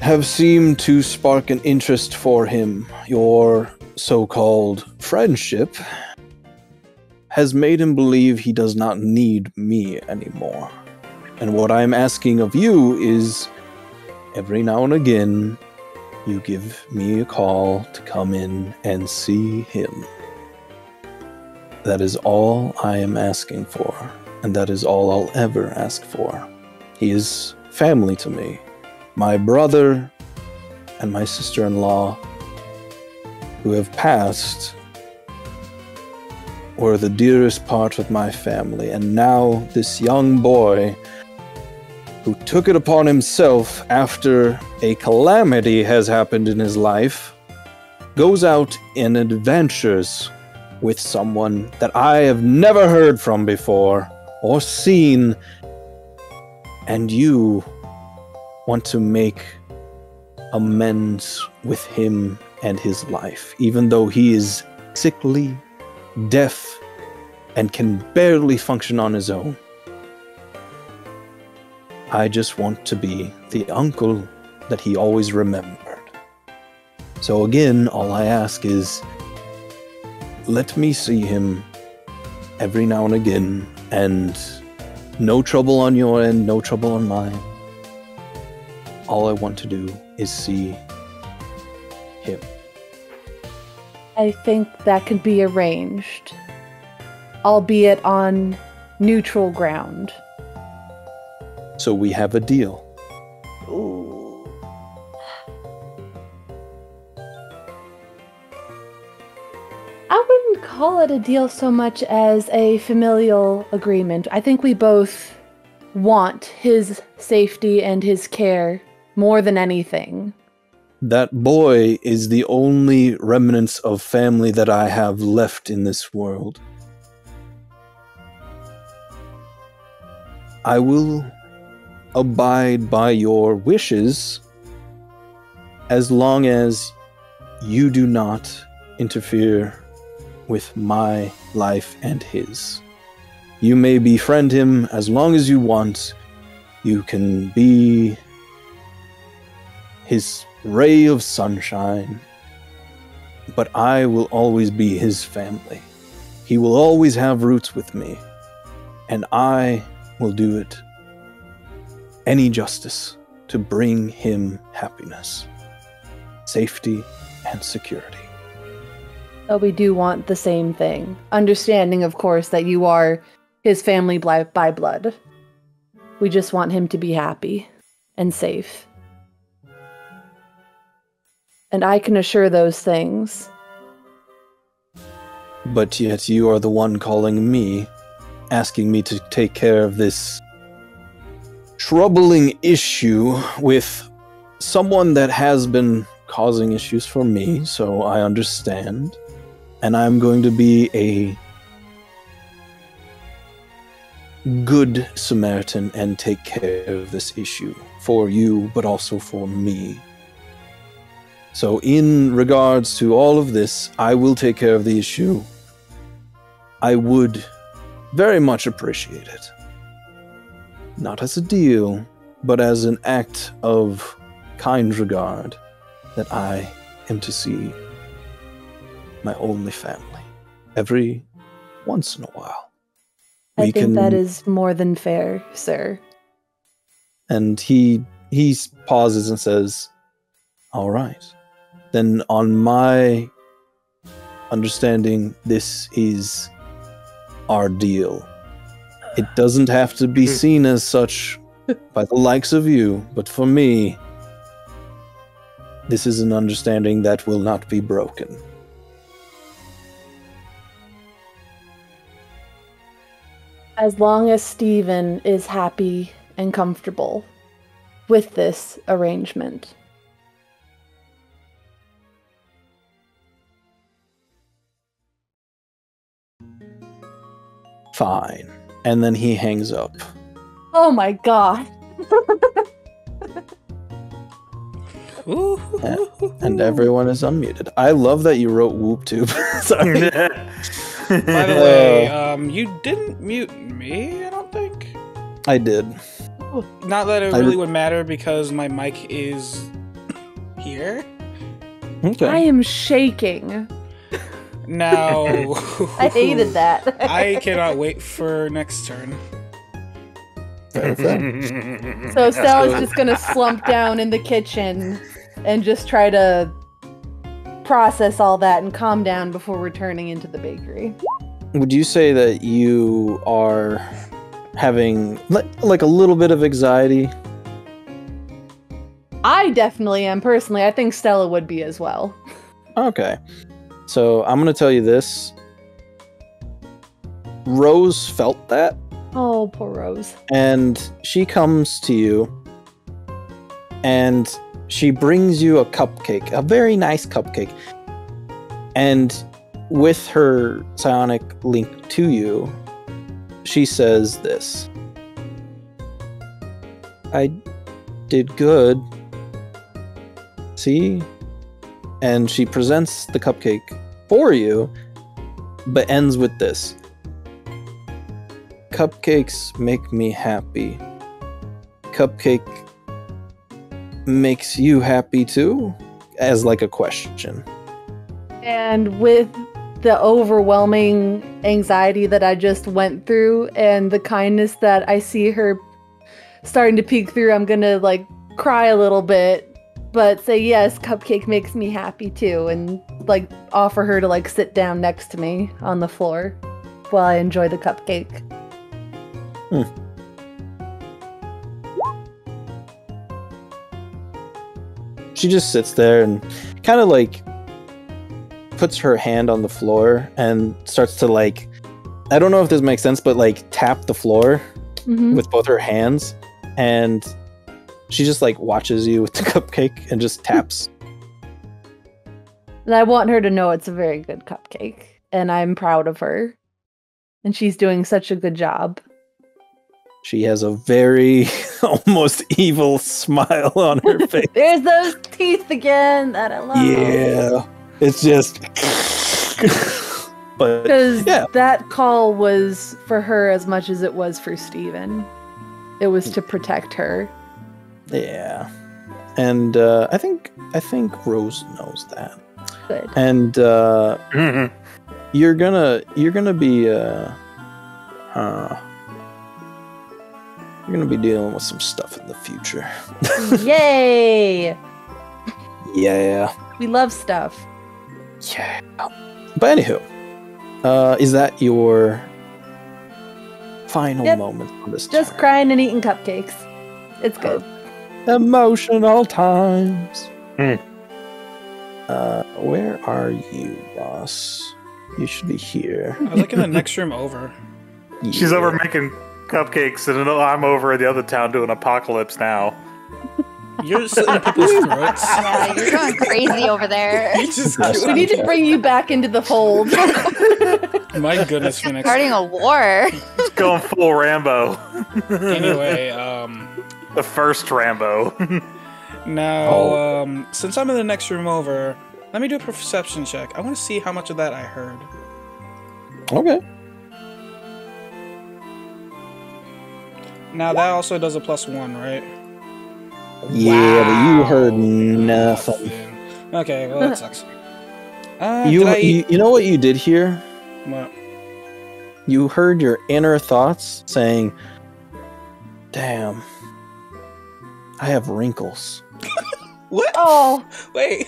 Speaker 2: have seemed to spark an interest for him. Your so-called friendship has made him believe he does not need me anymore. And what I'm asking of you is, every now and again, you give me a call to come in and see him. That is all I am asking for, and that is all I'll ever ask for. He is family to me. My brother and my sister-in-law, who have passed, were the dearest part of my family, and now this young boy who took it upon himself after a calamity has happened in his life, goes out and adventures with someone that I have never heard from before or seen, and you want to make amends with him and his life, even though he is sickly, deaf, and can barely function on his own. I just want to be the uncle that he always remembered. So again, all I ask is, let me see him every now and again, and no trouble on your end, no trouble on mine. All I want to do is see him.
Speaker 1: I think that could be arranged, albeit on neutral ground.
Speaker 2: So we have a deal.
Speaker 1: Ooh. I wouldn't call it a deal so much as a familial agreement. I think we both want his safety and his care more than anything.
Speaker 2: That boy is the only remnants of family that I have left in this world. I will abide by your wishes as long as you do not interfere with my life and his. You may befriend him as long as you want. You can be his ray of sunshine, but I will always be his family. He will always have roots with me, and I will do it any justice to bring him happiness, safety, and security.
Speaker 1: But we do want the same thing. Understanding, of course, that you are his family by blood. We just want him to be happy and safe. And I can assure those things.
Speaker 2: But yet you are the one calling me, asking me to take care of this troubling issue with someone that has been causing issues for me, so I understand. And I'm going to be a good Samaritan and take care of this issue for you, but also for me. So in regards to all of this, I will take care of the issue. I would very much appreciate it. Not as a deal, but as an act of kind regard that I am to see my only family every once in a while.
Speaker 1: I think that is more than fair, sir.
Speaker 2: And he pauses and says, all right. Then on my understanding, this is our deal. It doesn't have to be seen as such by the likes of you, but for me, this is an understanding that will not be broken.
Speaker 1: As long as Steven is happy and comfortable with this arrangement.
Speaker 2: Fine. And then he hangs up.
Speaker 1: Oh my god.
Speaker 2: And everyone is unmuted. I love that you wrote whoop tube. Sorry.
Speaker 3: By the way, you didn't mute me, I don't think.
Speaker 2: I did.
Speaker 3: Not that it really would matter because my mic is here.
Speaker 2: Okay.
Speaker 1: I am shaking.
Speaker 3: Now,
Speaker 1: I hated that.
Speaker 3: I cannot wait for next turn.
Speaker 1: So Stella's just gonna slump down in the kitchen and just try to process all that and calm down before returning into the bakery.
Speaker 2: Would you say that you are having like a little bit of anxiety?
Speaker 1: I definitely am personally. I think Stella would be as well.
Speaker 2: Okay. So I'm going to tell you this. Rose felt that.
Speaker 1: Oh, poor Rose.
Speaker 2: And she comes to you and she brings you a cupcake, a very nice cupcake. And with her psionic link to you, she says this. I did good. See? And she presents the cupcake for you, but ends with this. Cupcakes make me happy. Cupcake makes you happy too? As like a question.
Speaker 1: And with the overwhelming anxiety that I just went through and the kindness that I see her starting to peek through, I'm gonna like cry a little bit, but say yes, cupcake makes me happy too, and like offer her to like sit down next to me on the floor while I enjoy the cupcake.
Speaker 2: She just sits there and kind of like puts her hand on the floor and starts to like, I don't know if this makes sense, but like tap the floor with both her hands, and she just like watches you with the cupcake and just taps.
Speaker 1: And I want her to know it's a very good cupcake, and I'm proud of her. And she's doing such a good job.
Speaker 2: She has a very almost evil smile on her face.
Speaker 1: There's those teeth again that I love.
Speaker 2: Yeah. It's just... But
Speaker 1: Because
Speaker 2: yeah.
Speaker 1: that call was for her as much as it was for Steven. It was to protect her.
Speaker 2: Yeah. And I think Rose knows that.
Speaker 1: Good.
Speaker 2: And you're gonna be you're gonna be dealing with some stuff in the future.
Speaker 1: Yay!
Speaker 2: Yeah.
Speaker 1: We love stuff.
Speaker 2: Yeah. But anywho, is that your final moment on this
Speaker 1: Just
Speaker 2: turn?
Speaker 1: crying and eating cupcakes. It's good.
Speaker 2: Emotional times. Where are you, Ross? You should be here.
Speaker 3: I was like in the next room over.
Speaker 5: She's over making cupcakes, and I'm over in the other town doing Apocalypse Now.
Speaker 3: You're slitting people's throats.
Speaker 4: Yeah, you're going crazy over there.
Speaker 3: You just
Speaker 1: We need to bring you back into the fold.
Speaker 3: My goodness, Phoenix.
Speaker 4: Starting a war.
Speaker 5: It's going full Rambo.
Speaker 3: Anyway,
Speaker 5: The first Rambo.
Speaker 3: now, since I'm in the next room over, let me do a perception check. I want to see how much of that I heard.
Speaker 2: Okay.
Speaker 3: Now, that also does a +1, right?
Speaker 2: Yeah, but you heard nothing.
Speaker 3: Okay, well, that sucks.
Speaker 2: You know what you did here?
Speaker 3: What?
Speaker 2: You heard your inner thoughts saying, "Damn, I have wrinkles."
Speaker 3: What?
Speaker 1: Oh,
Speaker 3: Wait.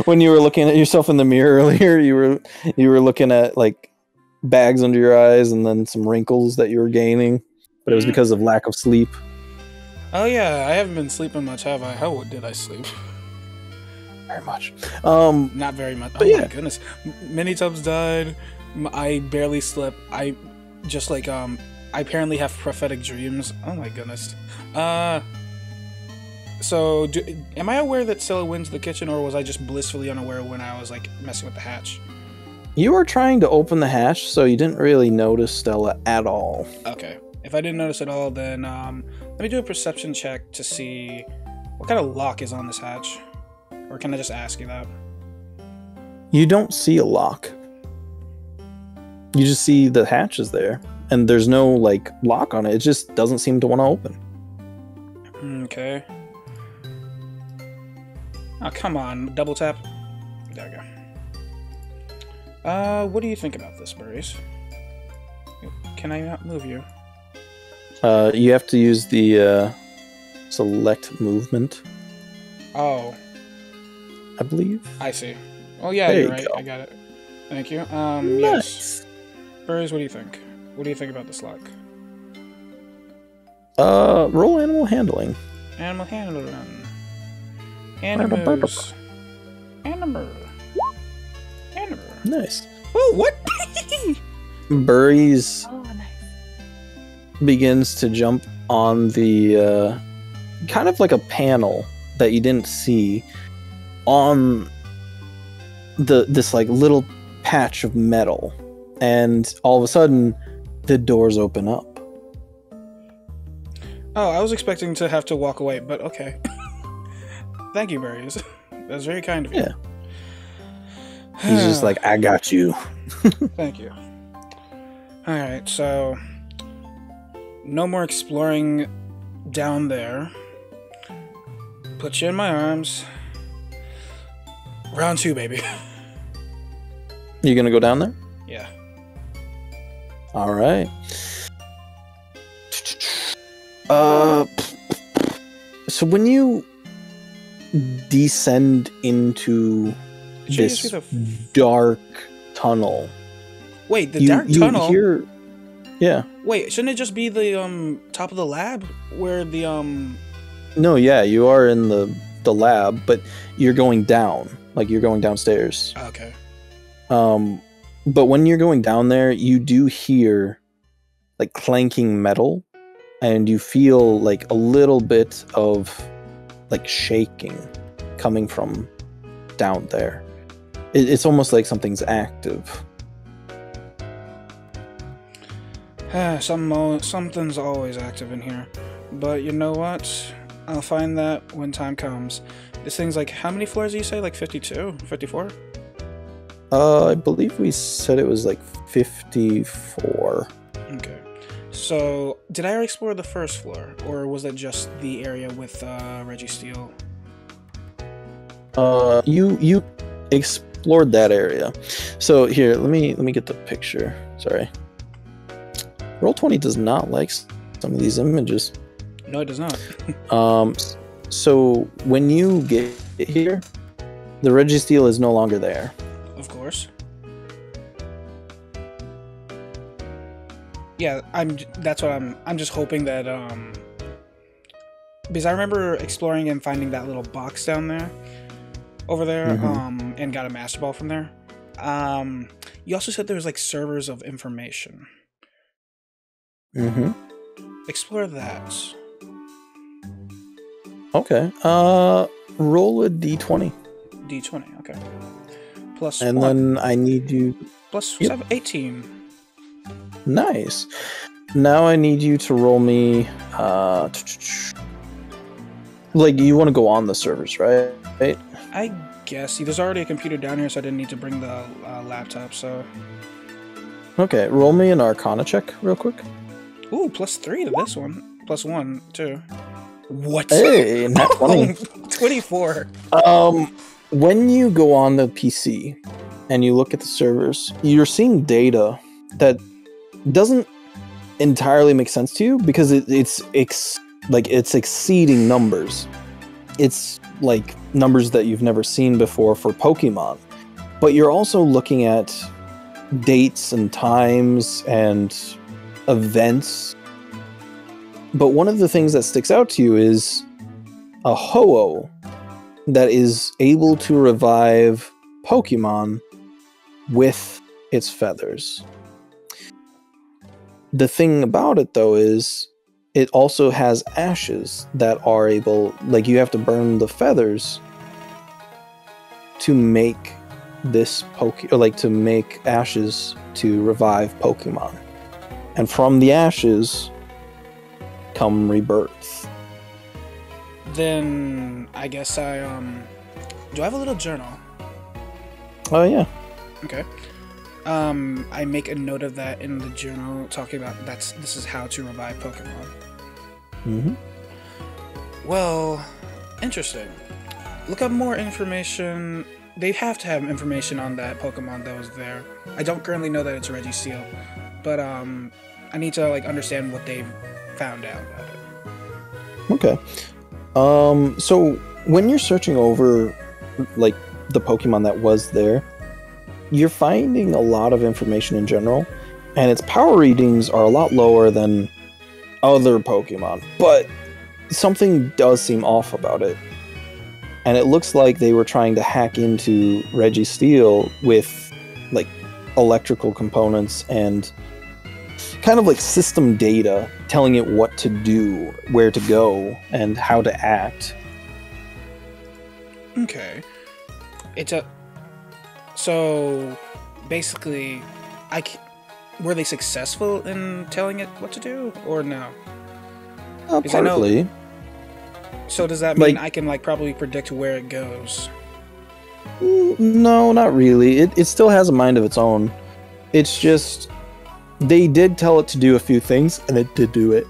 Speaker 2: When you were looking at yourself in the mirror earlier, you were looking at like bags under your eyes and then some wrinkles that you were gaining, but it was because of lack of sleep.
Speaker 3: Oh yeah, I haven't been sleeping much, have I? How did I sleep?
Speaker 2: Very much.
Speaker 3: Not very much. Oh
Speaker 2: yeah.
Speaker 3: my goodness. Many tubs died. I barely slept. just like I apparently have prophetic dreams. Oh my goodness. So am I aware that Stella wins the kitchen, or was I just blissfully unaware when I was like messing with the hatch?
Speaker 2: You were trying to open the hatch, so you didn't really notice Stella at all.
Speaker 3: Okay. If I didn't notice at all, then let me do a perception check to see what kind of lock is on this hatch. Or can I just ask you that?
Speaker 2: You don't see a lock. You just see the hatch is there, and there's no like lock on it. It just doesn't seem to want to open.
Speaker 3: Okay. Oh, come on. Double tap. There we go. What do you think about this, Burries? Can I not move you?
Speaker 2: You have to use the select movement.
Speaker 3: Oh.
Speaker 2: I believe.
Speaker 3: I see. Oh yeah,
Speaker 2: There
Speaker 3: you're
Speaker 2: you
Speaker 3: right.
Speaker 2: go.
Speaker 3: I got it. Thank you.
Speaker 2: Nice.
Speaker 3: Yes. Burries, what do you think? What do you think about this lock?
Speaker 2: Roll animal handling.
Speaker 3: Animal handling. Animals. Animal. Animal.
Speaker 2: Nice.
Speaker 3: Oh, what?
Speaker 2: Burries
Speaker 1: Oh, nice.
Speaker 2: begins to jump on the kind of like a panel that you didn't see on this like little patch of metal, and all of a sudden the doors open up.
Speaker 3: Oh, I was expecting to have to walk away, but okay. Thank you, Burries. That was very kind of you.
Speaker 2: Yeah. He's just like, I got you.
Speaker 3: Thank you. Alright, so no more exploring down there. Put you in my arms. Round 2, baby.
Speaker 2: You gonna go down there?
Speaker 3: Yeah.
Speaker 2: All right. So when you descend into
Speaker 3: Did you
Speaker 2: this
Speaker 3: just see the
Speaker 2: dark tunnel,
Speaker 3: Wait, the dark tunnel?
Speaker 2: hear, yeah.
Speaker 3: Wait, shouldn't it just be the top of the lab where the
Speaker 2: No, yeah, you are in the lab, but you're going down, like you're going downstairs.
Speaker 3: Okay.
Speaker 2: But when you're going down there, you do hear like clanking metal, and you feel like a little bit of like shaking coming from down there. It's almost like something's active.
Speaker 3: Something's always active in here. But you know what? I'll find that when time comes. This thing's like, how many floors do you say? Like 52? 54?
Speaker 2: I believe we said it was like 54.
Speaker 3: Okay. So, did I explore the first floor? Or was that just the area with Reggie Steele?
Speaker 2: You explored that area. So here, let me get the picture. Sorry. Roll20 does not like some of these images.
Speaker 3: No, it does not.
Speaker 2: So when you get here, the Reggie Steele is no longer there.
Speaker 3: Of course. Yeah, I'm just hoping that because I remember exploring and finding that little box down there over there, and got a master ball from there. You also said there was like servers of information. Explore that.
Speaker 2: Okay. Roll a d20.
Speaker 3: D20, okay. Plus
Speaker 2: And
Speaker 3: 1.
Speaker 2: then I need you.
Speaker 3: Plus
Speaker 2: Yep.
Speaker 3: 7, 18.
Speaker 2: Nice. Now I need you to roll me. Like you want to go on the servers, right?
Speaker 3: I guess. See, there's already a computer down here, so I didn't need to bring the laptop, so...
Speaker 2: Okay, roll me an Arcana check real quick.
Speaker 3: Ooh, plus 3 to this one. Plus 1, too. What?
Speaker 2: Hey, not 20.
Speaker 3: 24.
Speaker 2: When you go on the PC and you look at the servers, you're seeing data that doesn't entirely make sense to you because it's exceeding numbers. It's like numbers that you've never seen before for Pokemon. But you're also looking at dates and times and events. But one of the things that sticks out to you is a Ho-Oh that is able to revive Pokemon with its feathers. The thing about it, though, is it also has ashes that are able... Like, you have to burn the feathers to make this to make ashes to revive Pokemon. And from the ashes come rebirth.
Speaker 3: Then I guess do I have a little journal?
Speaker 2: Oh, yeah.
Speaker 3: Okay. I make a note of that in the journal, talking about this is how to revive Pokemon.
Speaker 2: Mm-hmm.
Speaker 3: Well, interesting. Look up more information. They have to have information on that Pokemon that was there. I don't currently know that it's Registeel, but I need to understand what they've found out about it.
Speaker 2: Okay. So when you're searching over the Pokemon that was there, you're finding a lot of information in general, and its power readings are a lot lower than other Pokemon, but something does seem off about it. And it looks like they were trying to hack into Registeel with electrical components and kind of system data telling it what to do, where to go, and how to act.
Speaker 3: Okay. So basically, were they successful in telling it what to do, or no?
Speaker 2: Partly.
Speaker 3: So does that mean I can probably predict where it goes?
Speaker 2: No, not really. It still has a mind of its own. It's just they did tell it to do a few things, and it did do it.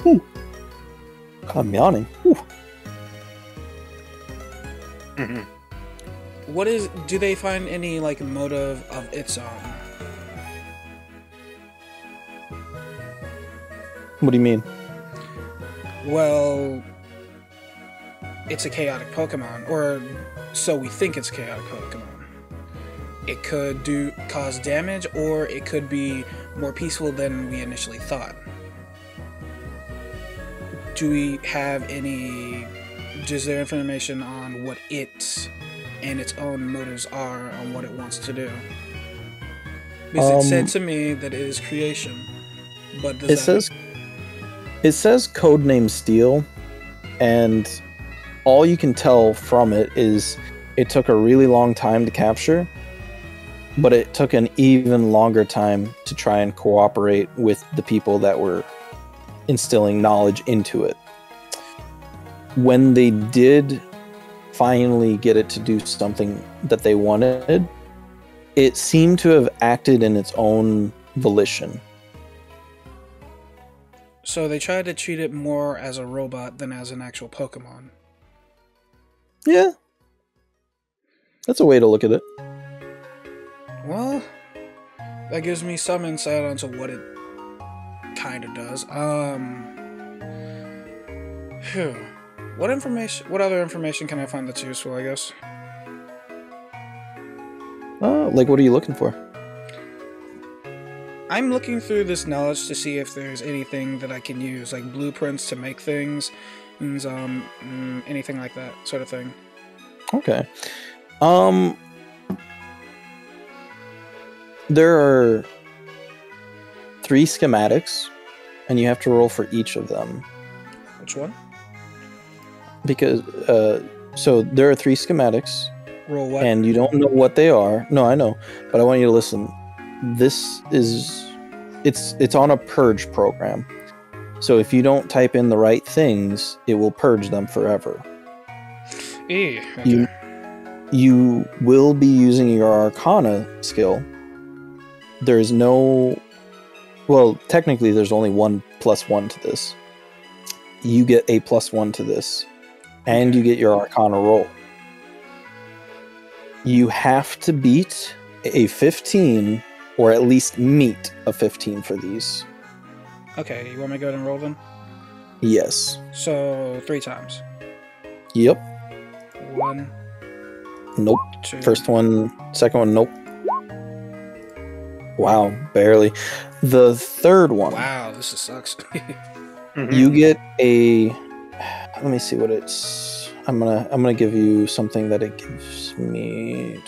Speaker 2: Whew. I'm yawning. Whew.
Speaker 5: Mm-hmm.
Speaker 3: Do they find any motive of its own?
Speaker 2: What do you mean?
Speaker 3: Well, it's a chaotic Pokemon, or so we think it's a chaotic Pokemon. It could cause damage, or it could be more peaceful than we initially thought. Do we have is there information on what it and its own motives are on what it wants to do? Because it said to me that it is creation, but it
Speaker 2: says codename Steel, and all you can tell from it is it took a really long time to capture, but it took an even longer time to try and cooperate with the people that were instilling knowledge into it. When they did finally get it to do something that they wanted, it seemed to have acted in its own volition.
Speaker 3: So they tried to treat it more as a robot than as an actual Pokemon.
Speaker 2: Yeah. That's a way to look at it.
Speaker 3: Well, that gives me some insight onto what it kind of does. What other information can I find that's useful, I guess?
Speaker 2: What are you looking for?
Speaker 3: I'm looking through this knowledge to see if there's anything that I can use, like blueprints to make things, and anything like that sort of thing.
Speaker 2: Okay. There are 3 schematics, and you have to roll for each of them.
Speaker 3: Which one?
Speaker 2: Because, so there are 3 schematics.
Speaker 3: Roll what?
Speaker 2: And you don't know what they are. No, I know, but I want you to listen. This is, it's on a purge program. So if you don't type in the right things, it will purge them forever.
Speaker 3: Okay.
Speaker 2: You will be using your Arcana skill. There's no... Well, technically there's only 1 + 1 to this. You get a +1 to this. And you get your Arcana roll. You have to beat a 15, or at least meet a 15 for these.
Speaker 3: Okay, you want me to go ahead and roll then?
Speaker 2: Yes.
Speaker 3: So, 3 times.
Speaker 2: Yep.
Speaker 3: 1.
Speaker 2: Nope.
Speaker 3: 2.
Speaker 2: First one, second one, nope. Wow, barely. The third one.
Speaker 3: Wow, this sucks.
Speaker 2: You get a... Let me see what it's... I'm gonna give you something that it gives me.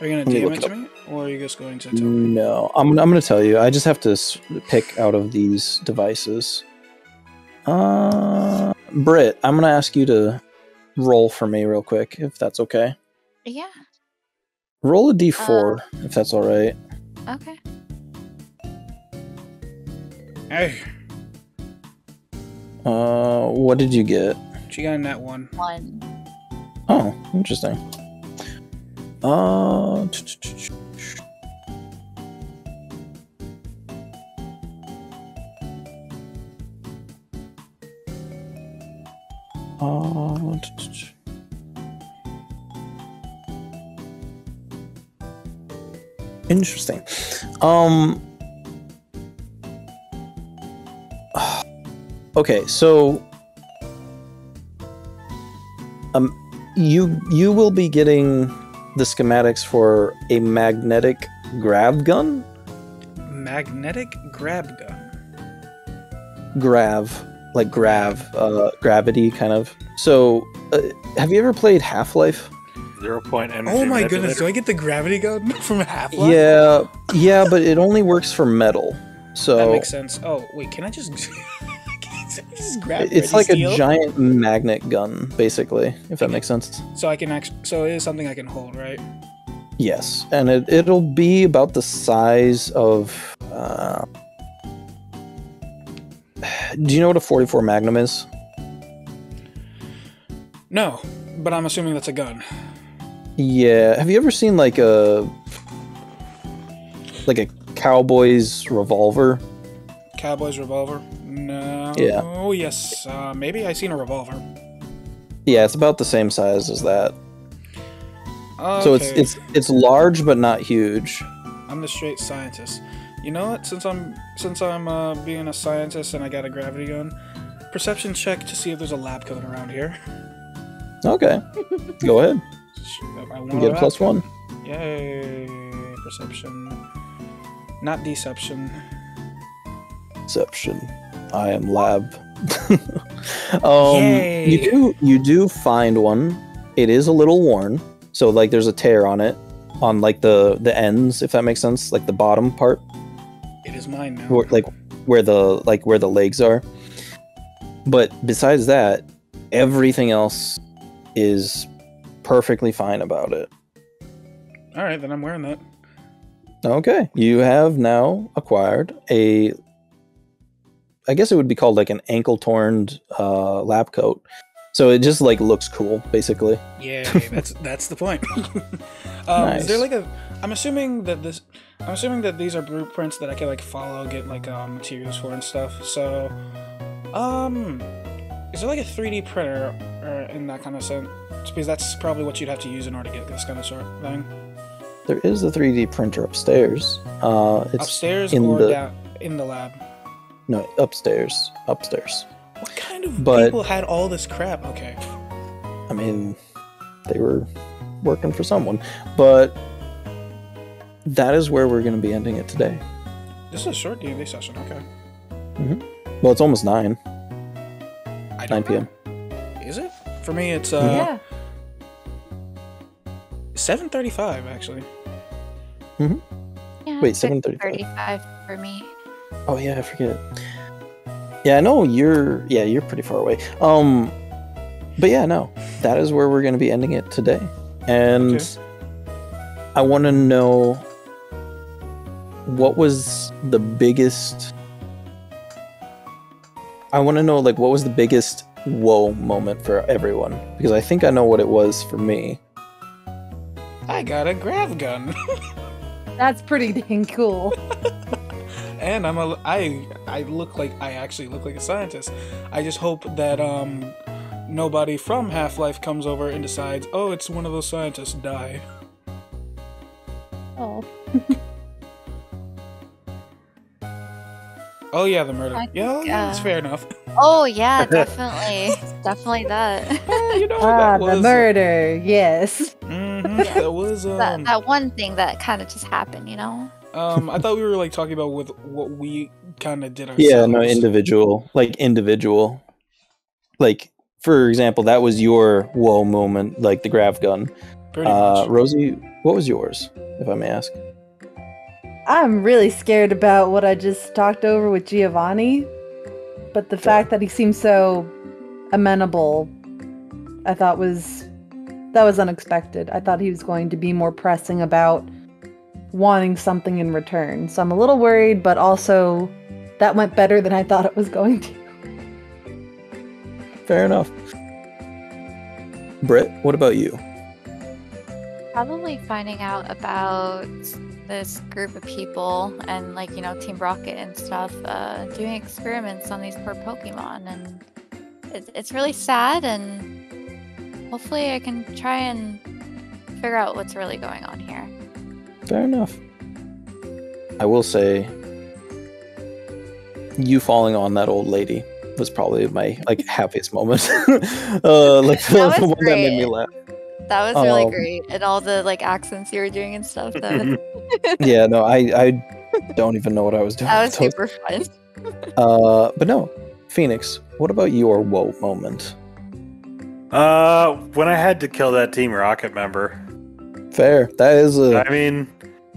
Speaker 3: Are you gonna
Speaker 2: Let me
Speaker 3: DM
Speaker 2: look
Speaker 3: it
Speaker 2: it
Speaker 3: to me, or are you just going to tell me?
Speaker 2: No, I'm gonna tell you. I just have to pick out of these devices. Britt, I'm gonna ask you to roll for me real quick, if that's okay.
Speaker 4: Yeah.
Speaker 2: Roll a d4, if that's all right.
Speaker 4: Okay.
Speaker 3: Hey,
Speaker 2: What did you get?
Speaker 3: she got in that one.
Speaker 4: 1.
Speaker 2: Oh, interesting. Interesting. Okay, so you will be getting the schematics for a magnetic grab gun.
Speaker 3: Magnetic grab gun.
Speaker 2: Gravity kind of. So, have you ever played Half-Life?
Speaker 5: 0-point energy.
Speaker 3: Oh my
Speaker 5: manipulator.
Speaker 3: goodness! Do I get the gravity gun from Half-Life?
Speaker 2: Yeah, but it only works for metal. So
Speaker 3: That makes sense. Oh wait, can I just? Can I just grab?
Speaker 2: it's
Speaker 3: Ready
Speaker 2: like
Speaker 3: steel?
Speaker 2: a giant magnet gun, basically, if that makes sense.
Speaker 3: So I can actually. So it is something I can hold, right?
Speaker 2: Yes, and it'll be about the size of. Do you know what a 44 Magnum is?
Speaker 3: No, but I'm assuming that's a gun.
Speaker 2: Yeah. Have you ever seen like a cowboy's revolver?
Speaker 3: Cowboy's revolver? No.
Speaker 2: Yeah.
Speaker 3: Oh yes. Maybe I seen a revolver.
Speaker 2: Yeah, it's about the same size as that.
Speaker 3: Okay.
Speaker 2: So it's large but not huge.
Speaker 3: I'm the straight scientist. You know what? Since I'm being a scientist and I got a gravity gun, perception check to see if there's a lab coat around here.
Speaker 2: Okay. Go ahead.
Speaker 3: I
Speaker 2: You get a +1.
Speaker 3: Yay! Perception, not deception.
Speaker 2: Deception. I am lab.
Speaker 3: Yay.
Speaker 2: You do find one. It is a little worn, so like there's a tear on it, on like the ends, if that makes sense, like the bottom part,
Speaker 3: It is mine now.
Speaker 2: where the legs are. But besides that, everything else is perfectly fine about it.
Speaker 3: All right, then I'm wearing that.
Speaker 2: Okay, you have now acquired I guess it would be called like an ankle-torn lab coat. So it just like looks cool, basically.
Speaker 3: Yay! That's the point.
Speaker 2: Nice.
Speaker 3: Is there like a? I'm assuming that these are blueprints that I can like follow, get like materials for and stuff. So, is there like a 3D printer in that kind of sense? Because that's probably what you'd have to use in order to get this kind of sort of thing.
Speaker 2: There is a 3D printer upstairs. It's
Speaker 3: Upstairs
Speaker 2: in
Speaker 3: or
Speaker 2: the
Speaker 3: down in the lab?
Speaker 2: no upstairs. Upstairs.
Speaker 3: What kind of
Speaker 2: But-
Speaker 3: people had all this crap? Okay.
Speaker 2: I mean, they were working for someone, but that is where we're going to be ending it today.
Speaker 3: This is a short D&D session. Okay.
Speaker 2: Well, it's almost 9
Speaker 3: I
Speaker 2: 9 p.m.
Speaker 3: Is it? For me, it's
Speaker 1: Yeah.
Speaker 3: 7:35 actually.
Speaker 4: Yeah.
Speaker 2: Wait, 7:35.
Speaker 4: 35 for me.
Speaker 2: Oh yeah, I forget. Yeah, I know you're pretty far away. But yeah, no, that is where we're going to be ending it today. And
Speaker 3: Okay.
Speaker 2: I want to know what was the biggest. I want to know like what was the biggest whoa moment for everyone, because I think I know what it was for me.
Speaker 3: I got a grav gun,
Speaker 1: That's pretty dang cool.
Speaker 3: and I actually look like a scientist. I just hope that nobody from Half-Life comes over and decides, oh, it's one of those scientists. Die.
Speaker 1: Oh.
Speaker 3: Oh yeah, the murder.
Speaker 4: I
Speaker 3: Yeah,
Speaker 4: think,
Speaker 3: that's fair enough.
Speaker 4: Oh yeah, definitely, definitely that.
Speaker 3: You know,
Speaker 1: Ah,
Speaker 3: that
Speaker 1: the
Speaker 3: was,
Speaker 1: murder. Yes.
Speaker 3: that was
Speaker 4: that one thing that kind of just happened, you know.
Speaker 3: I thought we were like talking about with what we kind of did ourselves.
Speaker 2: Yeah, no, individual. Like, for example, that was your whoa moment, like the grav gun.
Speaker 3: Pretty much.
Speaker 2: Rosie, what was yours, if I may ask?
Speaker 1: I'm really scared about what I just talked over with Giovanni, but the fact that he seemed so amenable, I thought was unexpected. I thought he was going to be more pressing about wanting something in return. So I'm a little worried, but also that went better than I thought it was going to.
Speaker 2: Fair enough. Britt, what about you?
Speaker 4: Probably finding out about this group of people and like, Team Rocket and stuff, doing experiments on these poor Pokemon, and it's really sad, and hopefully I can try and figure out what's really going on here.
Speaker 2: Fair enough. I will say, you falling on that old lady was probably my happiest moment. The one that made me laugh.
Speaker 4: That was really great, and all the accents you were doing and stuff.
Speaker 2: Yeah, no, I don't even know what I was doing.
Speaker 4: That was super fun.
Speaker 2: But no, Phoenix, what about your whoa moment?
Speaker 5: When I had to kill that Team Rocket member.
Speaker 2: Fair. That is
Speaker 5: I mean,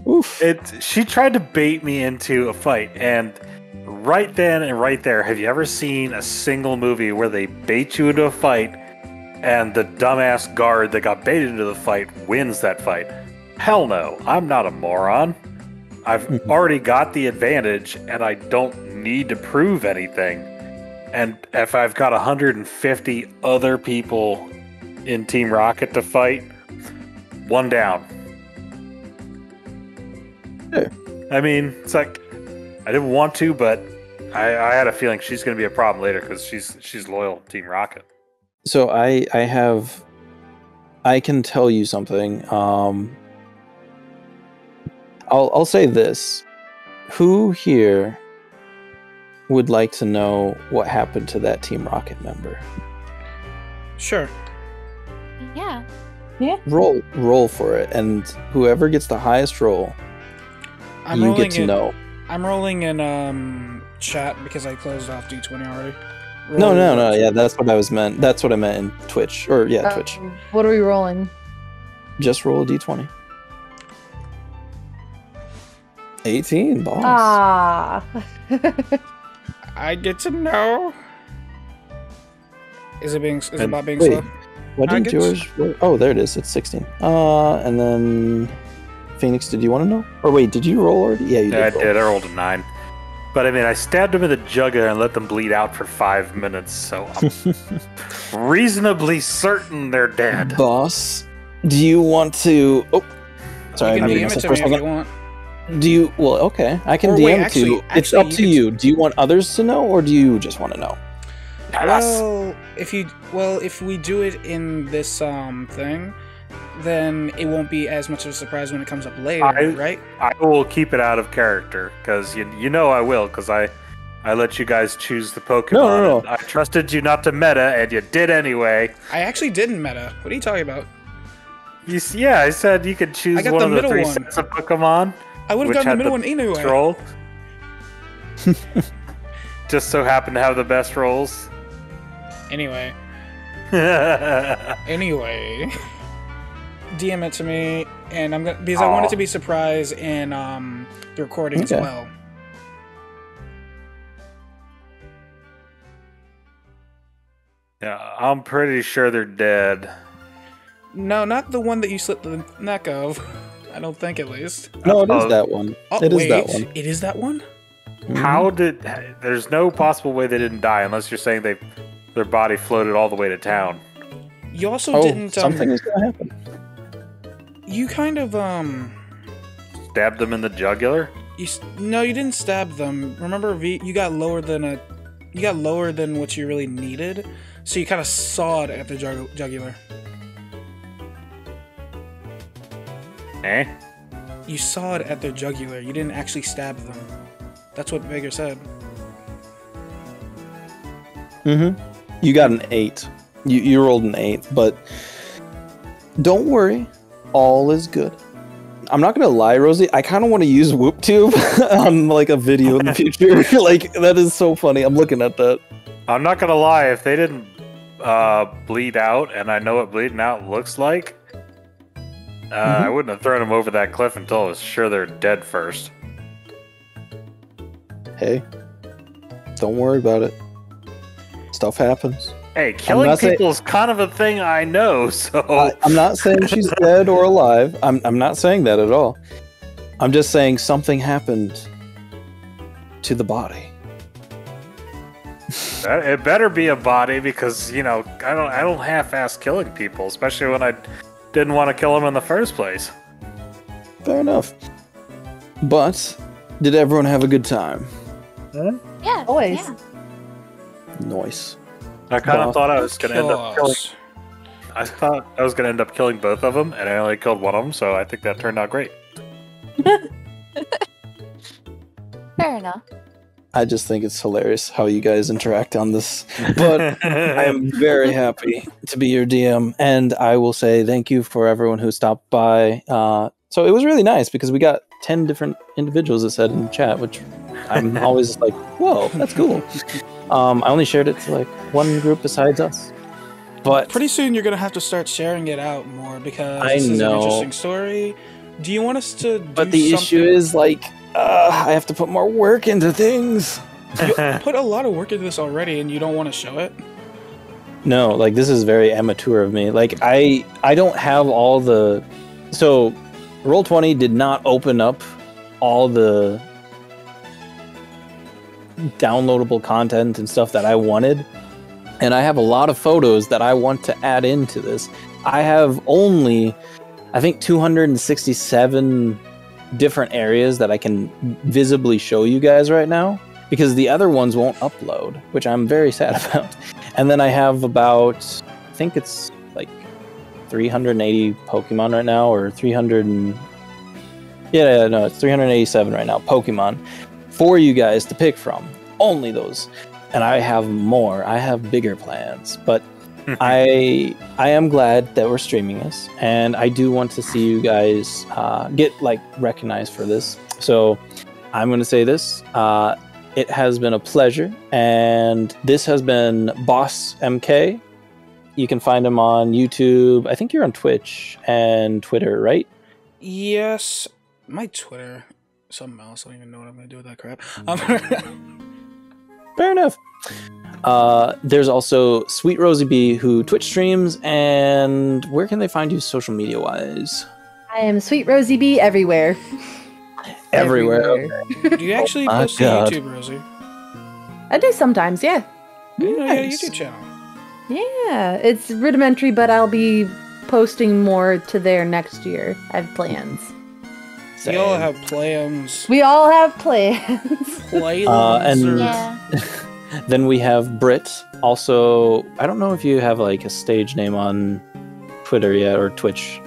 Speaker 2: oof.
Speaker 5: She tried to bait me into a fight, and right then and right there, have you ever seen a single movie where they bait you into a fight and the dumbass guard that got baited into the fight wins that fight? Hell no. I'm not a moron. I've already got the advantage, and I don't need to prove anything. And if I've got 150 other people in Team Rocket to fight, one down.
Speaker 2: Sure.
Speaker 5: I mean, it's like, I didn't want to, but I had a feeling she's going to be a problem later because she's loyal to Team Rocket.
Speaker 2: So I can tell you something. I'll say this. Who here would like to know what happened to that Team Rocket member?
Speaker 3: Sure.
Speaker 4: Yeah.
Speaker 2: Roll for it, and whoever gets the highest roll, you get to know.
Speaker 3: I'm rolling in chat because I closed off D20 already.
Speaker 2: No. Yeah, that's what I meant. That's what I meant in Twitch. Or yeah, Twitch.
Speaker 1: What are we rolling?
Speaker 2: Just roll a D20. 18, boss.
Speaker 1: Ah.
Speaker 3: I get to know. Is it about being
Speaker 2: wait,
Speaker 3: slow?
Speaker 2: What did yours? Oh, there it is. It's 16. And then Phoenix, did you want to know? Or wait, did you roll already? Yeah, you did.
Speaker 5: Yeah, I did. I rolled a 9. But I mean, I stabbed him in the jugular and let them bleed out for 5 minutes, so I'm reasonably certain they're dead.
Speaker 2: Boss, do you want to? Oh, sorry,
Speaker 3: You can DM it to me if you want.
Speaker 2: Do you? Well, okay, I can
Speaker 3: Or
Speaker 2: DM
Speaker 3: wait,
Speaker 2: too.
Speaker 3: actually,
Speaker 2: It's up to you. Do you want others to know, or do you just want to know?
Speaker 3: Well, if we do it in this thing, then it won't be as much of a surprise when it comes up later, right?
Speaker 5: I will keep it out of character because you know I will, because I let you guys choose the Pokemon.
Speaker 2: No.
Speaker 5: I trusted you not to meta, and you did anyway.
Speaker 3: I actually didn't meta. What are you talking about?
Speaker 5: Yeah, I said you could choose one of the 3 sets of Pokemon.
Speaker 3: I would have gotten the middle one anyway.
Speaker 5: Roll. Just so happened to have the best rolls.
Speaker 3: Anyway, DM it to me, and I'm gonna because I want it to be surprise in the recording as well.
Speaker 5: Yeah, I'm pretty sure they're dead.
Speaker 3: No, not the one that you slit the neck of. I don't think, at least.
Speaker 2: No, it is that one. It is that one.
Speaker 3: It is that one?
Speaker 5: How did... There's no possible way they didn't die, unless you're saying their body floated all the way to town.
Speaker 3: You also didn't...
Speaker 2: something is gonna happen.
Speaker 3: You kind of,
Speaker 5: Stabbed them in the jugular?
Speaker 3: No, you didn't stab them. Remember, you got lower than what you really needed, so you kind of sawed at the jugular.
Speaker 5: Eh?
Speaker 3: You sawed at their jugular. You didn't actually stab them. That's what Vager said.
Speaker 2: You got an 8. You rolled an 8, but don't worry. All is good. I'm not gonna lie, Rosie. I kind of want to use WhoopTube on a video in the future. That is so funny. I'm looking at that.
Speaker 5: I'm not gonna lie. If they didn't bleed out, and I know what bleeding out looks like, I wouldn't have thrown them over that cliff until I was sure they're dead first.
Speaker 2: Hey, don't worry about it. Stuff happens.
Speaker 5: Hey, killing people is kind of a thing I know, so...
Speaker 2: I'm not saying she's dead or alive. I'm not saying that at all. I'm just saying something happened to the body.
Speaker 5: It better be a body because, you know, I don't half-ass killing people, especially when I didn't want to kill them in the first place.
Speaker 2: Fair enough. But, did everyone have a good time?
Speaker 4: Yeah.
Speaker 1: Always.
Speaker 4: Yeah.
Speaker 2: Nice.
Speaker 5: I kind of thought I was going to end up killing... I thought I was going to end up killing both of them, and I only killed one of them, so I think that turned out great.
Speaker 4: Fair enough.
Speaker 2: I just think it's hilarious how you guys interact on this. But I am very happy to be your DM, and I will say thank you for everyone who stopped by. So it was really nice because we got 10 different individuals that said in the chat, which I'm always like, whoa, that's cool. I only shared it to like one group besides us. But
Speaker 3: pretty soon you're gonna have to start sharing it out more because
Speaker 2: I
Speaker 3: this is
Speaker 2: know.
Speaker 3: an interesting story. Do you want us to?
Speaker 2: But the issue is like I have to put more work into things.
Speaker 3: You put a lot of work into this already, and you don't want to show it.
Speaker 2: No, like this is very amateur of me. Like I don't have all the. So, Roll20 did not open up all the downloadable content and stuff that I wanted. And I have a lot of photos that I want to add into this. I have only, I think, 267 different areas that I can visibly show you guys right now, because the other ones won't upload, which I'm very sad about. And then I have about, I think it's like 380 Pokemon right now, or 300 and... Yeah, no, it's 387 right now, Pokemon, for you guys to pick from. Only those. And I have more. I have bigger plans. But I am glad that we're streaming this, and I do want to see you guys get like recognized for this. So I'm going to say this. It has been a pleasure, and this has been Boss MK. You can find him on YouTube. I think you're on Twitch and Twitter, right?
Speaker 3: Yes. My Twitter, something else. I don't even know what I'm going to do with that crap.
Speaker 2: Fair enough. There's also Sweet Rosie B, who Twitch streams, and where can they find you social media wise?
Speaker 1: I am Sweet Rosie B everywhere.
Speaker 2: Everywhere.
Speaker 3: Do you actually post on YouTube, Rosie?
Speaker 1: I do sometimes, yeah.
Speaker 3: You have a YouTube channel.
Speaker 1: Yeah, it's rudimentary, but I'll be posting more to there next year. I have plans.
Speaker 3: We all have plans.
Speaker 1: We all have plans.
Speaker 2: Then we have Britt. Also, I don't know if you have like a stage name on Twitter yet or Twitch.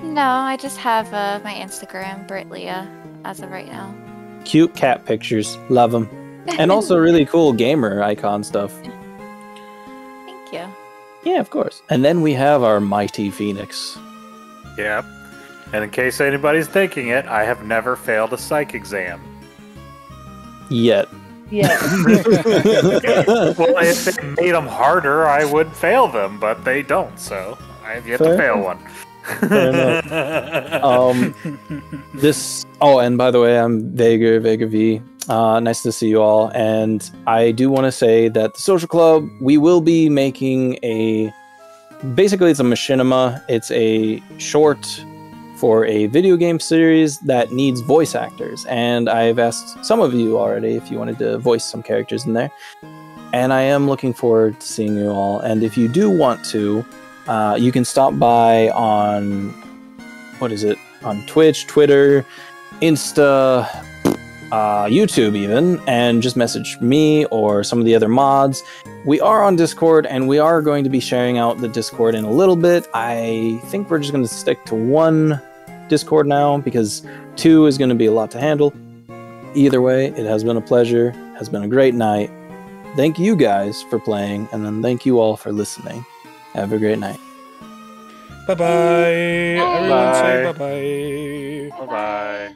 Speaker 4: No, I just have my Instagram, Britt Leah, as of right now.
Speaker 2: Cute cat pictures, love them, and also really cool gamer icon stuff.
Speaker 4: Thank you.
Speaker 2: Yeah, of course. And then we have our mighty Phoenix.
Speaker 5: Yep. And in case anybody's thinking it, I have never failed a psych exam.
Speaker 2: Yet.
Speaker 1: Yeah.
Speaker 5: Well, if it made them harder, I would fail them, but they don't, so I have yet to fail one.
Speaker 2: Fair enough. And by the way, I'm Vega V. Nice to see you all. And I do want to say that the Social Club, we will be making basically it's a machinima. It's a short for a video game series that needs voice actors. And I've asked some of you already if you wanted to voice some characters in there. And I am looking forward to seeing you all. And if you do want to, you can stop by on, on Twitch, Twitter, Insta, YouTube even, and just message me or some of the other mods. We are on Discord, and we are going to be sharing out the Discord in a little bit. I think we're just going to stick to one Discord now, because 2 is going to be a lot to handle. Either way, it has been a pleasure. It has been a great night. Thank you guys for playing, and then thank you all for listening. Have a great night.
Speaker 3: Bye-bye. Everyone say bye-bye.
Speaker 5: Bye-bye.